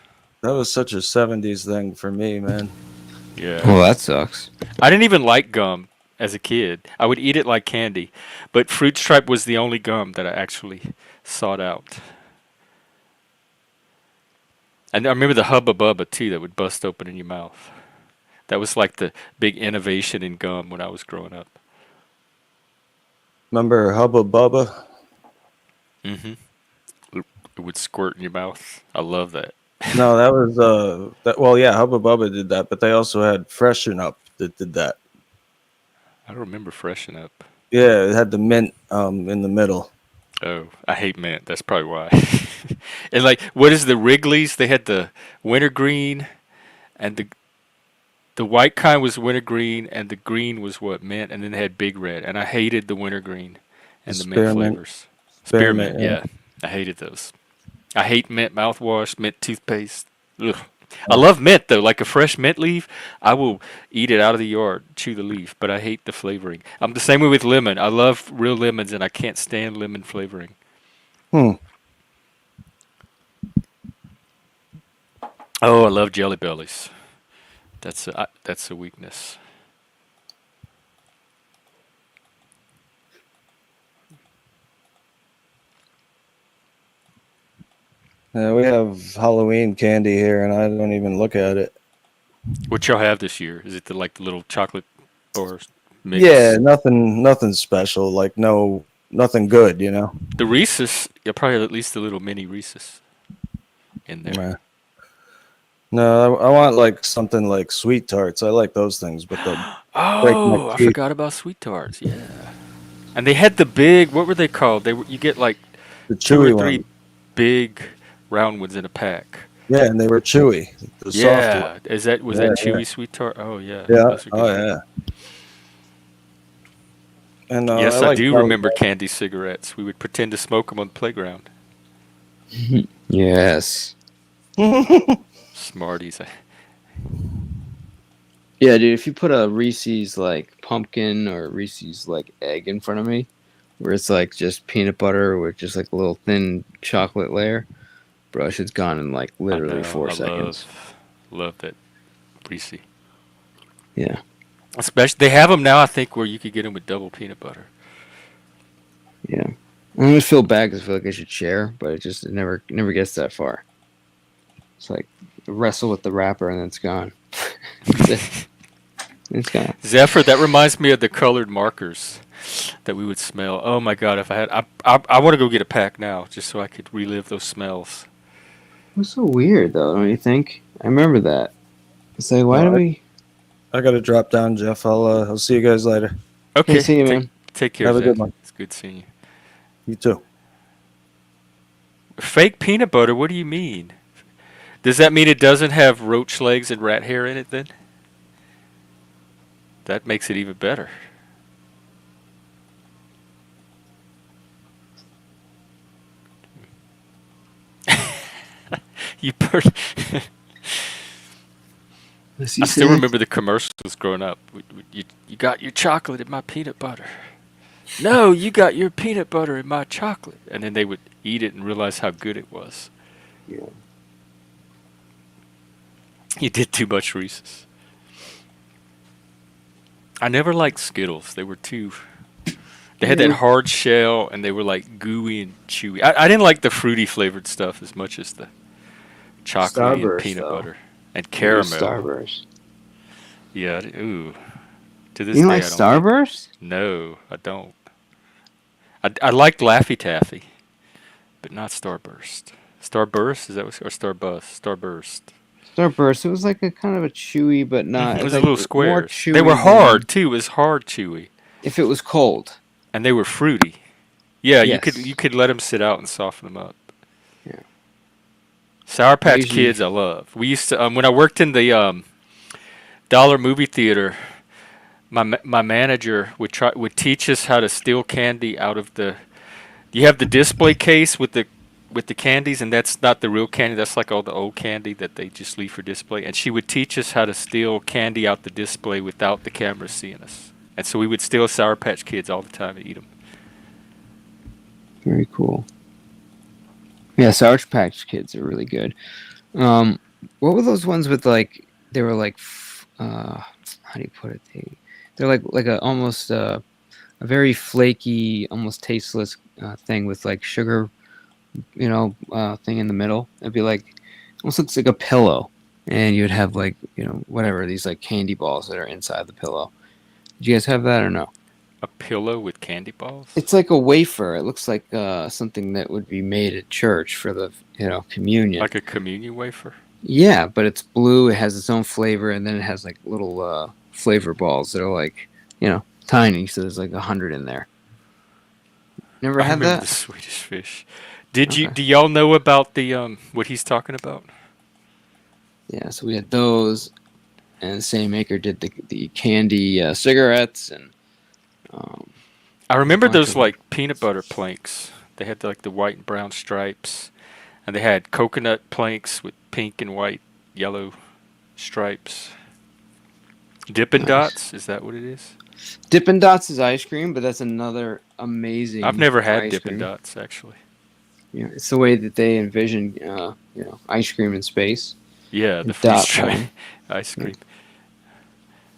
That was such a 70s thing for me, man. Yeah. Well, that sucks. I didn't even like gum as a kid. I would eat it like candy, but fruit stripe was the only gum that I actually sought out. And I remember the Hubba Bubba too that would bust open in your mouth. That was like the big innovation in gum when I was growing up. Remember Hubba Bubba? Mm-hmm. It would squirt in your mouth. I love that. No, that was well, yeah, Hubba Bubba did that, but they also had Freshen Up that did that. I don't remember Freshen Up. Yeah, it had the mint in the middle. Oh, I hate mint. That's probably why. And like, what is the Wrigley's? They had the wintergreen, and the white kind was wintergreen, and the green was what mint, and then they had Big Red, and I hated the wintergreen and the mint Spearmint. flavors. Spearmint, Spearmint, yeah, I hated those. I hate mint mouthwash, mint toothpaste. Ugh. I love mint though, like a fresh mint leaf. I will eat it out of the yard, chew the leaf, but I hate the flavoring. I'm the same way with lemon. I love real lemons, and I can't stand lemon flavoring. Hmm. Oh, I love Jelly Bellies. That's a weakness. We have Halloween candy here, and I don't even look at it. What y'all have this year? Is it the little chocolate bars Yeah, mix? nothing special. Like nothing good. The Reese's, you'll probably have at least a little mini Reese's in there. Nah. No, I want like something like sweet tarts. I like those things, but they'll break my Oh, I teeth. forgot about sweet tarts. Yeah, and they had the big. What were they called? You get like The two or chewy three one. big round ones in a pack. Yeah, and they were chewy. The soft one. Yeah, was Yeah, that yeah, chewy sweet tart? Oh yeah, yeah. those are Oh good. yeah. And I Yes, I like do jelly remember candy cigarettes. We would pretend to smoke them on the playground. Yes. Smarties. Yeah, dude, if you put a Reese's like pumpkin or Reese's like egg in front of me, where it's like just peanut butter with just like a little thin chocolate layer, bro, shit's gone in like I literally know. 4 seconds. Love that Reese. Yeah. Especially they have them now. I think where you could get them with double peanut butter. Yeah. I always feel bad because I feel like I should share, but it never gets that far. It's like wrestle with the wrapper and then it's gone. It's gone. Zephyr, that reminds me of the colored markers that we would smell. Oh my God! If I had, I want to go get a pack now just so I could relive those smells. It was so weird though, don't you think? I remember that. It's like, why do we? I gotta drop down, Jeff. I'll see you guys later. Okay, Hey, see you, man. take care, Have a Zach. good one. It's good seeing you. You too. Fake peanut butter? What do you mean? Does that mean it doesn't have roach legs and rat hair in it then? That makes it even better. You I still remember the commercials growing up. You got your chocolate in my peanut butter. No, you got your peanut butter in my chocolate. And then they would eat it and realize how good it was. Yeah. You did too much Reese's. I never liked Skittles. They were too. They had that hard shell and they were like gooey and chewy. I didn't like the fruity flavored stuff as much as the chocolatey and Starburst, peanut though. butter and caramel. Starburst. Yeah. Ooh. To this You don't day, like I don't Starburst? No, I don't. I liked Laffy Taffy, but not Starburst. Starburst is that what or Starbust? Starburst. Starburst. It was like a kind of a chewy, but not. It was It's like little more squares. chewy. They were than hard too. It was hard chewy, if it was cold. and they were fruity. Yeah, Yes. you could let them sit out and soften them up. Yeah. Sour Patch Usually- Kids, I love. We used to when I worked in the dollar movie theater. My manager would teach us how to steal candy out of the. You have the display case with the candies, and that's not the real candy. That's like all the old candy that they just leave for display. And she would teach us how to steal candy out the display without the camera seeing us. And so we would steal Sour Patch Kids all the time and eat them. Very cool. Yeah, Sour Patch Kids are really good. What were those ones with like? They were like, how do you put it? They're like a almost a very flaky, almost tasteless thing with like sugar, thing in the middle. It'd be like almost looks like a pillow, and you'd have like whatever these like candy balls that are inside the pillow. Did you guys have that or no? A pillow with candy balls? It's like a wafer. It looks like something that would be made at church for the communion. Like a communion wafer? Yeah, but it's blue. It has its own flavor, and then it has like little flavor balls that are like tiny. So there's like 100 in there. Never I had remember that? the Swedish Fish. Do Okay. y'all know about the what he's talking about? Yeah, so we had those, and the same maker did the candy cigarettes, and I remember bunch of those them. like peanut butter planks. They had like the white and brown stripes, and they had coconut planks with pink and white, yellow stripes. Dippin' Nice. Dots, is that what it is? Dippin' Dots is ice cream, but that's another amazing. I've never had ice Dippin' cream. Dots actually. It's the way that they envision, ice cream in space. Yeah, the Dot freeze dry form. ice cream.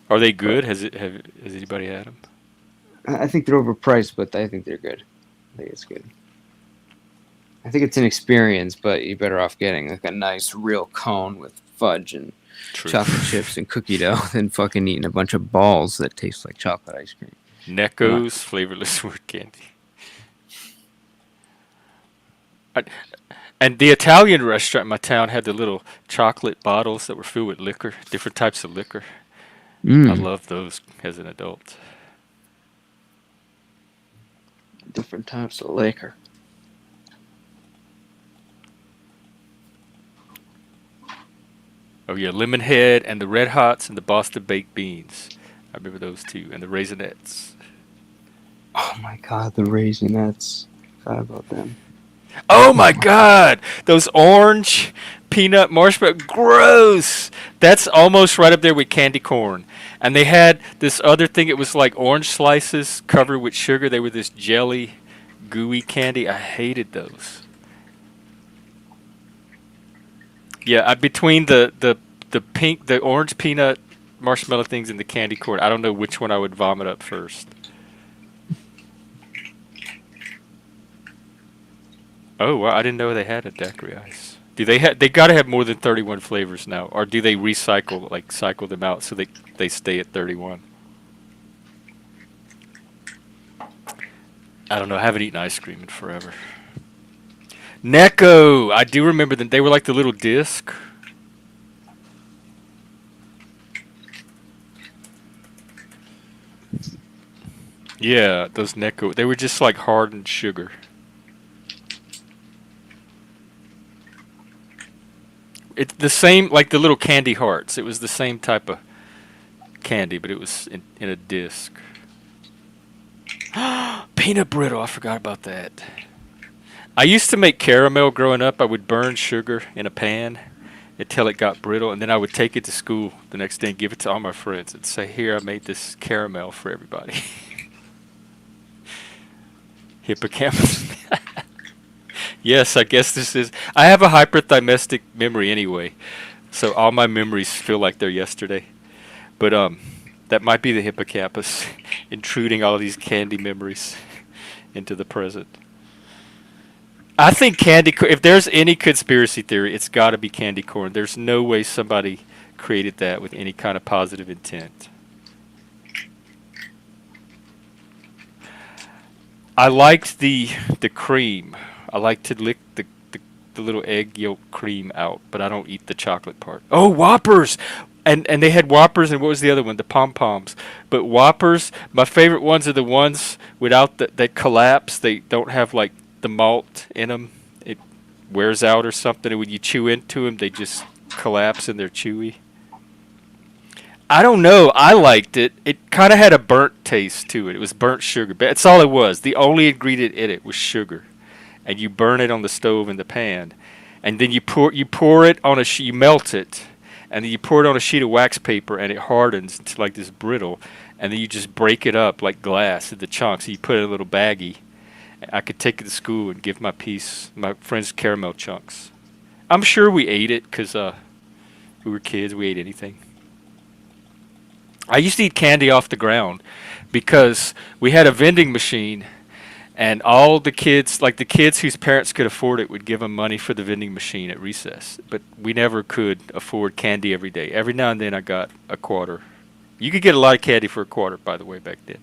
Are they good? Has anybody had them? I think they're overpriced, but I think they're good. I think it's good. I think it's an experience, but you're better off getting like a nice real cone with fudge and True. chocolate chips and cookie dough than fucking eating a bunch of balls that taste like chocolate ice cream. Necco's flavorless word candy. And the Italian restaurant in my town had the little chocolate bottles that were filled with liquor, different types of liquor. I loved those as an adult. Different types of liquor. Oh yeah, lemon head and the red hots and the Boston baked beans. I remember those two, and the raisinets. Oh my god, the raisinets. Forgot about them. Oh my god, those orange peanut marshmallow, gross. That's almost right up there with candy corn. And they had this other thing. It was like orange slices covered with sugar. They were this jelly, gooey candy. I hated those. Yeah, between the pink, the orange peanut marshmallow things and the candy corn, I don't know which one I would vomit up first. Oh, well, I didn't know they had a daiquiri ice. Do they have? They got to have more than 31 flavors now, or do they recycle, like cycle them out so they stay at 31? I don't know. I haven't eaten ice cream in forever. Necco, I do remember them. They were like the little disc. Yeah, those Necco. They were just like hardened sugar. It's the same, like the little candy hearts. It was the same type of candy, but it was in a disc. Peanut brittle, I forgot about that. I used to make caramel growing up. I would burn sugar in a pan until it got brittle, and then I would take it to school the next day and give it to all my friends and say, here, I made this caramel for everybody. Hippocampus. Yes, I guess this is. I have a hyperthymustic memory anyway, so all my memories feel like they're yesterday. But that might be the hippocampus intruding all these candy memories into the present. I think if there's any conspiracy theory, it's got to be candy corn. There's no way somebody created that with any kind of positive intent. I liked the cream. I like to lick the little egg yolk cream out, but I don't eat the chocolate part. Oh, Whoppers! And they had Whoppers, and what was the other one? The pom-poms. But Whoppers, my favorite ones are the ones without that collapse. They don't have like the malt in them. It wears out or something, and when you chew into them, they just collapse and they're chewy. I don't know. I liked it. It kind of had a burnt taste to it. It was burnt sugar. That's all it was. The only ingredient in it was sugar. And you burn it on the stove in the pan, and then you pour it on you melt it, and then you pour it on a sheet of wax paper, and it hardens into like this brittle, and then you just break it up like glass into chunks. So you put it in a little baggie. I could take it to school and give my friends caramel chunks. I'm sure we ate it because we were kids. We ate anything. I used to eat candy off the ground because we had a vending machine. And all the kids, like the kids whose parents could afford it, would give them money for the vending machine at recess. But we never could afford candy every day. Every now and then I got a quarter. You could get a lot of candy for a quarter, by the way, back then.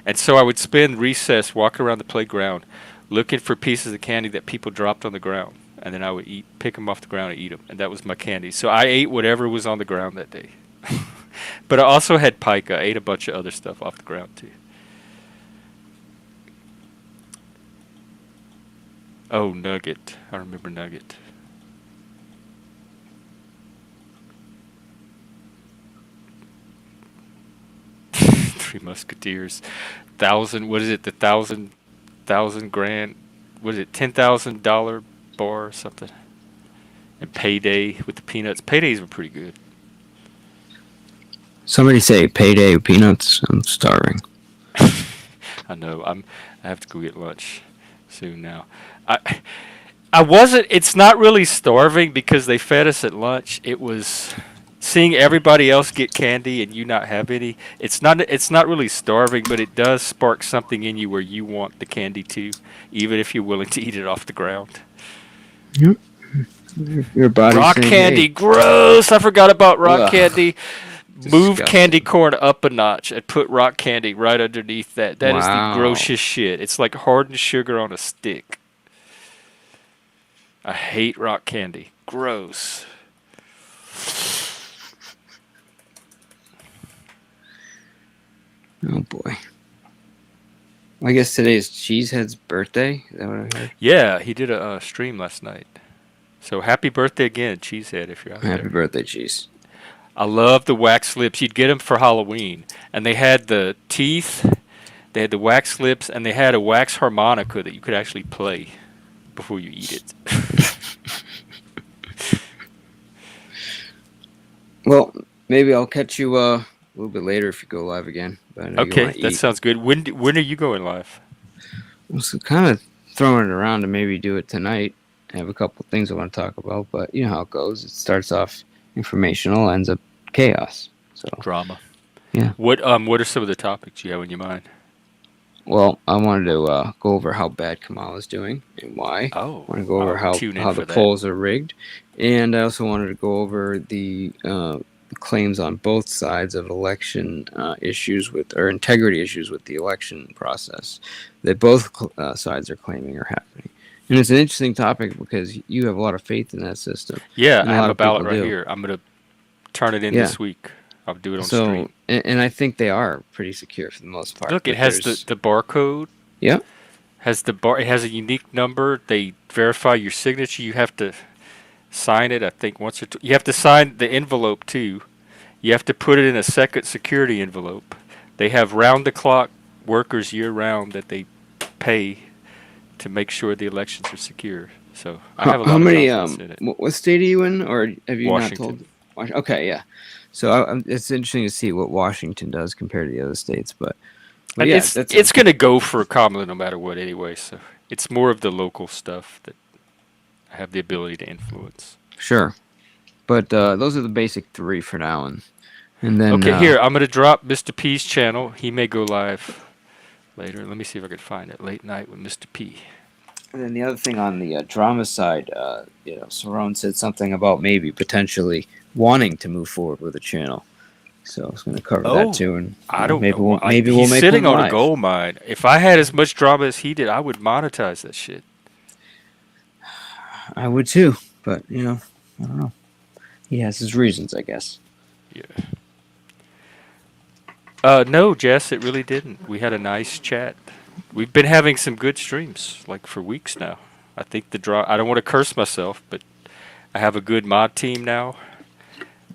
And so I would spend recess walking around the playground looking for pieces of candy that people dropped on the ground. And then I would pick them off the ground and eat them. And that was my candy. So I ate whatever was on the ground that day. But I also had pica. I ate a bunch of other stuff off the ground, too. Oh, Nugget. I remember Nugget. Three Musketeers. What is it? The thousand grand, what is it? $10,000 bar or something. And Payday with the peanuts. Paydays were pretty good. Somebody say Payday with peanuts. I'm starving. I know. I have to go get lunch soon now. I wasn't. It's not really starving because they fed us at lunch. It was seeing everybody else get candy and you not have any, it's not really starving, but it does spark something in you where you want the candy too, even if you're willing to eat it off the ground. Yep. Your body's Rock saying, candy, hey, gross! I forgot about rock ugh, candy. Move disgusting. candy corn up a notch and put rock candy right underneath that. That is the Wow. grossest shit. It's like hardened sugar on a stick. I hate rock candy. Gross. Oh boy. I guess today is Cheesehead's birthday. Is that what I heard? Yeah, he did a stream last night. So happy birthday again, Cheesehead, if you're out Happy there. birthday, Cheese. I love the wax lips. You'd get them for Halloween. And they had the teeth, they had the wax lips, and they had a wax harmonica that you could actually play before you eat it. Well, maybe I'll catch you a little bit later if you go live again. But I know you Okay, want to that eat. sounds good. When are you going live? I was kind of throwing it around to maybe do it tonight. I have a couple things I want to talk about, but you know how it goes. It starts off informational, ends up chaos. So Drama. Yeah. What are some of the topics you have in your mind? Well, I wanted to go over how bad Kamala's doing and why. Oh, I want to go over I'll tune in how for the that. polls are rigged. And I also wanted to go over the claims on both sides of election issues or integrity issues with the election process that both sides are claiming are happening. And it's an interesting topic because you have a lot of faith in that system. Yeah, and I a have lot a of ballot people right do. here. I'm going to turn it in Yeah. this week. I'll do it on So, stream. and I think they are pretty secure for the most part. Look, it but has there's- the barcode. Yeah. It has a unique number. They verify your signature. You have to sign it, I think, once or you have to sign the envelope too. You have to put it in a second security envelope. They have round the clock workers year round that they pay to make sure the elections are secure. So I have a lot How of many? confidence in it. What state are you in, or have you Washington. not told? Okay, yeah. So it's interesting to see what Washington does compared to the other states, but And yeah, it's going to go for Kamala no matter what anyway. So it's more of the local stuff that I have the ability to influence. sure. But those are the basic three for now, and then Okay, here I'm going to drop Mr. P's channel. He may go live later. Let me see if I can find it. Late night with Mr. P. And then the other thing on the drama side, Cerrone said something about maybe potentially wanting to move forward with a channel. So I was going to cover that too, and I don't maybe know. maybe He's we'll make sitting one on live. a gold mine. If I had as much drama as he did, I would monetize that shit. I would too, but I don't know. He has his reasons, I guess. Yeah. No, Jess, it really didn't. We had a nice chat. We've been having some good streams, like for weeks now. I think I don't want to curse myself, but I have a good mod team now,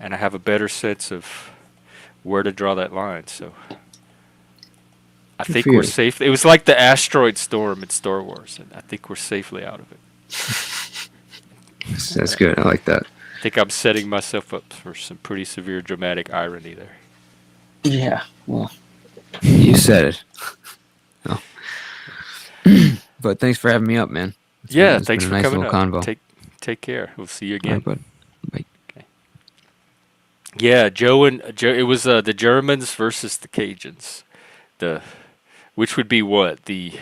and I have a better sense of where to draw that line. So I Good think for we're you. safe. It was like the asteroid storm in Star Wars, and I think we're safely out of it. That's good. I like that. I think I'm setting myself up for some pretty severe dramatic irony there. Yeah. Well, you said it. Oh. But thanks for having me up, man. It's Thanks been for a nice coming little up. convo. Take care. We'll see you All again. right, bud. Bye. Yeah, Joe. It was the Germans versus the Cajuns. Which would be what? The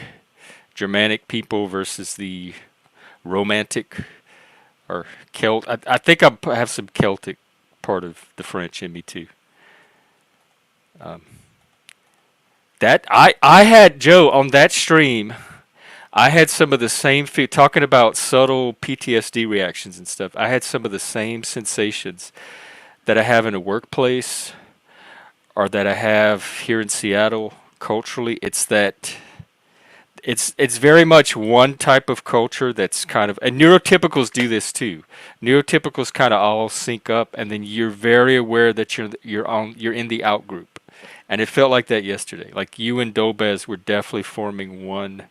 Germanic people versus the Romantic or Celt. I think I have some Celtic part of the French in me too. That I had Joe on that stream. I had some of the same talking about subtle PTSD reactions and stuff. I had some of the same sensations that I have in a workplace or that I have here in Seattle culturally. It's that it's very much one type of culture that's kind of, and neurotypicals do this too. Neurotypicals kind of all sync up, and then you're very aware that you're in the out group, and it felt like that yesterday. Like you and Dobez were definitely forming one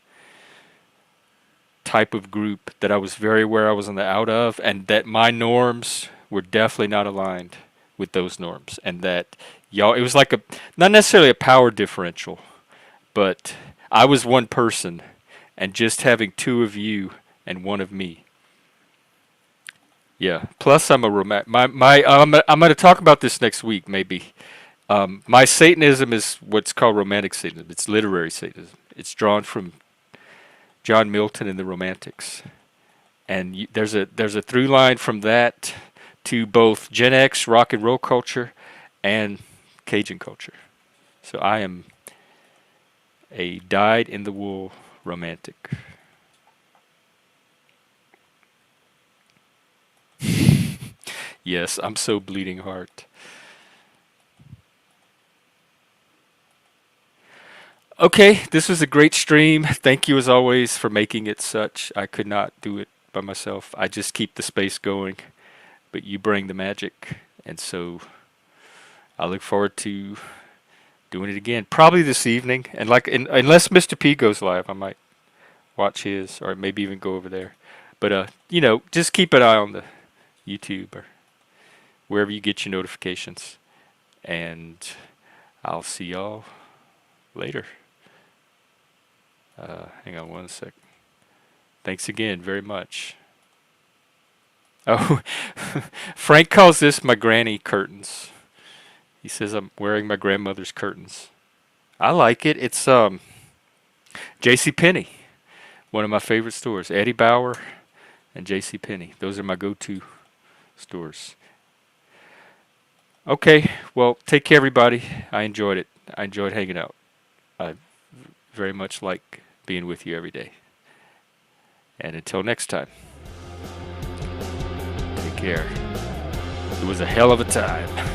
type of group that I was very aware I was on the out of, and that my norms were definitely not aligned with those norms, and that y'all, it was like not necessarily a power differential, but I was one person, and just having two of you and one of me Yeah. Plus, I'm a romantic. I'm going to talk about this next week, maybe. My Satanism is what's called romantic Satanism. It's literary Satanism. It's drawn from John Milton and the Romantics, and there's a through line from that to both Gen X rock and roll culture and Cajun culture. So I am a dyed in the wool romantic. Yes, I'm so bleeding heart. Okay, this was a great stream. Thank you as always for making it such. I could not do it by myself. I just keep the space going, but you bring the magic. And so I look forward to doing it again, probably this evening. And unless Mr. P goes live, I might watch his or maybe even go over there. But just keep an eye on the YouTube or wherever you get your notifications. And I'll see y'all later. Hang on one sec. Thanks again very much. Oh, Frank calls this my granny curtains. He says I'm wearing my grandmother's curtains. I like it. It's J.C. Penney, one of my favorite stores. Eddie Bauer and J.C. Penney. Those are my go-to stores. Okay, well, take care, everybody. I enjoyed it. I enjoyed hanging out. I very much like being with you every day. And until next time, take care. It was a hell of a time.